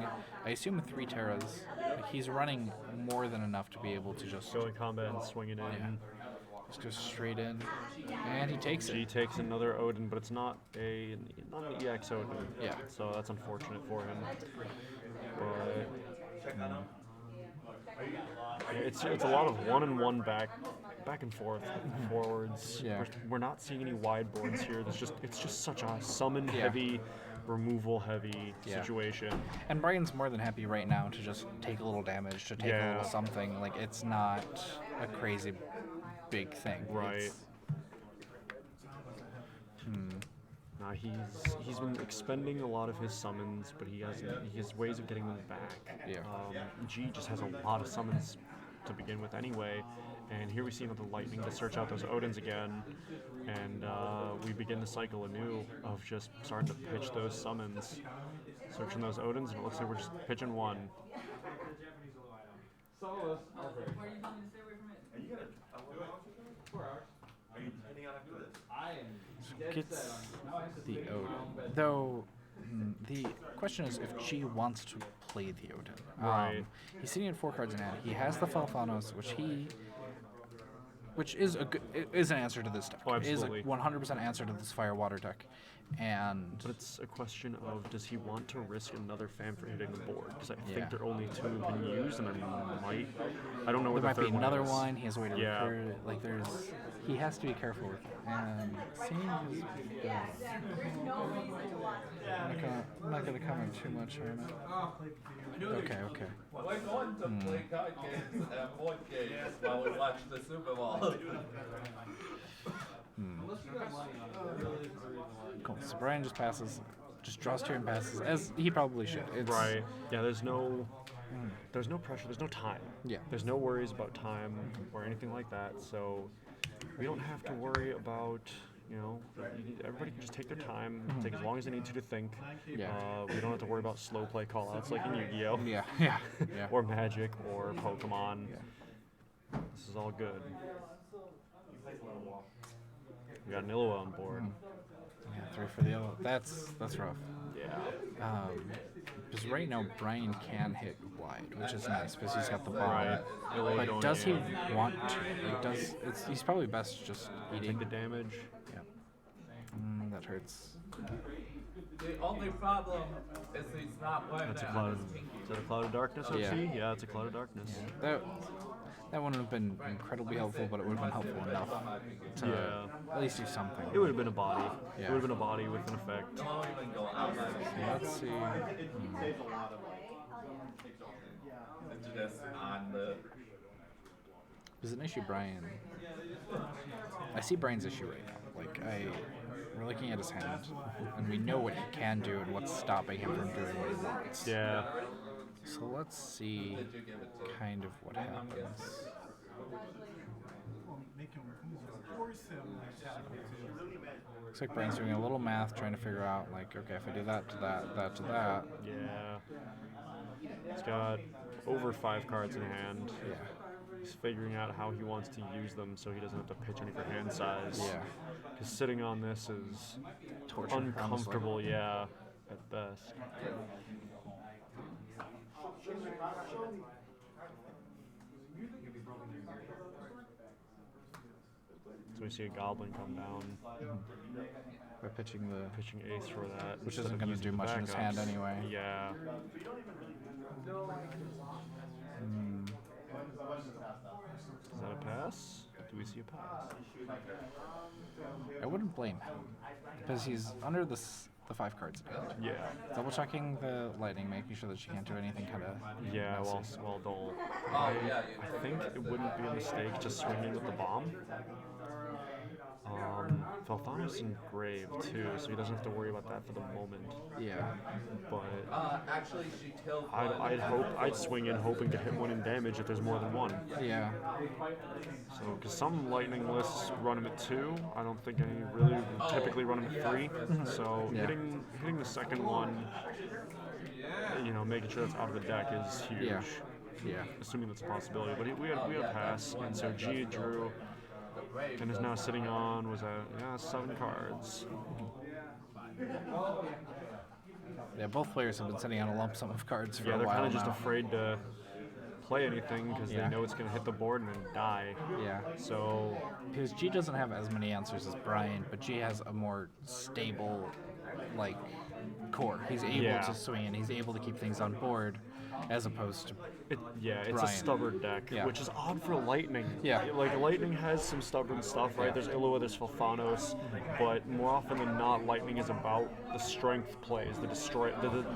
I assume, 3 Terras. Like, he's running more than enough to be able to just Go in combat and swing it in. Yeah. Just go straight in, and he takes G it. takes another Odin, but it's not an EX Odin. Yeah. So that's unfortunate for him. But yeah, it's a lot of 1-and-1 back and forth, forwards. Yeah. We're not seeing any wide boards here. It's just such a summon heavy, removal heavy situation. And Brian's more than happy right now to just take a little damage, to take a little something. Like, it's not a crazy big thing. Right. It's, He's been expending a lot of his summons, but he has ways of getting them back. Yeah. G just has a lot of summons to begin with anyway, and here we see another lightning to search out those Odins again, and we begin the cycle anew of just starting to pitch those summons, searching those Odins, and it looks like we're just pitching one. gets the Odin. Though, the question is if G wants to play the Odin. Right. He's sitting at 4 cards in hand. He has the Falfanos, which is an answer to this deck. Oh, It is a absolutely. 100% answer to this Fire Water deck. And But it's a question of, does he want to risk another fan for hitting the board? Because I Yeah. think there are only 2 have been used, and I don't know where there the might be third another is. one. He has a way to Yeah. recur it. Like, he has to be careful with it. And seeing his I'm not gonna comment too much on it. Okay. We're going to play card games and board games while we watch the Super Bowl. Cool. So Brian just draws turn, passes, as he probably should. It's, Right. Yeah, there's no pressure, there's no time. Yeah. There's no worries about time or anything like that, so we don't have to worry about, everybody can just take their time, take as long as they need to think. Yeah. We don't have to worry about slow play callouts like in Yu-Gi-Oh! Yeah. Or Magic or Pokemon. This is all good. We got an Illiwa on board. Yeah, 3 for the yellow. That's rough. Yeah. Because right now Brian can hit wide, which is nice because he's got the bomb. Right. Illiwa But going does he in. want to? Like, he's probably best just eating. Take the damage. Yeah. That hurts. The only problem is he's not playing That's a that. cloud. Is that a cloud of darkness? I Yeah. see? Yeah, it's a cloud of darkness. That wouldn't have been incredibly helpful, but it would have been helpful enough to Yeah. at least do something. It would have been a body. Yeah. It would have been a body with an effect. Won't even go out like Let's see. Saves a lot of it's just on the. There's an issue, Brian. I see Brian's issue right now. Like, we're looking at his hand, and we know what he can do and what's stopping him from doing what he wants. Yeah. So let's see kind of what happens. Looks like Brian's doing a little math, trying to figure out, like, okay, if I do that to that, that to that. Yeah. He's got over 5 cards in hand. Yeah. He's figuring out how he wants to use them so he doesn't have to pitch any for hand size. Yeah. Because sitting on this is Torture, uncomfortable, yeah, at best. So we see a goblin come down, By pitching the... pitching ace for that. Which instead isn't of gonna using do the much in his hand backups. anyway. Yeah. Is that a pass? Do we see a pass? I wouldn't blame him, because he's under the 5 cards in hand. Yeah. Double checking the lightning, making sure that she can't do anything kind of Yeah, messy. well, Dole. Oh yeah. I think it wouldn't be a mistake to swing in with the bomb. Felthanos engraved too, so he doesn't have to worry about that for the moment. Yeah. But Actually, she killed I'd swing in hoping to hit 1 in damage if there's more than 1. Yeah. So, because some lightning lists run him at 2, I don't think any really typically run him at 3. So Yeah. hitting the second one, you know, making sure that's out of the deck is huge. Yeah. Yeah. Assuming that's a possibility. But we had a pass, and so G drew, and is now sitting on 7 cards. Yeah, both players have been sitting on a lump sum of cards for Yeah, a they're while kind of just now. afraid to play anything because Yeah. they know it's going to hit the board and then die. Yeah. So Because G doesn't have as many answers as Brian, but G has a more stable, like, core. He's able Yeah. to swing and he's able to keep things on board, as opposed to it's a Brian. stubborn deck, Yeah. which is odd for Lightning. Yeah. Like Lightning has some stubborn stuff, right? There's Illua, there's Felthanos, but more often than not, Lightning is about the strength plays, the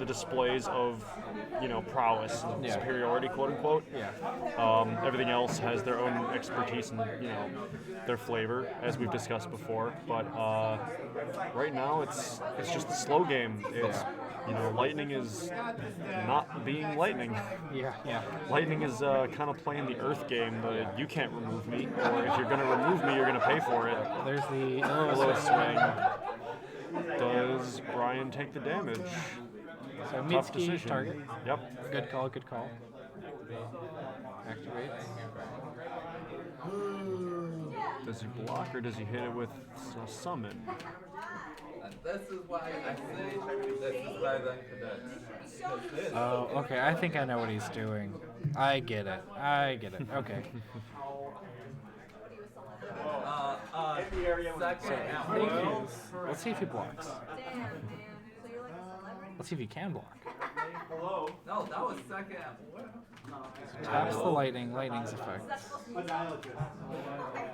displays of, you know, prowess and Yeah. superiority, quote unquote. Yeah. Everything else has their own expertise and, you know, their flavor, as we've discussed before. But right now, it's just a slow game. It's you know, Lightning is not being Lightning. Yeah, yeah. Lightning is kind of playing the Earth game. You can't remove me, or if you're going to remove me, you're going to pay for it. There's the Hello Illua swing. Does Brian take the damage? So Tough Mitsuki decision. target. Yep. Good call, good call. Activates. Does he block or does he hit it with a summon? And this is why I say this is why then cadets. Oh, okay. I think I know what he's doing. I get it. Okay. Second I think he's- let's see if he blocks. Let's see if he can block. No, that was second. Taps the lightning's effect.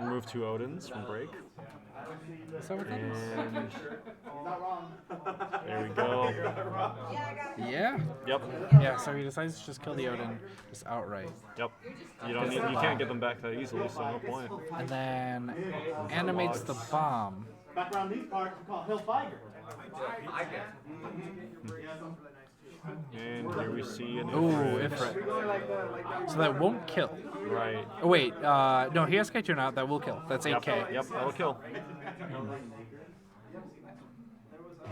Remove 2 Odins from break. Is that what that is? And there we go. Yeah. Yep. Yeah, so he decides to just kill the Odin just outright. Yep. You can't get them back that easily, so no point. And then animates the bomb. Back around these parts, we call Hill Figer. I get. And here we see an Ooh, Ifrit. Ifrit. So that won't kill. Right. Oh, wait. No, he has K-Tune out. That will kill. That's 8K. Yep, that'll kill.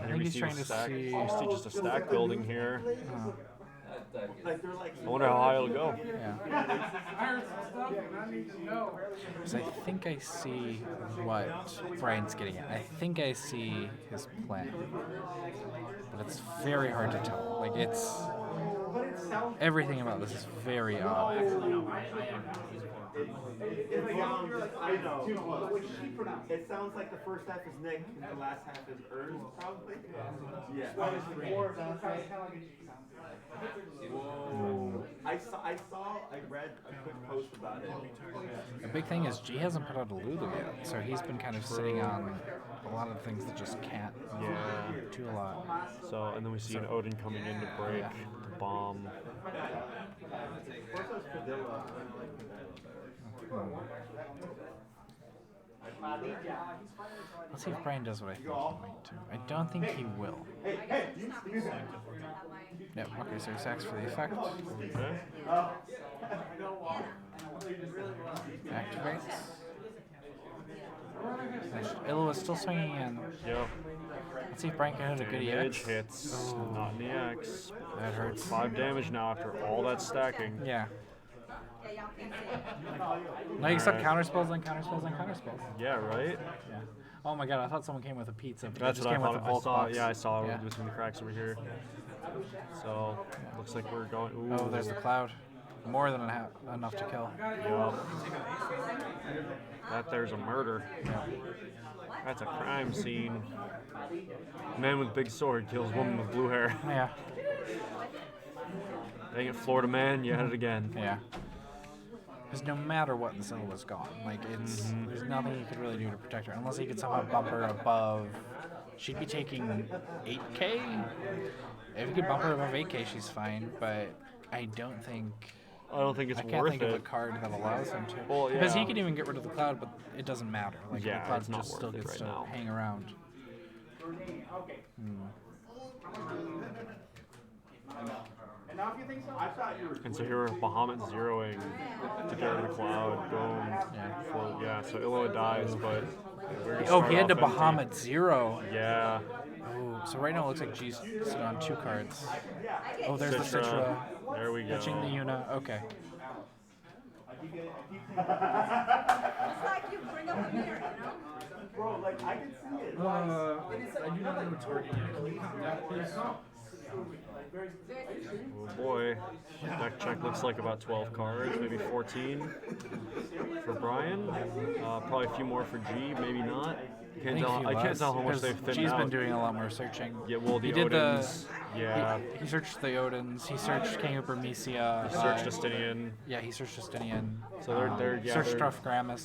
I think he's trying to see. We see just a stack building here. Like I wonder how high it'll go. Yeah. I heard some stuff and I need to know. Because I think I see what Brian's getting at. I think I see his plan. But it's very hard to tell. Like, it's... Everything about this is very odd. I know. Which she pronounced. It sounds like the first half is Nick and the last half is Ernst, probably. Yeah. I I read a quick post about it. The big thing is G hasn't put out a Lulu yet, so he's been kind of sitting on a lot of things that just can't do a lot. So, and then we see an Odin coming in to break the bomb. Let's see if Brian does what I think he might do. I don't think he will. Yep, okay, so he sacks for the effect. Okay. Activates. Illo is still swinging in. Yep. Let's see if Brian can hit a good Damage EX. hits, not in the X. That hurts. 5 damage now after all that stacking. Yeah. Now you said counter spells and counter spells and counter spells. Yeah, right? Yeah. Oh my god, I thought someone came with a pizza. But That's just what I came thought. with a I bulk saw. box. Yeah, I saw Yeah. between the cracks over here. So looks like we're going. Ooh. Oh, there's the cloud. More than enough to kill. Yup. That there's a murder. That's a crime scene. Man with big sword kills woman with blue hair. Yeah. Dang it, Florida man, you had it again. Yeah. Because no matter what, the Sybil was gone. Like, it's there's nothing he could really do to protect her. Unless he could somehow bump her above. She'd be taking 8k? If he could bump her above 8k, she's fine. But I don't think... I don't think it's I can't worth think it. of a card that allows him to. Well, Because he yeah. could even get rid of the cloud, but it doesn't matter. Like, Yeah, the cloud it's not just worth still it gets right to now. hang around. And now if you think so, I thought you were. And so here we're Bahamut zeroing to get rid of the cloud. Boom. Yeah. Well, yeah, so Illo dies, but we're gonna Oh, start he had to off empty. Bahamut 0. Yeah. Oh, so right now it looks like G's sitting on 2 cards. Oh, there's the Citra. Citra. There we go. Pitching the Yuna. Okay. It's like you bring up the mirror, you know? Bro, like I can see it. I do not know target yet. Can you count that, please? Oh boy. Deck check looks like about 12 cards, maybe 14 for Brian. Probably a few more for G, maybe not. I can't tell how much they've thinned G's out. been doing a lot more searching. Yeah, well, the he did Odins. Yeah. He searched the Odins. He searched King of Bermesia. Search Justinian. Yeah, he searched Justinian. So they're searched Struff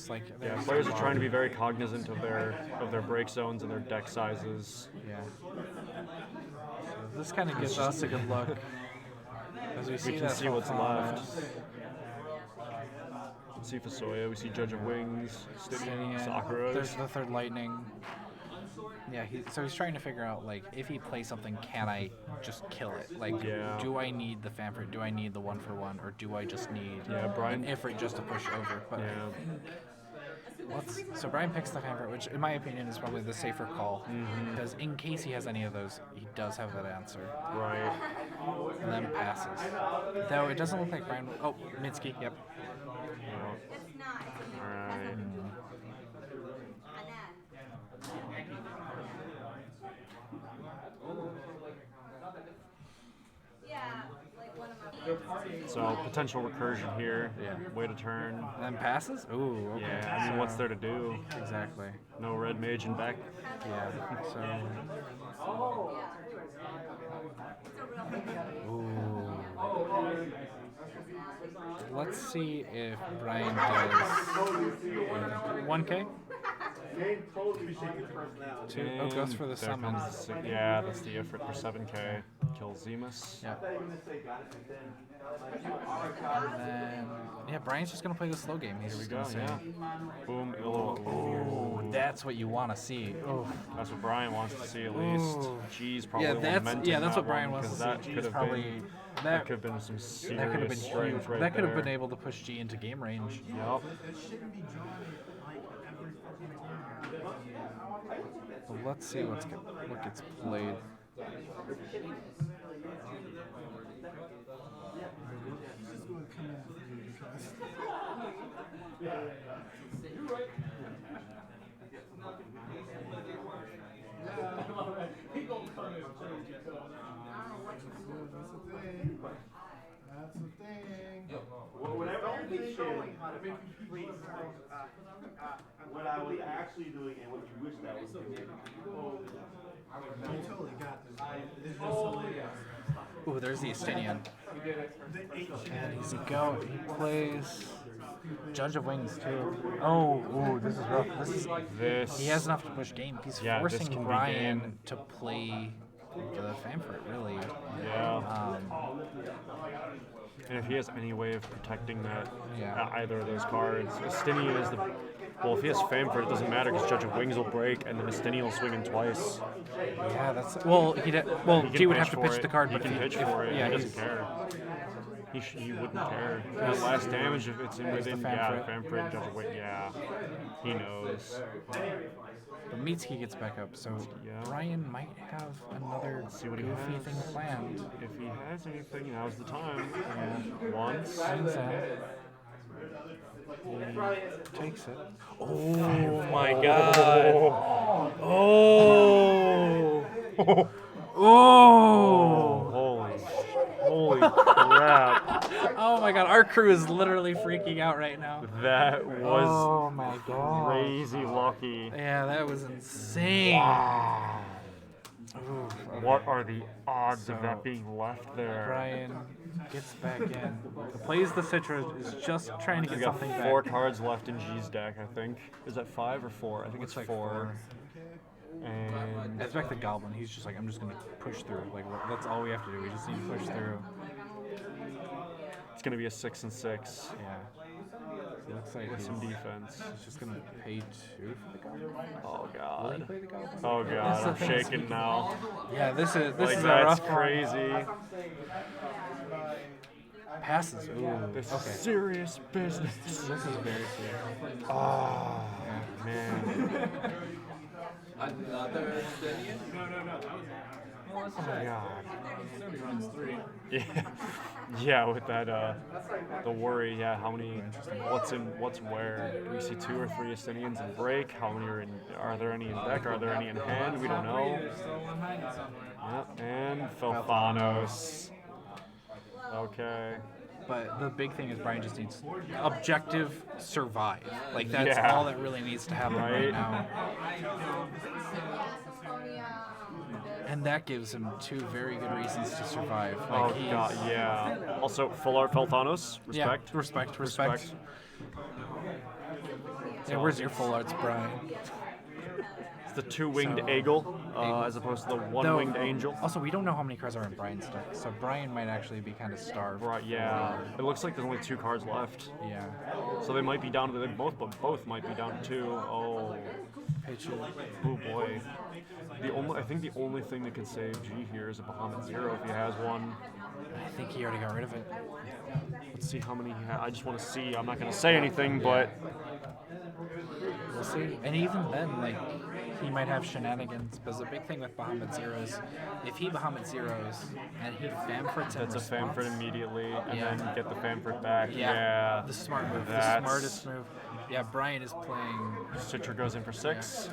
Like yeah, there's- players are trying to be very cognizant of their break zones and their deck sizes. Yeah. So this kind of gives us a good look as we see can that see what's Falcon. left. We see Fasoya, we see Judge of Wings, Justinian. Sakura. There's the third lightning. Yeah, so he's trying to figure out, like, if he plays something, can I just kill it? Like, Yeah. do I need the Famfrit? Do I need the 1-for-1? Or do I just need Yeah, Brian- an Ifrit just to push over? But Yeah. so Brian picks the Famfrit, which in my opinion is probably the safer call. Because in case he has any of those, he does have that answer. Right. And then passes. Though it doesn't look like Brian... Oh, Mitski, yep. It's not. It's Alright. Yeah, like one of my. So potential recursion here. Yeah. Way to turn. And then passes? Ooh, okay. Yeah, I mean, what's there to do? Exactly. No red mage in back. Yeah, so... Ooh. Let's see if Brian does 1k. Two. Oh, goes for the There summon. comes the yeah, that's the Ifrit for 7k. Kills Zemus. Yeah. And then, yeah, Brian's just gonna play the slow game. Here we go. Yeah. Boom, Illo. Oh, that's what you want to see. Oh. That's what Brian wants to see at least. Ooh. G's probably Yeah, that's lamenting that's that what Brian one, wants to 'cause see. that G's could have probably been that could have been some that could have been serious huge. strength right That could have there. been able to push G into game range. Yup. So let's see what gets played. That's the thing. What I was actually doing and what you wish that was doing. You totally got this. It's just hilarious. Ooh, there's the Estinian. And he's he plays Judge of Wings too. Oh, ooh, this is rough. This. He has enough to push game. He's Yeah, this forcing can be Brian game. to play the Famfort, really. Yeah. And if he has any way of protecting that, either of those cards, Estinian is the. Well, if he has Famfort, it doesn't matter because Judge of Wings will break, and then Estinian will swing in twice. Yeah, that's well. He would have to pitch the card, He but can pitch for it. Yeah, He doesn't care. He wouldn't care. That last damage, if it's in within, Famfort, Judge of Wings, he knows. But Mitsuki gets back up, so Brian might have another goofy thing planned. If he has anything, now's the time. Yeah. Once. He takes it. Oh my god. Oh. Oh. Holy crap. Oh my god, our crew is literally freaking out right now. That was oh my god. crazy lucky. Yeah, that was insane. Wow. Ooh, okay. What are the odds of that being left there? Brian gets back in. Plays the Citra, is just trying to get something back. 4 cards left in G's deck, I think. Is that 5 or 4? I think it's like 4. And it's back the Goblin. He's just like, I'm just going to push through. Like, that's all we have to do. We just need to push through. It's going to be a 6 and 6. Yeah. It looks like with some defense. He's just going to pay 2 for the Goblin. Oh, Will he God. play the Goblin? Oh, God. I'm shaking now. Yeah, this is like, a that's rough crazy. One. Passes. Ooh. This is serious business. This is very serious. Oh, yeah, man. Another Estinian? Oh my god. Yeah, yeah. With that, the worry. Yeah, how many? What's where? Do we see 2 or 3 Estinians in break? How many are in? Are there any in deck? Are there any in hand? We don't know. Yep, and Felthanos. Okay. But the big thing is Brian just needs objective survive. Like that's all that really needs to happen right now. And that gives him 2 very good reasons to survive. Like oh god, yeah. Also, full art Felthanos. Respect. Yeah, respect. Yeah, where's your full arts, Brian? It's the 2-winged eagle, as opposed to the 1-winged angel. Also, we don't know how many cards are in Brian's deck, so Brian might actually be kind of starved. Right, yeah. It looks like there's only 2 cards left. Yeah. So they might be down to both might be down to 2. Oh. Oh boy. I think the only thing that can save G here is a Bahamut 0 if he has one. I think he already got rid of it. Let's see how many he has. I just want to see. I'm not going to say anything, but we'll see. And even then, like, he might have shenanigans. Because the big thing with Bahamut Zeros, if he Bahamut Zeros and he Famforts in that's a Famfort immediately, and then get the Famfort back. Yeah. The smart move. The smartest move. Yeah, Brian is playing. Citra goes in for 6.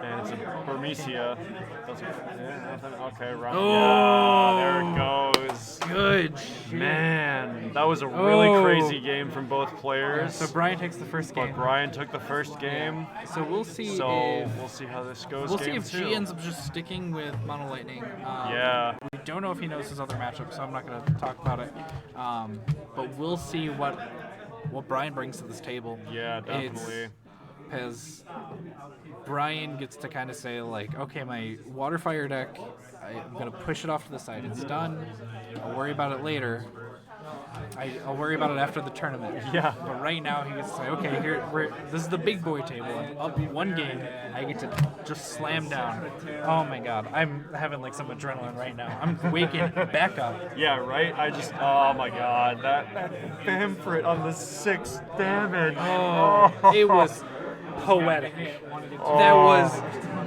And it's a Burmecia. Nothing. Okay, right. Oh, there it goes. Good. Man, that was a really crazy game from both players. Yeah, so Brian takes the first game. But Brian took the first game. So we'll see. We'll see how this goes. We'll see if G ends up just sticking with Mono Lightning. We don't know if he knows his other matchup, so I'm not going to talk about it. But we'll see what Brian brings to this table. Yeah, definitely. Because Brian gets to kind of say, like, okay, my water fire deck, I'm going to push it off to the side. It's done. I'll worry about it later. I'll worry about it after the tournament. Yeah. But right now, he gets to say, okay, this is the big boy table. I'm up 1 game. I get to just slam down. Oh, my God. I'm having, like, some adrenaline right now. I'm waking back up. Yeah, right? Oh, my God. That Famfort on the 6th damage. Oh, it was poetic. That was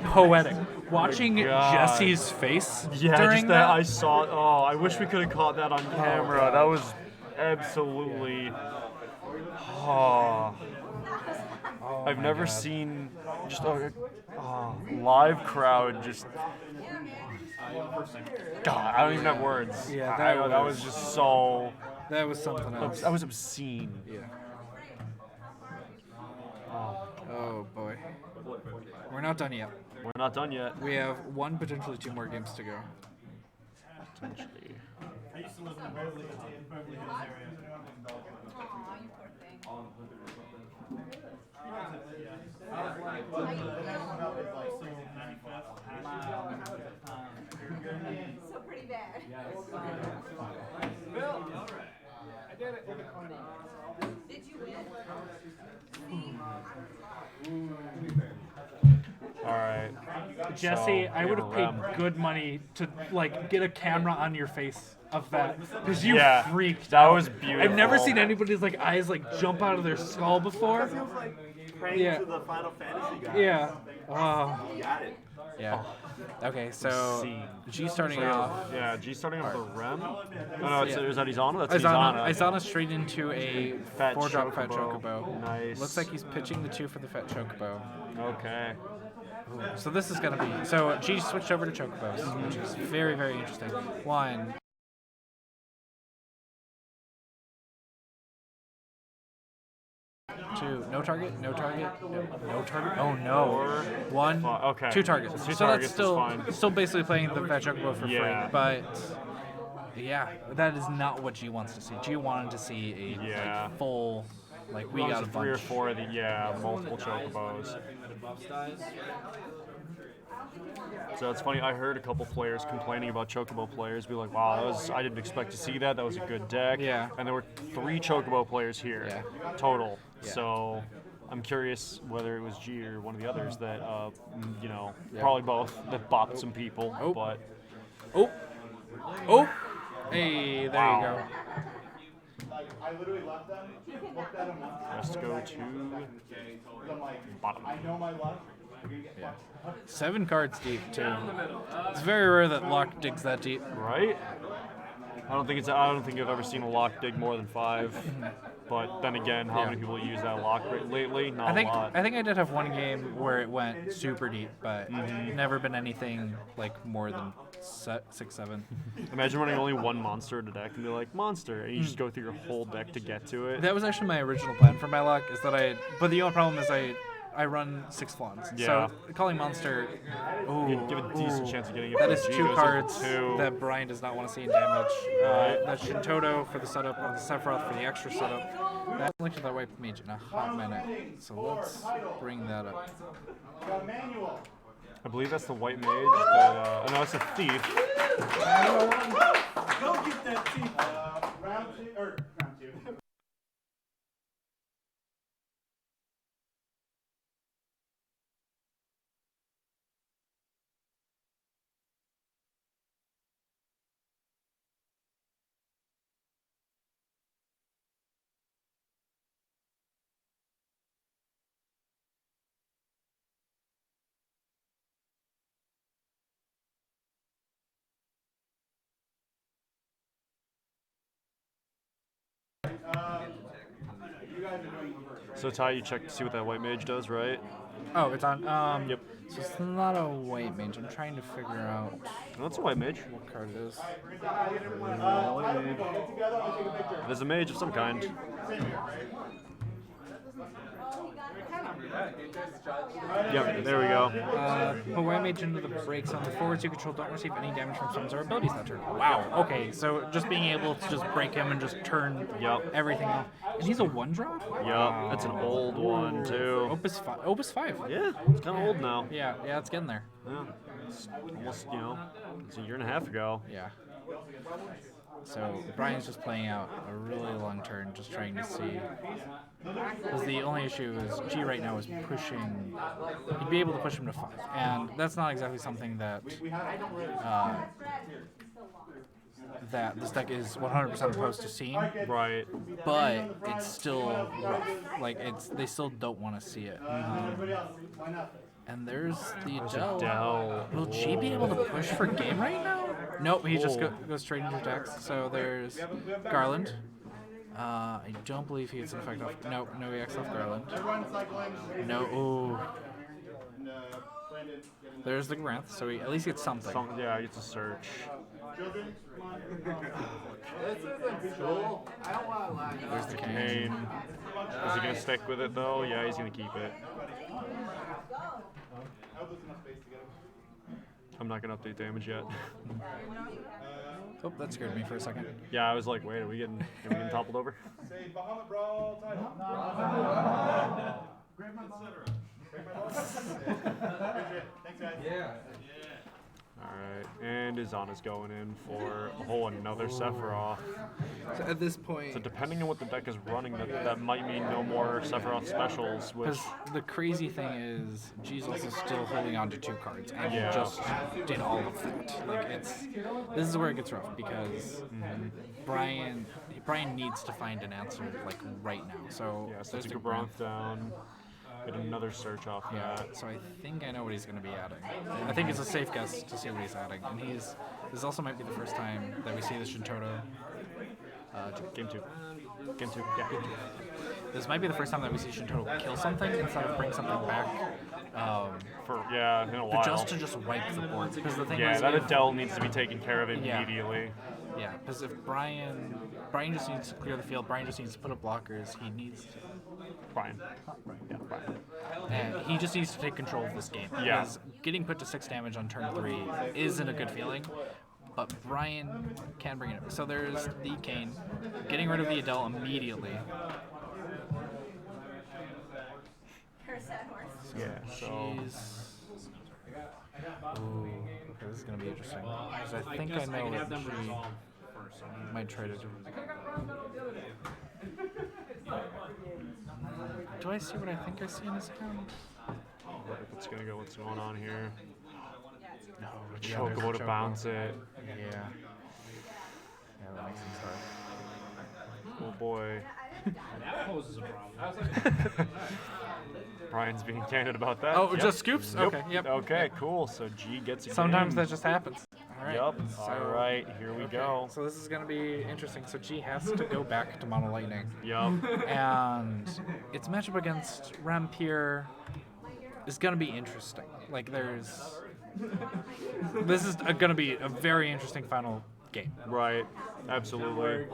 poetic. Watching Jesse's face during that. I saw. Oh, I wish we could have caught that on camera. That was absolutely. I've never seen just a live crowd just. God, I don't even have words. Yeah, that was just so. That was something else. That was obscene. Yeah. Oh boy. We're not done yet. We're not done yet. We have 1, potentially 2 more games to go. Potentially. you poor thing. So pretty bad. I did it. Did you win? All right. Jesse, So, I would have we paid have a rem. good money to like get a camera on your face of that because you Yeah, freaked that out. was beautiful. I've never seen anybody's like eyes like jump out of their skull before. Feels like praying Yeah. to the Final Fantasy guy. Yeah. You got it. Yeah. Okay, so Scene. G starting off. Yeah, G starting off with a rem. Oh no, it's, is that Izana? That's Izana, Izana. Izana straight into a Fat 4-drop Fat Chocobo. Chocobo. Nice. Looks like he's pitching the 2 for the Fat Chocobo. Okay. So this is gonna be so G switched over to Chocobos, which is very, very interesting. 1. Two, no target, no target, no target. Oh no! 1, Okay. 2 targets. Two So targets that's is fine. still basically playing the Fat Chocobo for Yeah. free. But yeah, that is not what G wants to see. G wanted to see a Yeah. like, full, like we As long got as a 3 or bunch. 4 of the multiple chocobos. So it's funny. I heard a couple players complaining about chocobo players, be like, "Wow, I didn't expect to see that. That was a good deck." Yeah. And there were 3 chocobo players here total. Yeah. So I'm curious whether it was G or one of the others that, probably both that bopped some people. Oh. But Oh, hey, there Wow. you go. Like, I literally left them, looked at them once. let's go to I'm like, bottom. I know my luck. You're gonna get fucked. 7 cards deep too. It's very rare that Lock digs that deep. Right? I don't think I've ever seen a lock dig more than 5. But then again, how many people use that lock rate lately? Not I think a lot. I think I did have one game where it went super deep, but never been anything like more than 6, 7. Imagine running only one monster in a deck and be like, monster, and you just go through your whole deck to get to it. That was actually my original plan for my luck. Is that but the only problem is I run 6 flawns. Yeah. So calling monster. Ooh, You give a decent ooh. chance of getting it. That for is G, 2 goes cards into 2. that Brian does not want to see in damage. That's Shintoto for the setup, and the Sephiroth for the extra setup. I haven't looked at that white mage in a hot minute, so let's bring that up. Got a manual. I believe that's the white mage. That, no, it's a thief. Go get that teeth. Round 2. So Ty, you check to see what that white mage does, right? Oh, it's on. Yep. So it's not a white mage. I'm trying to figure out No, that's a white mage. what card it is. Get together, I'll take a picture. There's a mage of some kind. Yep, there we go. Put white mage into the breaks on the forwards you control don't receive any damage from summons or abilities that turn. Wow. Okay, so just being able to just break him and just turn everything off. And he's a 1-drop? Yep, that's an old one too. Opus 5. Yeah, it's kind of old now. Yeah, it's getting there. Yeah, it's almost, it's a year and a half ago. Yeah. So Brian's just playing out a really long turn, just trying to see. Because the only issue is G right now is pushing. He'd be able to push him to 5, and that's not exactly something that that this deck is 100% opposed to seeing. Right. But it's still rough. Like they still don't want to see it. And there's the Adele. Adele. Will G be able to push for game right now? Nope, he just goes straight into attacks. So there's Garland. I don't believe he gets an effect off. Nope, no EX off Garland. No, ooh. There's the Granth, so he at least gets something. Yeah, it's a search. There's the Cane. Kane. Is he gonna stick with it though? Yeah, he's gonna keep it. I'm not gonna update damage yet. Oh, that scared me for a second. Yeah, I was like, wait, are we getting toppled over? Say Bahamut Brawl title. Grab my ball. Thanks, guys. Yeah. Alright, and Izana's going in for a whole another Sephiroth. So at this point, So depending on what the deck is running, that might mean no more Sephiroth specials, which... because the crazy thing is, Jesus is still holding on to 2 cards, and Yeah. he just did all of that. Like this is where it gets rough because Brian needs to find an answer like right now. So Yeah, so there's take the a Bronth down, get another search off Yeah, that. so I think I know what he's going to be adding. I think it's a safe guess to see what he's adding, and this also might be the first time that we see the Shintoto. Game 2. Game 2, yeah. This might be the first time that we see Shintoto kill something instead of bring something back. In a while. Just to wipe the board. Because the thing Yeah, is, that if- Adele needs to be taken care of Yeah. immediately. Yeah, because if Brian just needs to clear the field, Brian just needs to put up blockers, he needs to. Brian. Yeah, Brian. And he just needs to take control of this game. Yeah. Because getting put to 6 damage on turn 3 isn't a good feeling, but Brian can bring it up. So there's the Kane, getting rid of the Adele immediately. You're a sad horse. Yeah, so... Ooh, okay, this is going to be interesting. Because I think I know what she might try to do. Do I see what I think I see in his hand? What's going on here? No, Chocobo to bounce it. Yeah. Yeah, that makes things hard. Oh boy. That poses a problem. Brian's being candid about that. Oh, Yep. just scoops? Yep. Okay, yep. Okay, cool. So G gets a Sometimes game. that just happens. All right. Yep. So, Alright, here we go. So this is going to be interesting. So G has to go back to Mono Lightning. Yup. And its matchup against Rampier is going to be interesting. Like, this is going to be a very interesting final game. Right. Absolutely.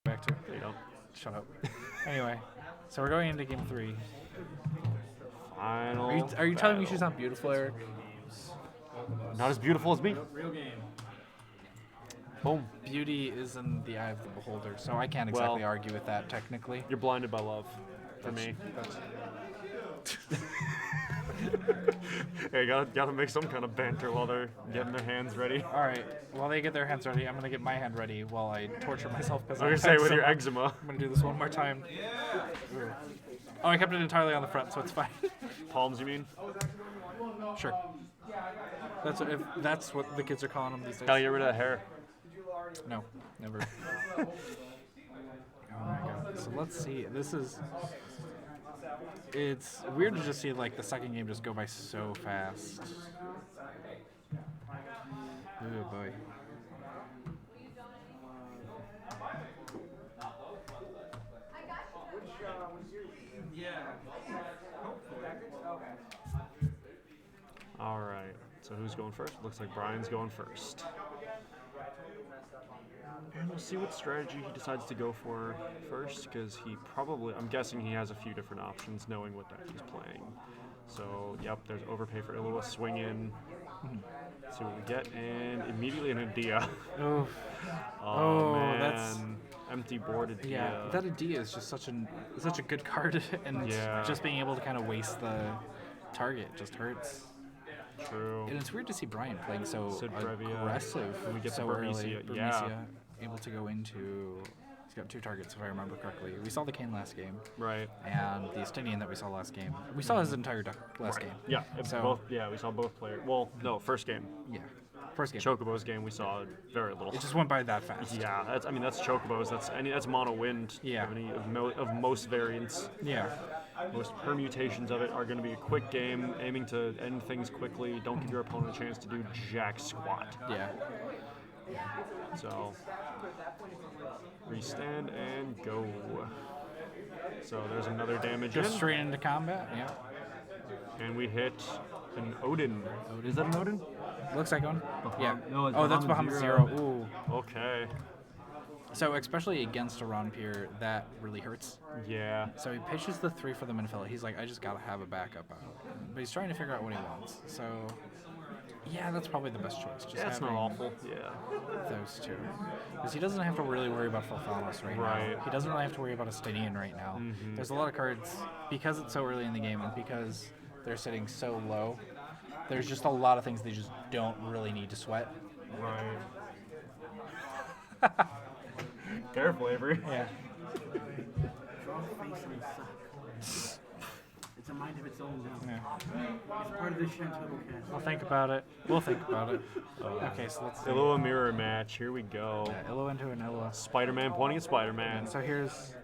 Back to There you go. Shut up. Anyway, so we're going into game 3. Final. Are you telling me battle. she's not beautiful, Eric? Not as beautiful as me? Real game. Boom. Beauty is in the eye of the beholder, so I can't exactly argue with that technically. You're blinded by love. For me. Hey, gotta make some kind of banter while they're getting their hands ready. All right, while they get their hands ready, I'm gonna get my hand ready while I torture myself. I was gonna say with your eczema. I'm gonna do this one more time. Ooh. Oh, I kept it entirely on the front, so it's fine. Palms, you mean? Sure. That's what the kids are calling them these days. Gotta get rid of that hair. No, never. Oh my god. So let's see. It's weird to just see like the second game just go by so fast. Oh boy. Alright, so who's going first? Looks like Brian's going first. And we'll see what strategy he decides to go for first, because I'm guessing he has a few different options knowing what deck he's playing. So, yep, there's overpay for Illua, swing in, see what we get, and immediately an Adia. Oh, Oh, man. that's Empty board Adia. yeah. That Adia is just such a good card, and Yeah. just being able to kind of waste the target just hurts. True. And it's weird to see Brian playing so Sid Brevia, aggressive and we get so the early. Burmecia, yeah. Able to go into. He's got 2 targets if I remember correctly. We saw the Kane last game, Right. and the Estinian that we saw last game. We saw his entire deck last game. Yeah, So we saw both players. Well, no, first game. yeah, first game. Chocobo's game, we saw very little. It just went by that fast. Yeah, that's Chocobo's. That's mono wind. Yeah. Of most variants. Yeah. Most permutations of it are going to be a quick game, aiming to end things quickly. Don't give your opponent a chance to do jack squat. Yeah. So, restand and go. So there's another damage Just in, straight into combat. Yeah. and we hit an Odin. Is that an Odin? Looks like one. Yeah. No, it's Oh, that's Bahamut Bahamut Zero. Zero. Ooh. Okay. So especially against a Ronpier, that really hurts. Yeah. So he pitches the 3 for the Minifella. He's like, I just gotta have a backup out. But he's trying to figure out what he wants. So yeah, that's probably the best choice. Just That's not having awful. Yeah. those two. Because he doesn't have to really worry about Fulfanos right Right. now. He doesn't really have to worry about a Stadion right now. There's a lot of cards, because it's so early in the game and because they're sitting so low, there's just a lot of things they just don't really need to sweat. Right. Careful, Avery. Yeah. Draw face and suck. It's a mind of its own now. Yeah. It's part of the Shantobo cast. We'll think about it. We'll think about it. Okay, so let's see. Illoa mirror match. Here we go. Yeah, Illo into an Illo. Spider-Man pointing at Spider-Man. So here's.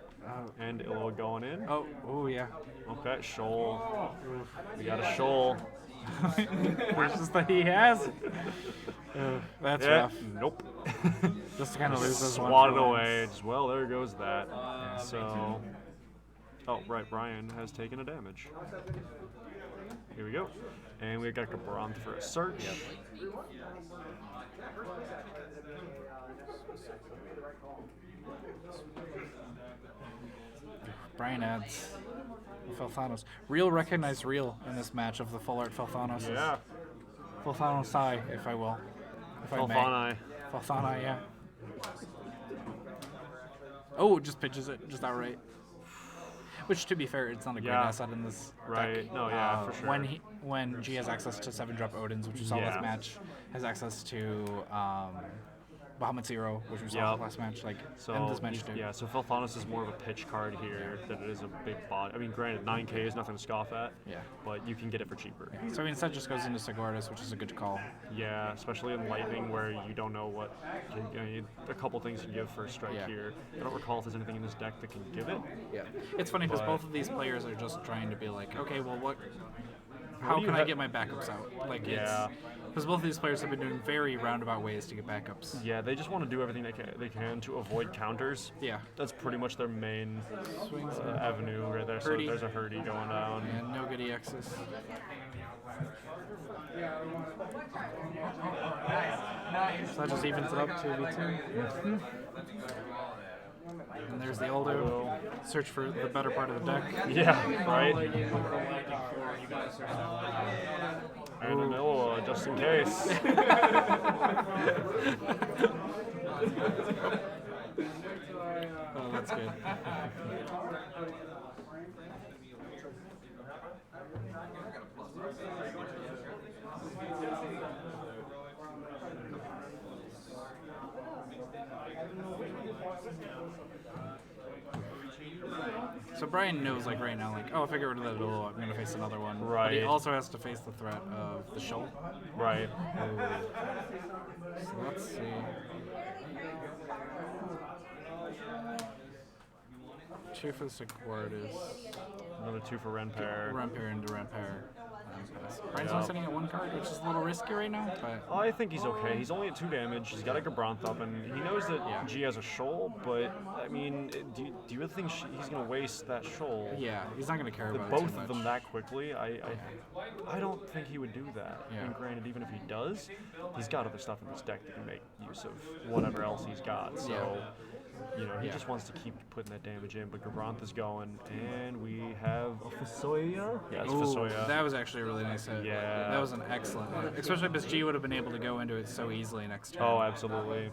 And Illoa going in. Oh, yeah. Okay, shoal. We got a shoal. Versus that he has. That's Yeah. rough. Nope. Just to kind of lose this one. Swat for it once. away. Just, well, there goes that. So. Oh, right. Brian has taken a damage. Here we go. And we got Gabronth for a search. Brian adds Felthanos. Real recognized real in this match of the full art Felthanos. Yeah. Felthanos I, if I will. If I may. Felthani. Felthani, yeah. Oh, it just pitches it, just outright. Which, to be fair, it's not a great Yeah. asset in this Right. deck. No, yeah, for sure. When G has access to 7-drop Odins, which we saw Yeah. last match, has access to Bahamut Zero, which we saw Yep. last match, like, So and this match too. yeah, so Felthanos is more of a pitch card here than it is a big bot. I mean, granted, 9K is nothing to scoff at. Yeah. But you can get it for cheaper. So he instead just goes into Sigordis, which is a good call. Yeah, especially in Lightning where you don't know what. A couple things you give for a strike Yeah. here. I don't recall if there's anything in this deck that can give it. Yeah. It's funny because But- both of these players are just trying to be like, okay, well, how do you can I ha- get my backups out? Like, Yeah. because both of these players have been doing very roundabout ways to get backups. Yeah, they just want to do everything they can to avoid counters. Yeah. That's pretty much their main Swings avenue right there. So Hurdy. there's a Hurdy going down. and no good EXs. So that just evens it up to V2. And there's the Aldo. Search for the better part of the deck. Yeah, right. And an Illoa, just in case. Oh, that's good. So Brian knows, like, right now, like, oh, if I get rid of that Dolo, I'm going to face another one. But he Right. also has to face the threat of the Shoal. Right. So let's see. Two for the Sigordis. Another 2 for Renpair. Rampair into Rampair. Brian's only sitting at 1 card, which is a little risky right now, but I think he's okay. He's only at 2 damage. He's got a Gabronth up, and he knows that Yeah. G has a shoal, but, I mean, do you really think he's going to waste that shoal? yeah, he's not going to care The, about both it too of much. them that quickly, I don't think he would do that. Yeah. And granted, even if he does, he's got other stuff in his deck that can make use of whatever else he's got. So, you know, he Yeah. just wants to keep putting that damage in. But Gabronth is going, and we have a Fasoya. Yeah, it's Ooh, Fasoya. that was actually a really nice hit. Yeah. That was an excellent hit. Especially because G would have been able to go into it so easily next turn. Oh, absolutely.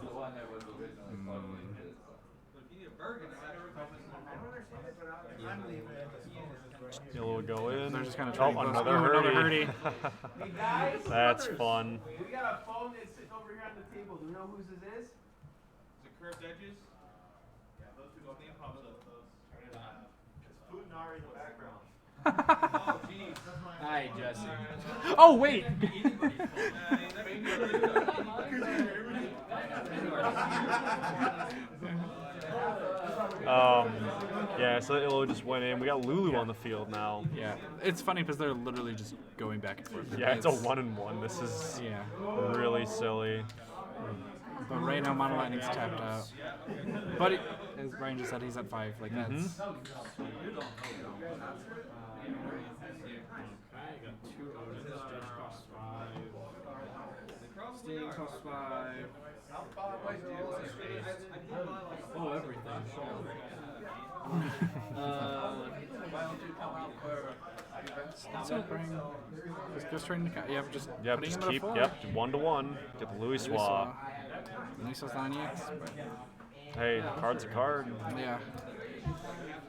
Yellow will go in. They're just kind of Oh, trying to another another Hurdy. Hurdy. That's fun. We got a phone that's sitting over here on the table. Do you know whose this is? Is it curved edges? Yeah, those two don't name pops up. It's Futanari in the background. Oh, jeez. That's my. Hi, Jesse. Oh, wait! Yeah, so Illo just went in. We got Lulu on the field now. Yeah, it's funny because they're literally just going back and forth. Yeah, it's a 1-1. This is Yeah. really silly. But right now, Mono Lightning's tapped out. But as Brian just said, he's at 5. Like that's. Okay, I got 2 Odins. Stretch costs 5. Steam costs 5. Oh, everything. So Brian just trying to. Yep, just. Yep, putting just him at a keep. 4. Yep, 1-to-1. Get the Louis Swap. Luis was not EX. Hey, card's a card. Yeah.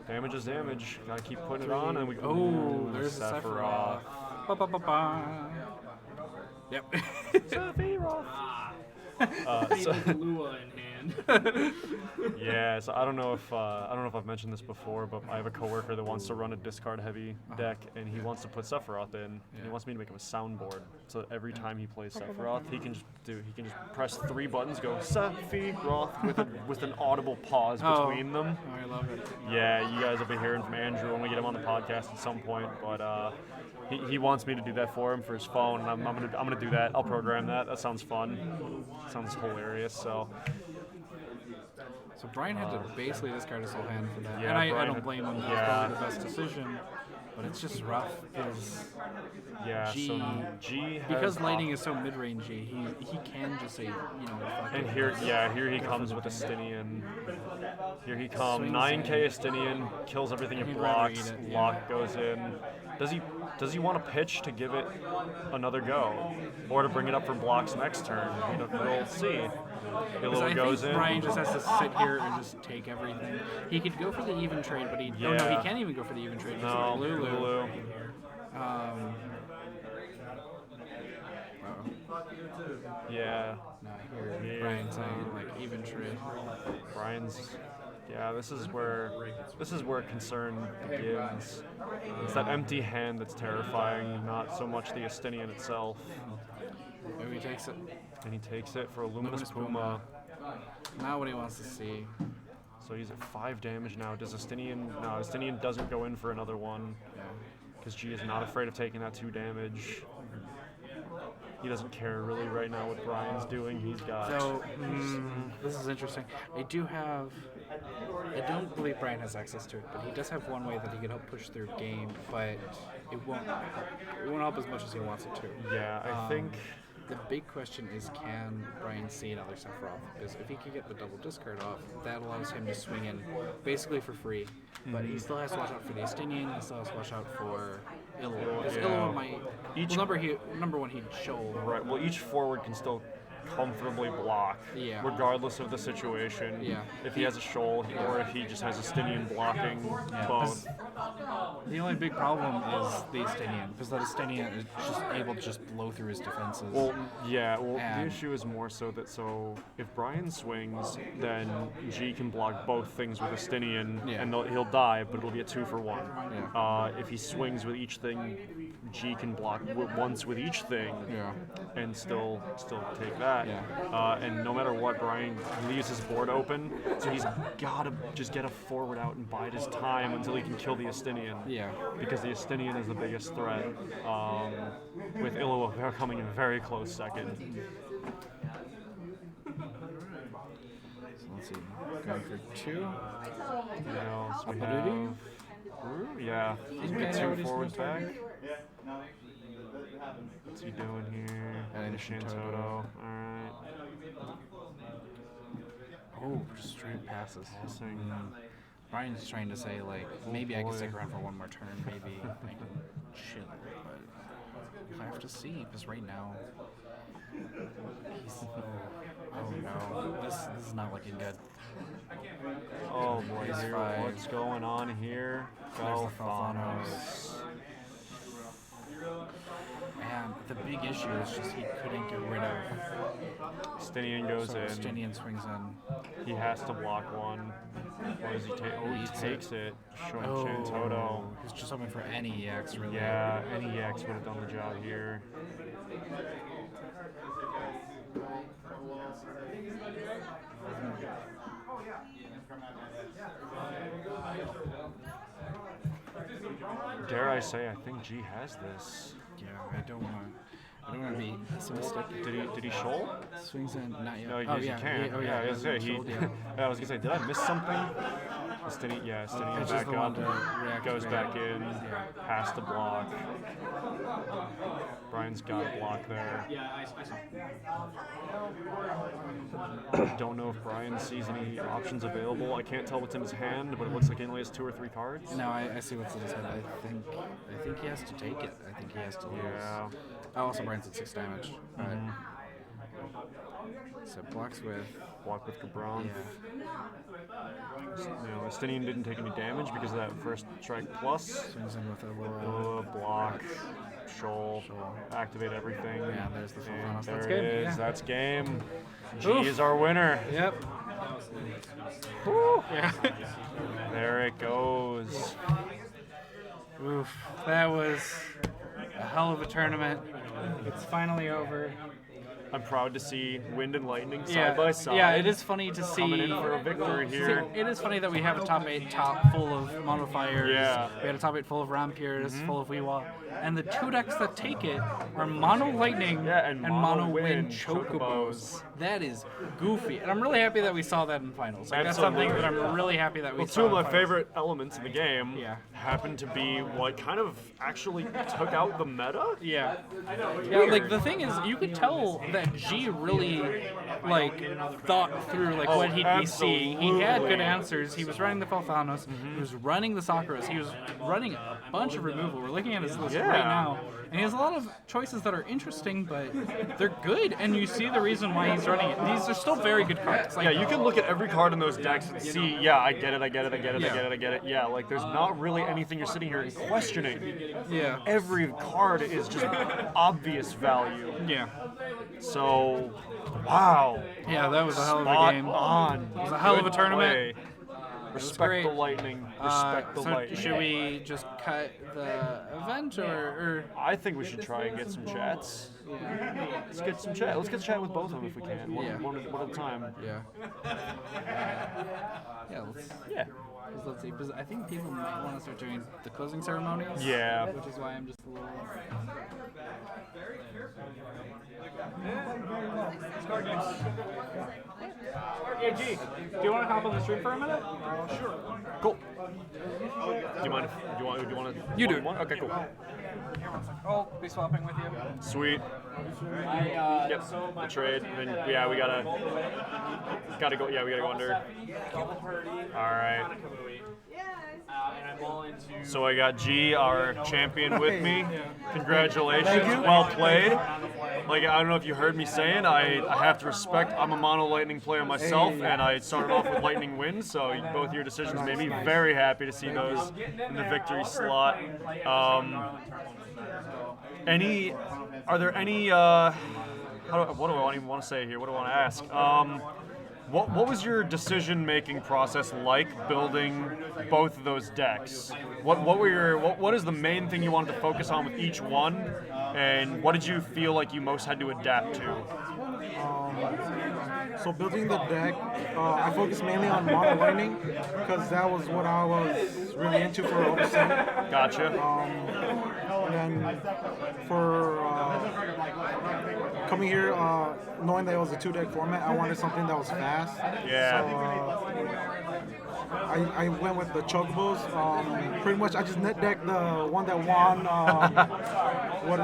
Damage is damage. Gotta keep putting it on, and we. Oh, there's a Sephiroth. Ba, ba, ba, ba. Yep. Sephiroth. So, Lua in hand. Yeah, so I don't know if I've mentioned this before, but I have a coworker that wants to run a discard heavy deck, and he wants to put Sephiroth in. And he wants me to make him a soundboard, so that every time he plays Sephiroth, he can just press 3 buttons, go Sephiroth with an audible pause between them. Oh, I love it. Yeah, you guys will be hearing from Andrew when we get him on the podcast at some point, but he wants me to do that for him for his phone, and I'm gonna do that. I'll program that. That sounds fun. Sounds hilarious. So Brian had to basically discard his whole hand for that. Yeah, and I Brian don't had- blame him. That's yeah. probably the best decision. But it's just rough because yeah, so G has because lighting is so mid-rangey, he can just say, fuck and it. here he comes with Astinian. Here he comes, Swings 9k in. Astinian, kills everything it He'd rather blocks, eat it, yeah. lock goes in. Does he want to pitch to give it another go? Or to bring it up for blocks next turn? We'll see. Because Illo I goes think in. Brian just has to sit here and just take everything. He could go for the even trade, but he Yeah. he can't even go for the even trade. He's No, like Lulu. Lulu. Yeah. No, here Brian's saying like even trade. Brian's, yeah, this is where concern begins. It's that empty hand that's terrifying, not so much the Astinian itself. Maybe he takes it. And he takes it for a Luminous Puma. Now what he wants to see. So he's at 5 damage now. Does Astinian? No, Astinian doesn't go in for another one. Yeah. Because G is not afraid of taking that 2 damage. He doesn't care really right now what Brian's doing. He's got. So this is interesting. I don't believe Brian has access to it, but he does have one way that he can help push through game, but it won't help as much as he wants it to. Yeah, I think. The big question is, can Brian see another Sephiroth? Because if he can get the double discard off, that allows him to swing in basically for free. But he still has to watch out for the Astinian, he still has to watch out for Illo. Because Illo might. Number one, he'd show. Right. Well, each forward can still comfortably block, regardless of the situation. Yeah. If he has a shoal, or if he just has Astinian blocking both. The only big problem is the Astinian, because that Astinian is just able to just blow through his defenses. Well, yeah. Well, And- the issue is more so if Brian swings, then G can block both things with Astinian, and he'll die, but it'll be a 2-for-1. Yeah. If he swings with each thing, G can block once with each thing, and still take that. And no matter what, Brian leaves his board open, so he's gotta just get a forward out and bide his time until he can kill the Astinian. Yeah. Because the Astinian is the biggest threat, with Illo coming in a very close second. So let's see. Going for 2. So we Bahamut? have, yeah, we get 2 forwards back. What's he doing here? Adding the Shantoto. Alright. Oh, just straight passes. Passing. Brian's trying to say, like, maybe I can stick around for one more turn, maybe I can chill, but I have to see, because right now, he's, oh no, this is not looking good. Oh boy, He's here, 5. what's going on here? There's the Galvanos. And the big issue is just he couldn't get rid of. Stinian goes So in. Stinian swings in. He has to block one. What does he take? Oh, he takes it. Showing Shantoto. He's just hoping for any EX, really. Yeah, any EX would have done the job here. Dare I say, I think G has this. Yeah, I don't want to. I don't want to be pessimistic. Did he shoal? Swings in, not yet. No, oh, he yeah. can. Oh, yeah. I was gonna say, Sold, yeah. I was gonna say, did I miss something? Stinian It's back just the one up, to react goes to. back in, past the block. Brian's got a block there. Yeah, I saw. Don't know if Brian sees any options available. I can't tell what's in his hand, but it looks like he only has 2 or 3 cards. No, I see what's in his head. I think he has to take it. I think he has to lose. Yeah. Oh, also Brian's at 6 damage. Alright. So blocks with. Block with Gabron. Yeah. No, Stinian didn't take any damage because of that first strike plus. Swings in with a Aurora. Block, shoal, activate everything. Yeah, there's the full And Thanos. there That's it good. is. Yeah. That's game. G Oof. is our winner. Yep. Woo. Yeah. There it goes. Oof. That was a hell of a tournament. It's finally over. I'm proud to see Wind and Lightning Yeah. side by side. Yeah, it is funny to see. Coming in for a victory here. It is funny that we have a top 8 full of Monofires. Yeah. We had a top 8 full of Rampiers, full of Weewa. And the 2 decks that take it are Mono Lightning and Mono Mono Wind Wind Chocobos. Chocobos. That is goofy. And I'm really happy that we saw that in finals. Like, that's something that I'm really happy that we Well, saw. 2 of in my finals. favorite elements in the game Yeah. happen to be what kind of actually took out the meta. Yeah. Yeah, like the thing is, you could tell that G really like thought through like Oh, what he'd be seeing. He had good absolutely. answers. He was running the Felthanos. He was running the Sakura's. He was running a bunch of removal. We're looking at his list right Yeah. now, and he has a lot of choices that are interesting, but they're good. And you see the reason why he's running it. These are still very good cards. Like, Yeah, you can look at every card in those decks and see, yeah, I get it, I get it, I get it, I Yeah. get it, I get it. Yeah, like there's not really anything you're sitting here and questioning. Yeah. Every card is just obvious value. Yeah. So, wow. Yeah, that was a hell of a Spot game. on. It was a hell of a Good tournament. play. was Respect great. the lightning. Respect the So lightning. should we just cut the event or I think we should try and get some chats. Let's get some chat. Let's get chat with both of them if we can. Yeah. One at a time. yeah. Yeah, Yeah. let's see. Because I think people might want to start doing the closing ceremonies. Yeah. Which is why I'm just a little. Yeah, G, do you want to hop on the stream for a minute? Sure. Cool. Do you mind? Do you want to? You do it. Okay, cool. I'll be swapping with you. Sweet. I, Yep. The trade. And then yeah, we gotta go. Yeah, we gotta go under. All right. and I'm all into. So I got G, our champion, with me. Congratulations. Well played. Like, I don't know if you heard me saying, I have to respect, I'm a mono lightning player myself, and I started off with lightning wins, so both your decisions made me very happy to see those in the victory slot. Are there any, what do I even want to say here? What do I want to ask? What was your decision-making process like building both of those decks? What is the main thing you wanted to focus on with each one, and what did you feel like you most had to adapt to? So building the deck, I focused mainly on mono lightning because that was what I was really into for OBC. Gotcha. And then for coming here, knowing that it was a 2-deck format, I wanted something that was fast. Yeah. So I went with the Chocobos. Pretty much, I just net decked the one that won. What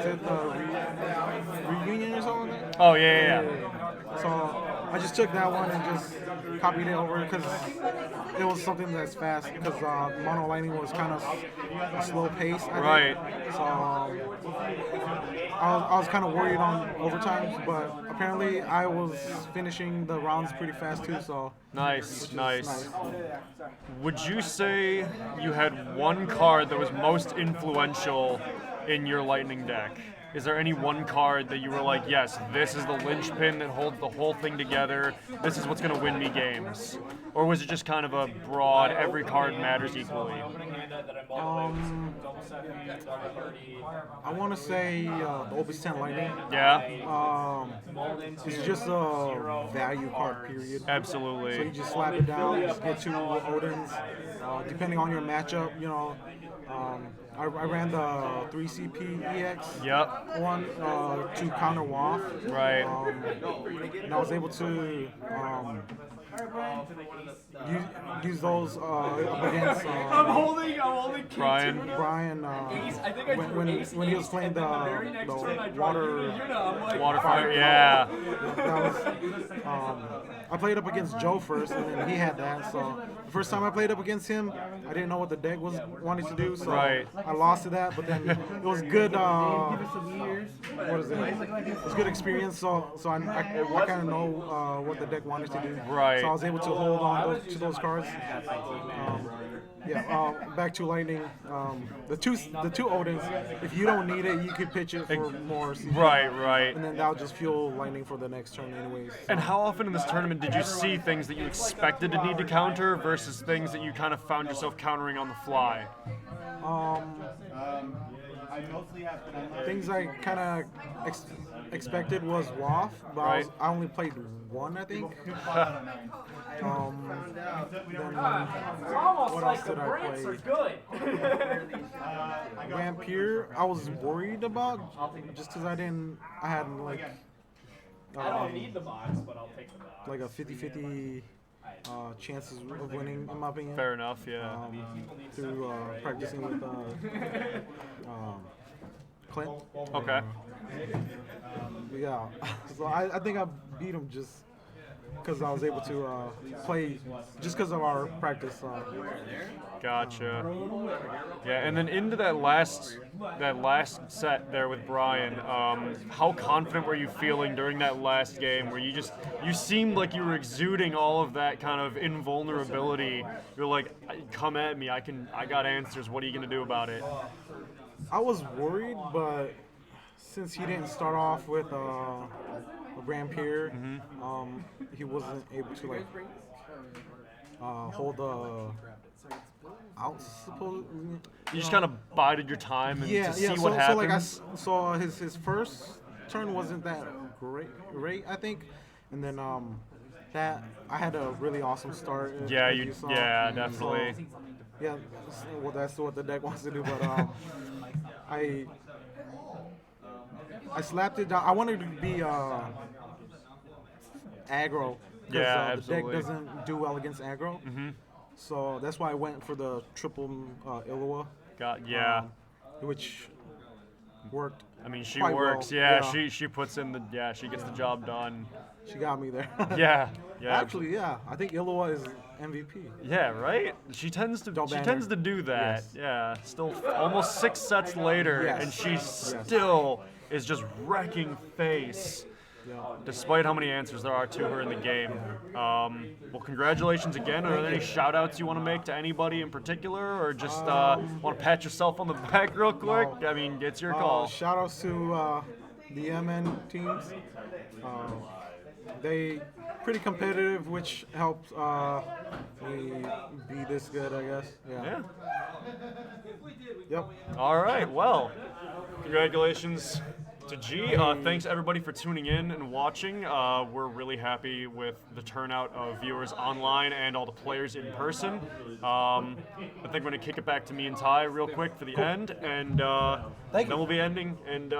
is it? The reunion or something? Oh yeah. So I just took that one and just copied it over because it was something that's fast. Because mono lightning was kind of a slow pace. I think. So I was kind of worried on overtimes, but apparently I was finishing the rounds pretty fast too. So Nice. Would you say you had one card that was most influential in your lightning deck? Is there any one card that you were like, yes, this is the linchpin that holds the whole thing together, this is what's going to win me games? Or was it just kind of a broad, every card matters equally? I want to say the Opus 10 Lightning. Yeah, It's just a value card, period. So you absolutely. just slap it down, just get 2 Odins. Depending on your matchup, I ran the 3CP EX Yep. one to counter WAF. Right. And I was able to use those up against holding Brian. Brian when he was playing the Water fire. Yeah. that was I played up against Joe first, and then he had that. So the first time I played up against him, I didn't know what the deck was wanting to do, so Right. I lost to that. But then it was good. What is it? It was good experience. So I kind of know what the deck wanted to do. Right. So I was able to hold on to those cards. Back to lightning. The two Odins. If you don't need it, you could pitch it for more. CP. Right. And then that'll just fuel lightning for the next turn, anyways. And how often in this tournament did you see things that you expected to need to counter versus things that you kind of found yourself countering on the fly? Things I kind of expected was WAF, but Right. I only played one, I think. Then what else did I play? Vampire, I was worried about just because I had like I don't need the box, but I'll take the box. like a 50-50 chances of winning, in my opinion. Fair enough, yeah. Through practicing with Clint. Okay. Yeah, so I think I beat him just because I was able to play, just because of our practice. Gotcha. Yeah, and then into that last set there with Brian, how confident were you feeling during that last game where you seemed like you were exuding all of that kind of invulnerability? You're like, come at me, I got answers, what are you gonna do about it? I was worried, but since he didn't start off with a Vampire, he wasn't able to like hold the out. You just kind of bided your time and to see what happens. So his first turn wasn't that great, I think, and then that I had a really awesome start. Yeah, as you saw. definitely. So, yeah, well, that's what the deck wants to do, but I slapped it down. I wanted to be aggro because the deck doesn't do well against aggro. So that's why I went for the triple Illawa. Which worked. I mean, she quite works. well. Yeah, she puts in she gets the job done. She got me there. Yeah. Actually, yeah, I think Illawa is MVP. Yeah, right. She tends to do that. Yes. Yeah. Still, almost 6 sets later, Yes. and she still is just wrecking face, despite how many answers there are to her in the game. Well, congratulations again. Are there any shout-outs you want to make to anybody in particular, or just want to pat yourself on the back real quick? I mean, it's your call. Shout-outs to the MN teams. They pretty competitive, which helped me be this good, I guess. Yeah. Yep. All right. Well, congratulations to G. Thanks everybody for tuning in and watching. We're really happy with the turnout of viewers online and all the players in person. I think we're going to kick it back to me and Ty real quick for the end, and then we'll be ending. And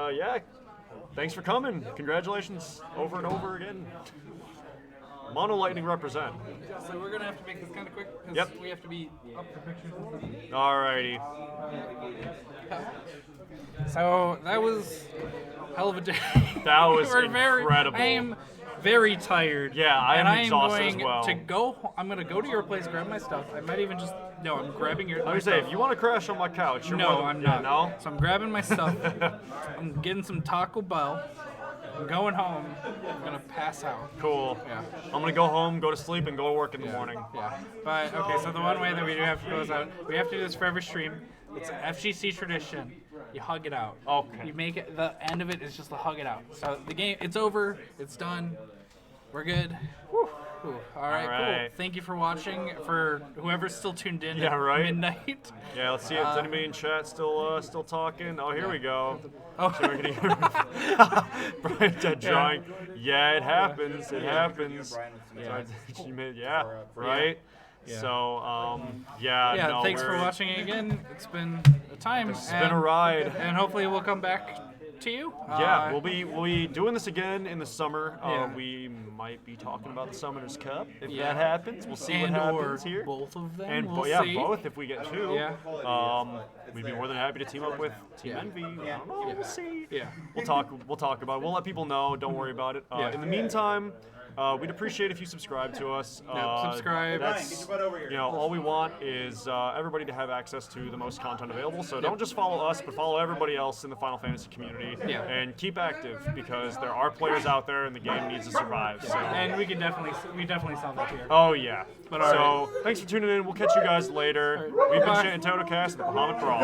thanks for coming. Congratulations over and over again. Mono Lightning represent. So we're gonna have to make this kind of quick because Yep. we have to be up for pictures. Alrighty. So that was hell of a day. That was I incredible. am very tired. Yeah, I am and exhausted as going well. to go. I'm gonna go to your place, grab my stuff. I might even just I'm grabbing your. Let me say, if you want to crash on my couch, you're No, welcome. I'm Yeah, not. no? So I'm grabbing my stuff. I'm getting some Taco Bell. I'm going home. I'm gonna pass out. Cool. Yeah. I'm gonna go home, go to sleep, and go to work in the morning. Yeah. But okay, so the one way that we do have to close out, we have to do this for every stream. It's an FGC tradition. You hug it out. Okay. You make it. The end of it is just to hug it out. So the game, it's over. It's done. We're good. Whew. All right, right. cool. Thank you for watching. For whoever's still tuned in Yeah, at right. midnight. Yeah, let's see. Is anybody in chat still talking? Oh, here we go. Oh. So we're gonna hear Brian dead drawing. Yeah, it happens. It happens. Yeah, right. So, yeah. Yeah, no, thanks for we're- watching again. It's been a time. It's been a ride. And hopefully we'll come back to you. Yeah, we'll be doing this again in the summer. Yeah. We might be talking about the Summoners Cup if Yeah. that happens. We'll see what and or happens here. both of them. And we'll yeah, see. both if we get two. Yeah. We'd be more than happy to team up with Team Yeah. Envy. I don't know. We'll see. Yeah. We'll talk about it. We'll let people know. Don't worry about it. Yeah. In the meantime, we'd appreciate if you subscribe to us. Subscribe. That's, all we want is everybody to have access to the most content available. So don't just follow us, but follow everybody else in the Final Fantasy community. Yeah. And keep active because there are players out there and the game needs to survive. So. And we definitely saw that here. Oh yeah. But all so thanks for tuning in. We'll catch you guys later. We've been Bye. Shane and Totocast, the Bahamut Brawl.